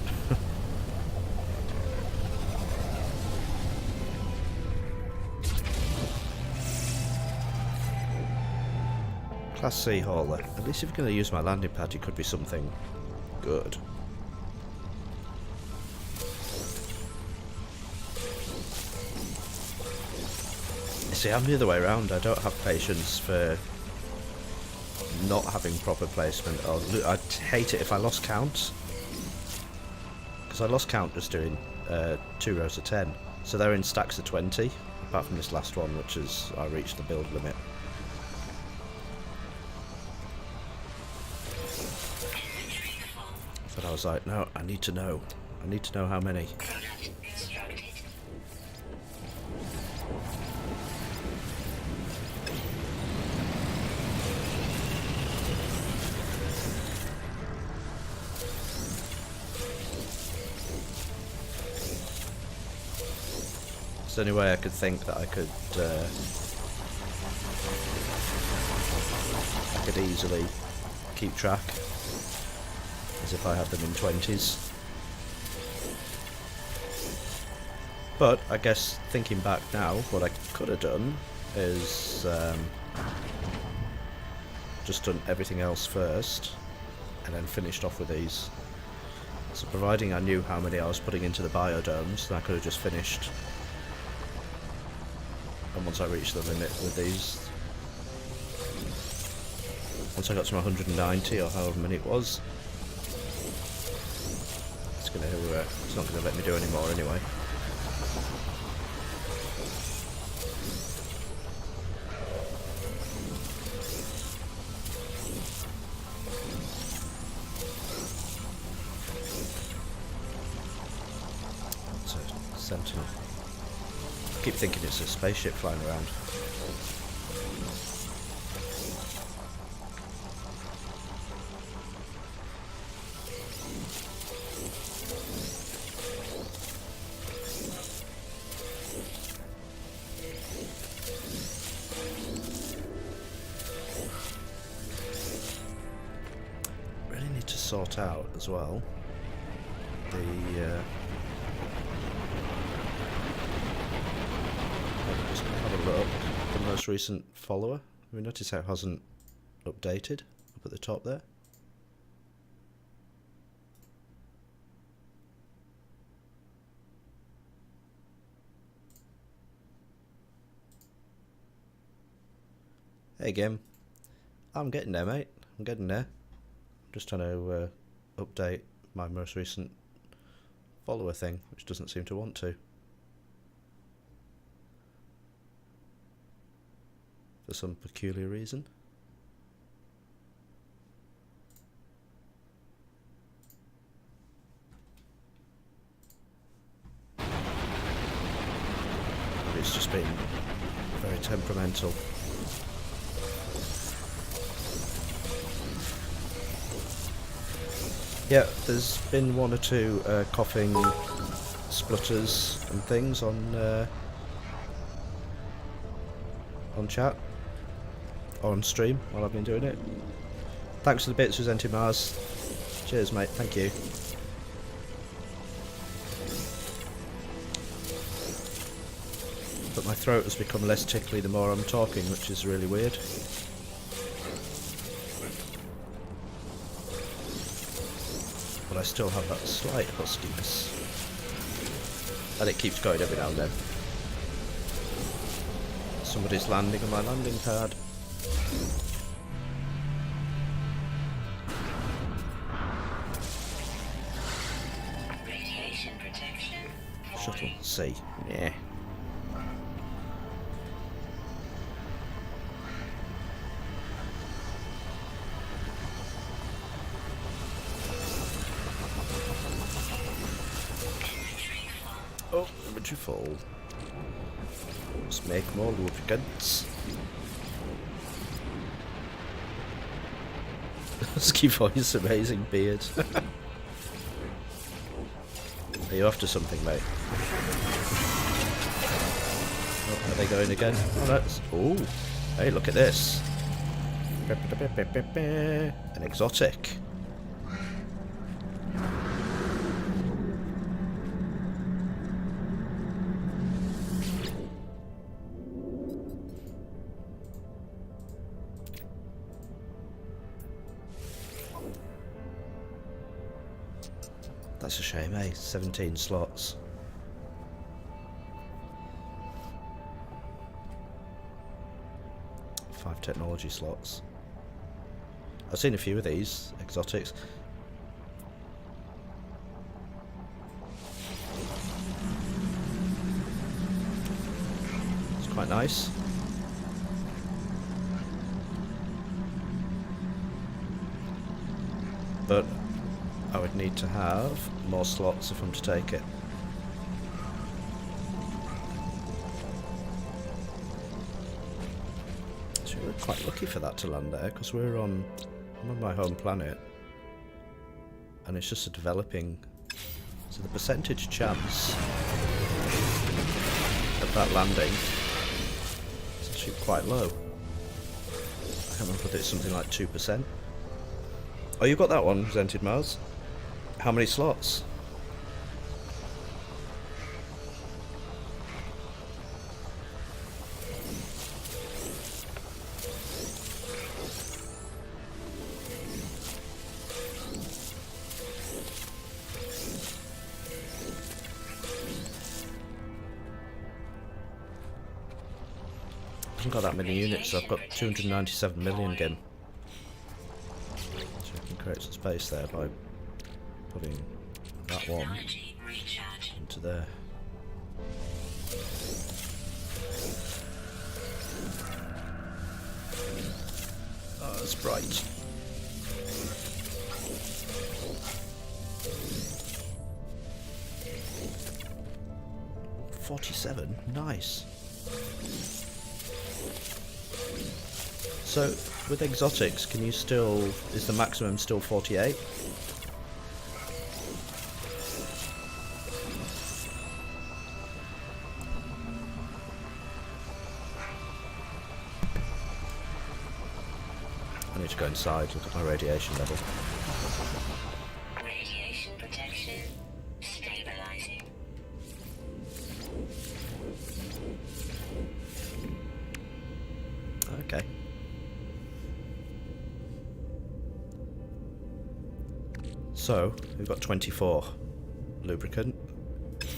Class C hauler. At least if you're going to use my landing pad, it could be something good. You see, I'm the other way around. I don't have patience for not having proper placement. I'd hate it if I lost count. Because I lost count just doing 2 rows of 10. So they're in stacks of 20, apart from this last one, which is I reached the build limit. But I was like, no, I need to know. I need to know how many. Product constructed. It's the only way I could think that I could easily keep track, as if I had them in 20s. But I guess thinking back now, what I could have done is just done everything else first and then finished off with these. So providing I knew how many I was putting into the biodomes, then I could have just finished. And once I reached the limit with these, once I got to my 190 or however many it was, it's not going to let me do any more anyway. It's a Sentinel. I keep thinking it's a spaceship flying around. Really need to sort out as well the just have a look at the most recent follower. We notice how it hasn't updated up at the top there. Hey game, I'm getting there, mate. I'm getting there. Just trying to update my most recent follower thing, which doesn't seem to want to. For some peculiar reason. It's just been very temperamental. Yeah, there's been 1 or 2 coughing splutters and things on chat or on stream while I've been doing it. Thanks for the bits, Resented Mars. Cheers, mate. Thank you. But my throat has become less tickly the more I'm talking, which is really weird. But I still have that slight huskiness. And it keeps going every now and then. Somebody's landing on my landing pad. Radiation protection. Shuttle C. Yeah. Oh, inventory full. Let's make more lubricants. Husky voice, amazing beard. Are you after something, mate? Oh, are they going again? Oh, that's... Oh, hey, look at this. An exotic. That's a shame, eh? 17 slots. Five technology slots. I've seen a few of these exotics. It's quite nice. But I would need to have more slots if I'm to take it. So we're quite lucky for that to land there, because I'm on my home planet, and it's just a developing. So the percentage chance of that landing is actually quite low. I can't remember if it's something like 2%. Oh, you got that one, Presented Mars. How many slots? I haven't got that many units, so I've got 297 million game. So I can create some space there by putting that one Technology recharge. into there. Oh, that's bright. $47, nice. So, with exotics, can you still, is the maximum still 48? I need to go inside, look at my radiation level. Radiation protection. Stabilizing. Okay. So, we've got 24 lubricant,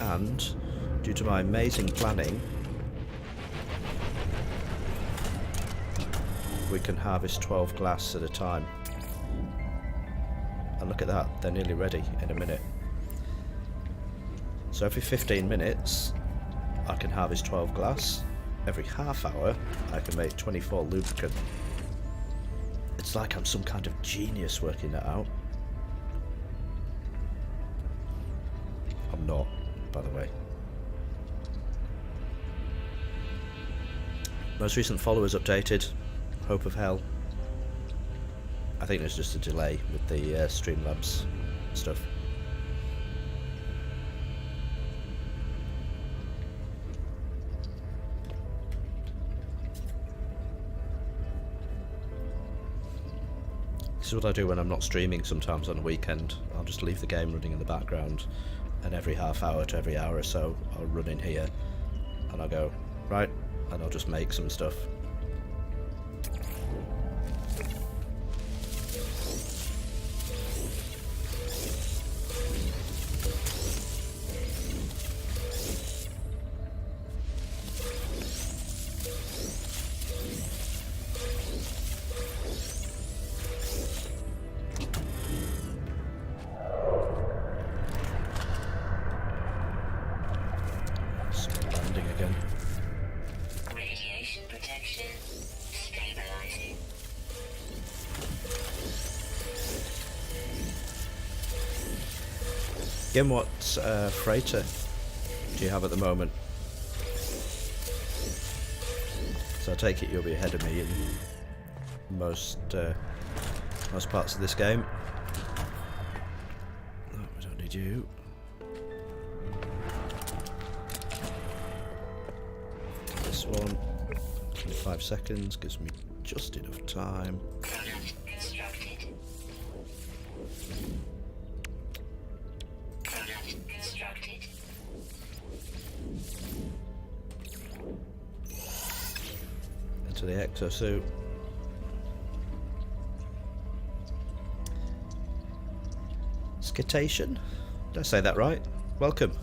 and due to my amazing planning, we can harvest 12 glass at a time. And look at that, they're nearly ready in a minute. So every 15 minutes, I can harvest 12 glass. Every half hour, I can make 24 lubricant. It's like I'm some kind of genius working that out. I'm not, by the way. Most recent followers updated. Hope of Hell. I think there's just a delay with the Streamlabs stuff. This is what I do when I'm not streaming sometimes on a weekend. I'll just leave the game running in the background, and every half hour to every hour or so I'll run in here and I'll go, right, and I'll just make some stuff. Landing again. Radiation protection. Stabilizing. Again, what freighter do you have at the moment? So I take it you'll be ahead of me in most parts of this game. No, we don't need you. This one, 25 seconds, gives me just enough time. Product constructed. Product constructed. Into the exosuit. Skitation? Did I say that right? Welcome.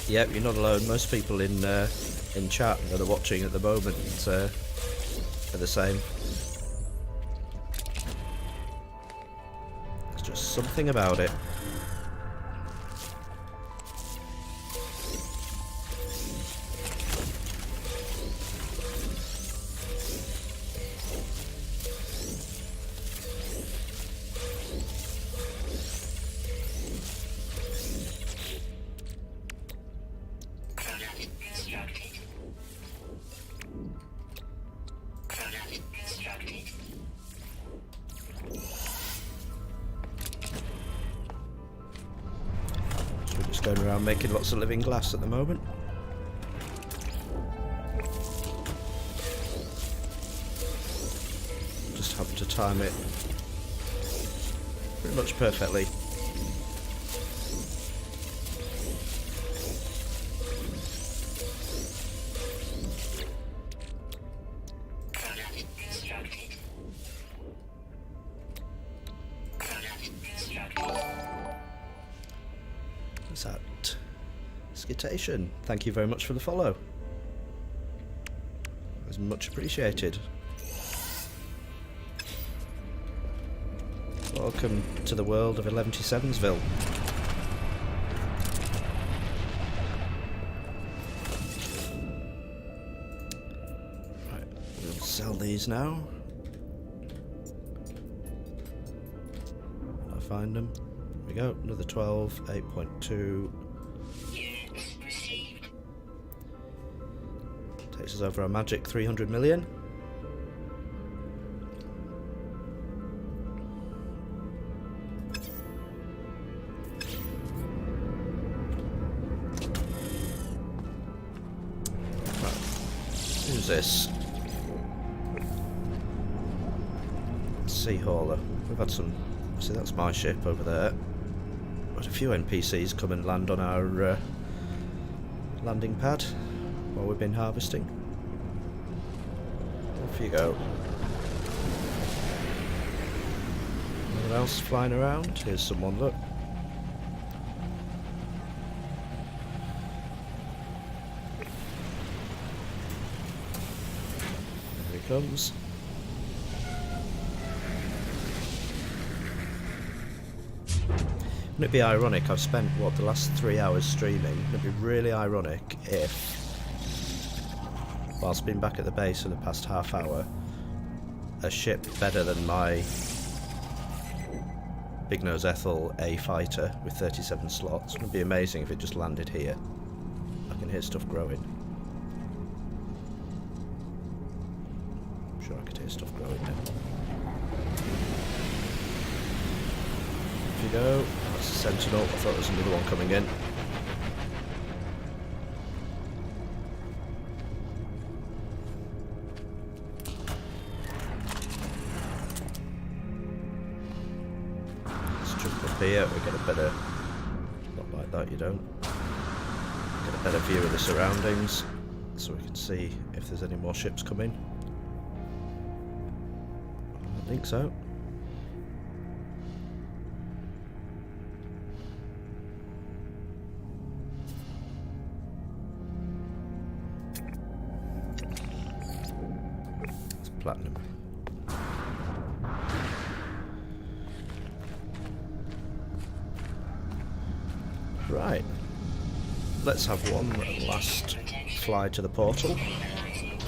Yep, you're not alone. Most people in chat that are watching at the moment are the same. There's just something about it. Product constructed. Product constructed. So we're just going around making lots of living glass at the moment. Just have to time it pretty much perfectly. Product constructed. Product constructed. What's that? Skitation. Thank you very much for the follow. It was much appreciated. Welcome to the world of 1127'sville. Right, we'll sell these now. I'll find them. There we go, another 12, 8.2. Units received. Takes us over our magic 300 million. Who's this? Sea hauler. We've had some. See, that's my ship over there. We've had a few NPCs come and land on our landing pad while we've been harvesting. Off you go. Anyone else flying around? Here's someone, look. There he comes. Wouldn't it be ironic? I've spent, what, the last 3 hours streaming. It'd be really ironic if, whilst being back at the base for the past half hour, a ship better than my Big Nose Ethel A fighter with 37 slots. It would be amazing if it just landed here. I can hear stuff growing. I'm sure I could hear stuff growing now. Off you go. That's a sentinel. I thought there was another one coming in. Let's jump up here. We get a better. Not like that, you don't. Get a better view of the surroundings, so we can see if there's any more ships coming. I think so. Platinum. Right. Let's have one last fly to the portal. Stabilizing.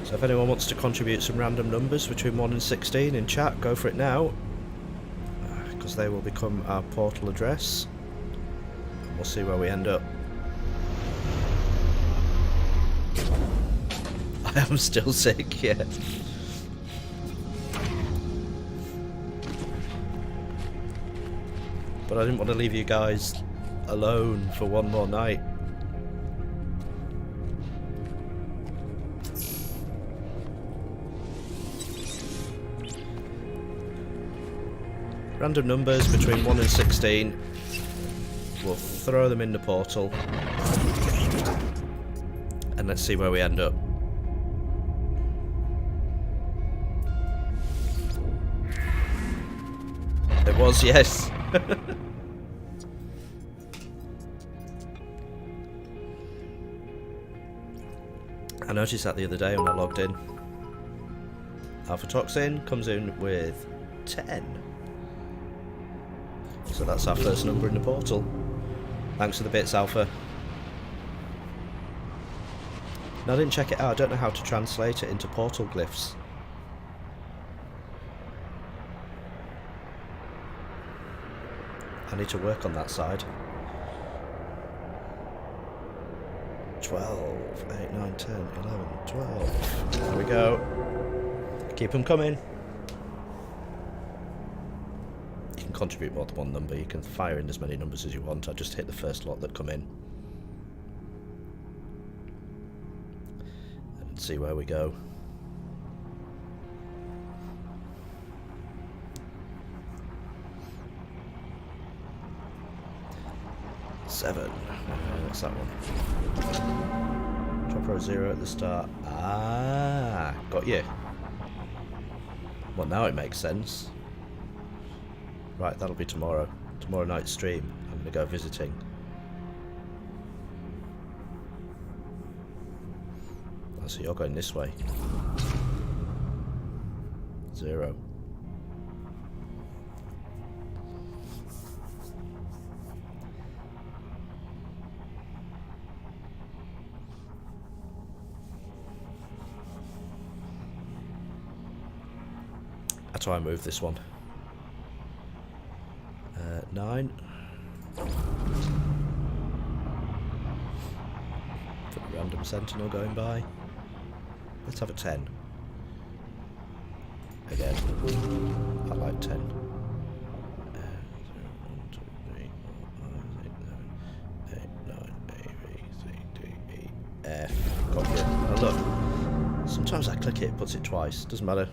So if anyone wants to contribute some random numbers between 1 and 16 in chat, go for it now. Because they will become our portal address. And we'll see where we end up. I am still sick, yeah. But I didn't want to leave you guys alone for one more night. Random numbers between 1 and 16. we'll throw them in the portal. And let's see where we end up. It was, yes. I noticed that the other day when I logged in. Alpha Toxin comes in with 10. So that's our first number in the portal. Thanks for the bits, Alpha. No, I didn't check it out. I don't know how to translate it into portal glyphs. I need to work on that side. 12, 8, 9, 10, 11, 12. There we go. Keep them coming. You can contribute more than one number. You can fire in as many numbers as you want. I just hit the first lot that come in. And see where we go. Seven. What's that one? Drop row 0 at the start. Ah, got you. Well, now it makes sense. Right, that'll be tomorrow. Tomorrow night's stream. I'm going to go visiting. Oh, so you're going this way. 0. That's why I moved this one. 9. Put a random sentinel going by. Let's have a 10. Again. I like 10. 1, 2, 3, 4, 5, 6, 7, 8, 9, A, B, C, D, E, F. Got you. Oh, look. Sometimes I click it, it puts it twice. Doesn't matter.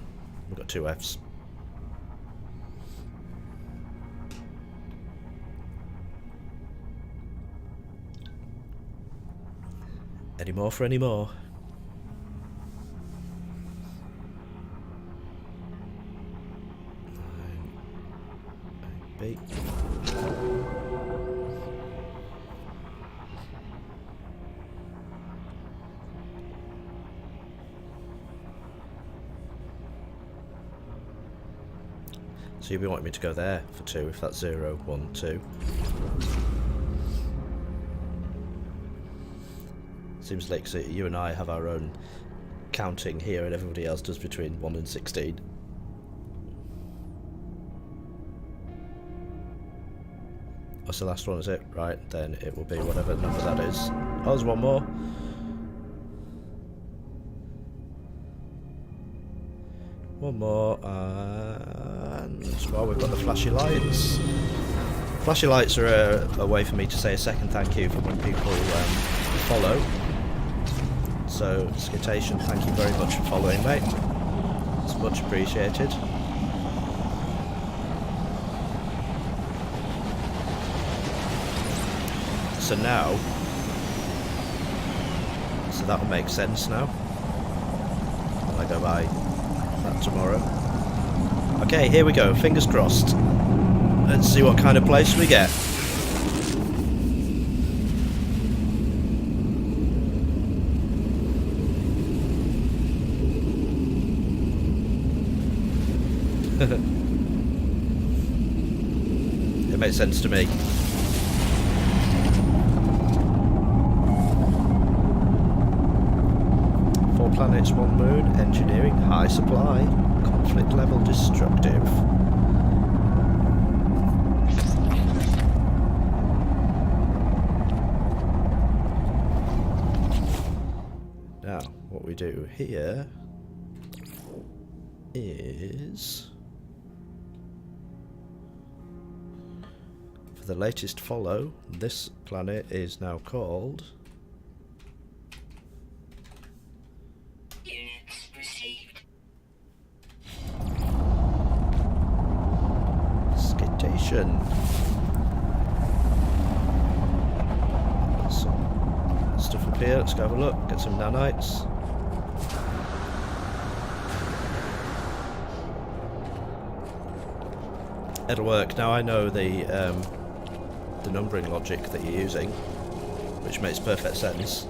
We've got 2 Fs. Any more for any more? B. So you'll be wanting me to go there for 2 if that's 0, 1, 2. Seems like so you and I have our own counting here and everybody else does between 1 and 16. That's the last one, is it? Right, then it will be whatever number that is. Oh, there's one more. One more, and well, we've got the flashy lights. Flashy lights are a way for me to say a second thank you for when people follow. So, Skitation, thank you very much for following, mate. It's much appreciated. So now, so that'll make sense now. I go by that tomorrow. Okay, here we go. Fingers crossed. Let's see what kind of place we get. It makes sense to me. Four planets, one moon, engineering, high supply, conflict level destructive. Now, what we do here is for the latest follow, this planet is now called Units received. Skitation. here. Let's go have a look. Get some nanites. It'll work. Now I know the numbering logic that you're using, which makes perfect sense.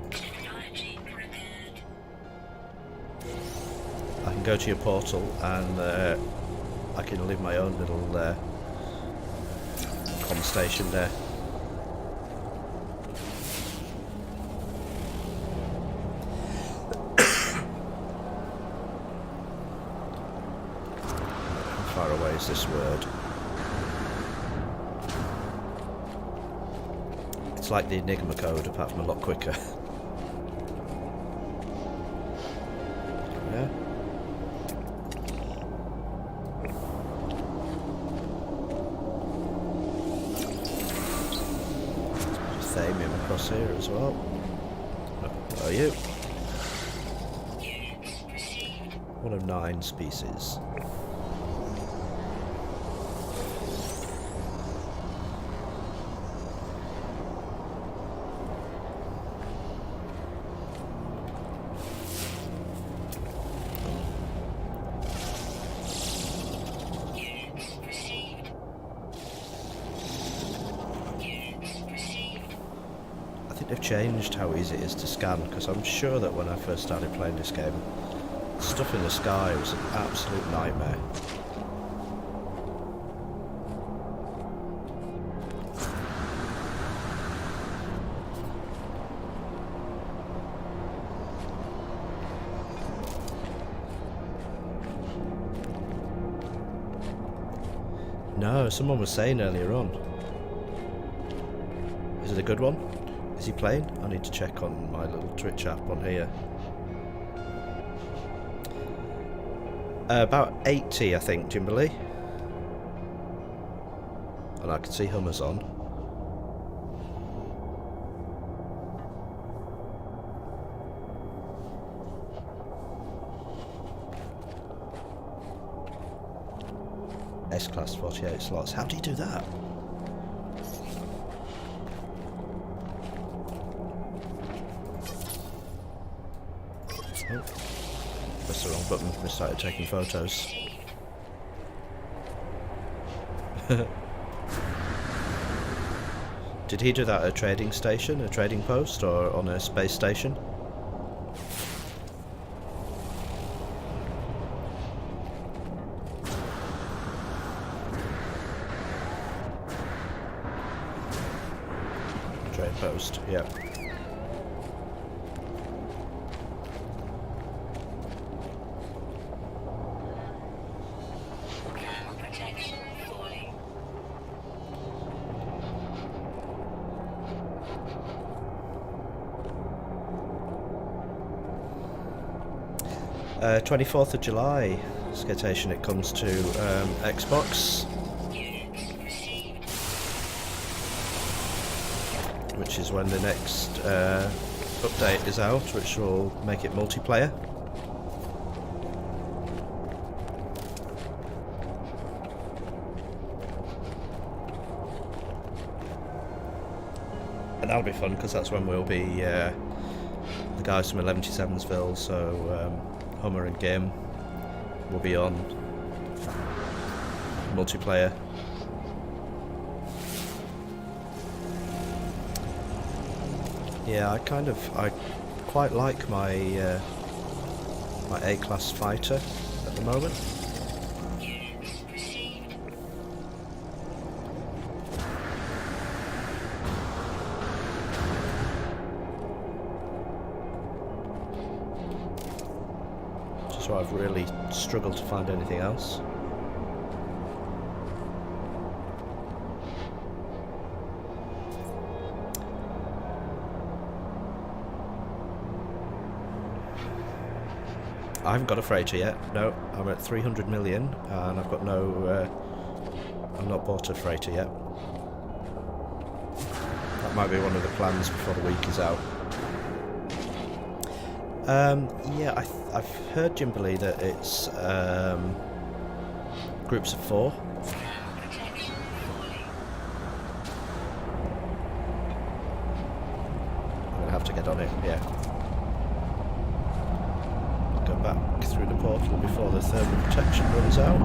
Technology prepared. I can go to your portal and I can leave my own little comm station there. How far away is this word? It's like the Enigma code, apart from a lot quicker. Yeah. Thamium across here as well. Where are you? Units received. One of 9 species. Units received. Units received. I think they've changed how easy it is to scan, because I'm sure that when I first started playing this game, stuff in the sky was an absolute nightmare. No, someone was saying earlier on. Is it a good one? Is he playing? I need to check on my little Twitch app on here. About 80, I think, Jimberly. And I can see Hummer's on. S-Class 48 slots. How do you do that? Oh, pressed the wrong button. We started taking photos. Did he do that at a trading station, a trading post, or on a space station? Trade post, yeah. Cam protection falling. 24th of July, Skatation, it comes to Xbox, Units received. which is when the next update is out, which will make it multiplayer. And that'll be fun, because that's when we'll be the guys from 1177'sville, so Hummer and Game will be on multiplayer. Yeah, I quite like my my A-class fighter at the moment. Units received. Just why I've really struggled to find anything else. I haven't got a freighter yet. No, I'm at 300 million, and I've got no. I've not bought a freighter yet. That might be one of the plans before the week is out. Yeah, I've heard, Jimberly, that it's groups of 4. Cam protection falling. head on it, yeah. Go back through the portal before the thermal protection runs out.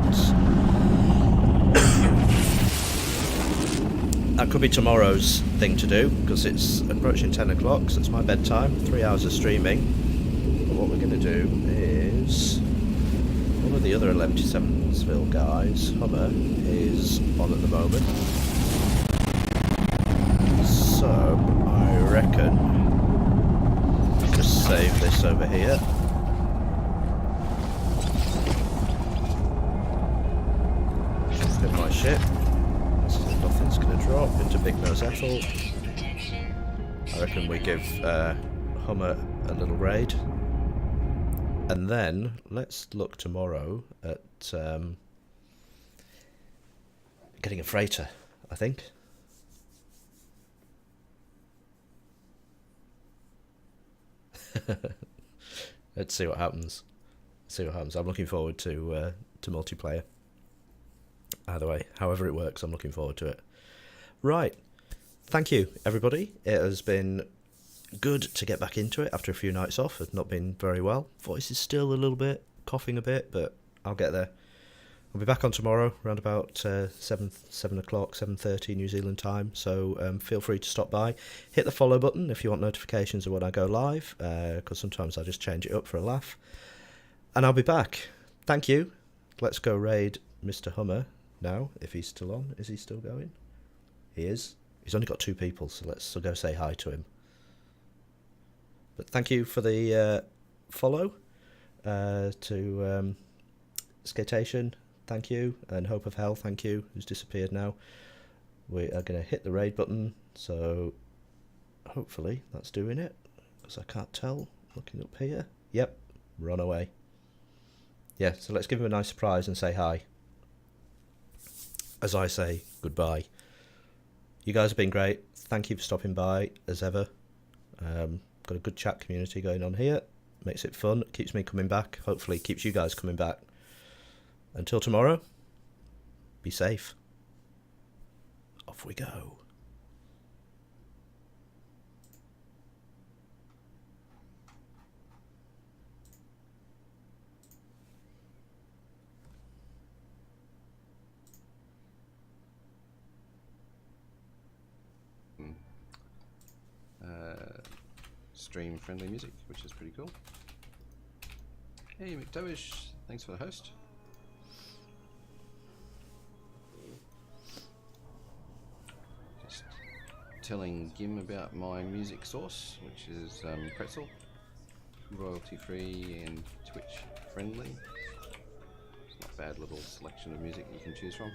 That could be tomorrow's thing to do, because it's approaching 10 o'clock, so it's my bedtime, 3 hours of streaming. But what we're going to do is... one of the other 1177'sville guys, Hummer, is on at the moment. So, I reckon... just save this over here. Get my ship. Nothing's going to drop into Big Nose Ethel. I reckon we give Hummer a little raid. And then, let's look tomorrow at getting a freighter, I think. Let's see what happens. I'm looking forward to multiplayer. Either way, however it works, I'm looking forward to it. Right. Thank you, everybody. It has been good to get back into it after a few nights off. I've not been very well. Voice is still a little bit, coughing a bit, but I'll get there. I'll be back on tomorrow, around about 7 o'clock, 7:30 New Zealand time, so feel free to stop by. Hit the follow button if you want notifications of when I go live, because sometimes I just change it up for a laugh. And I'll be back. Thank you. Let's go raid Mr. Hummer now, if he's still on. Is he still going? He is. He's only got 2 people, so let's go say hi to him. But thank you for the follow to Skatation, thank you, and Hope of Hell, thank you, who's disappeared now. We are going to hit the raid button, so hopefully that's doing it, because I can't tell looking up here. Yep, run away. Yeah, so let's give him a nice surprise and say hi. As I say goodbye. You guys have been great. Thank you for stopping by, as ever. Got a good chat community going on here. Makes it fun. Keeps me coming back. Hopefully keeps you guys coming back. Until tomorrow, be safe. Off we go. Stream friendly music, which is pretty cool. Hey McDowish, thanks for the host. Just telling Gim about my music source, which is Pretzel, royalty free and Twitch friendly. It's not a bad little selection of music you can choose from.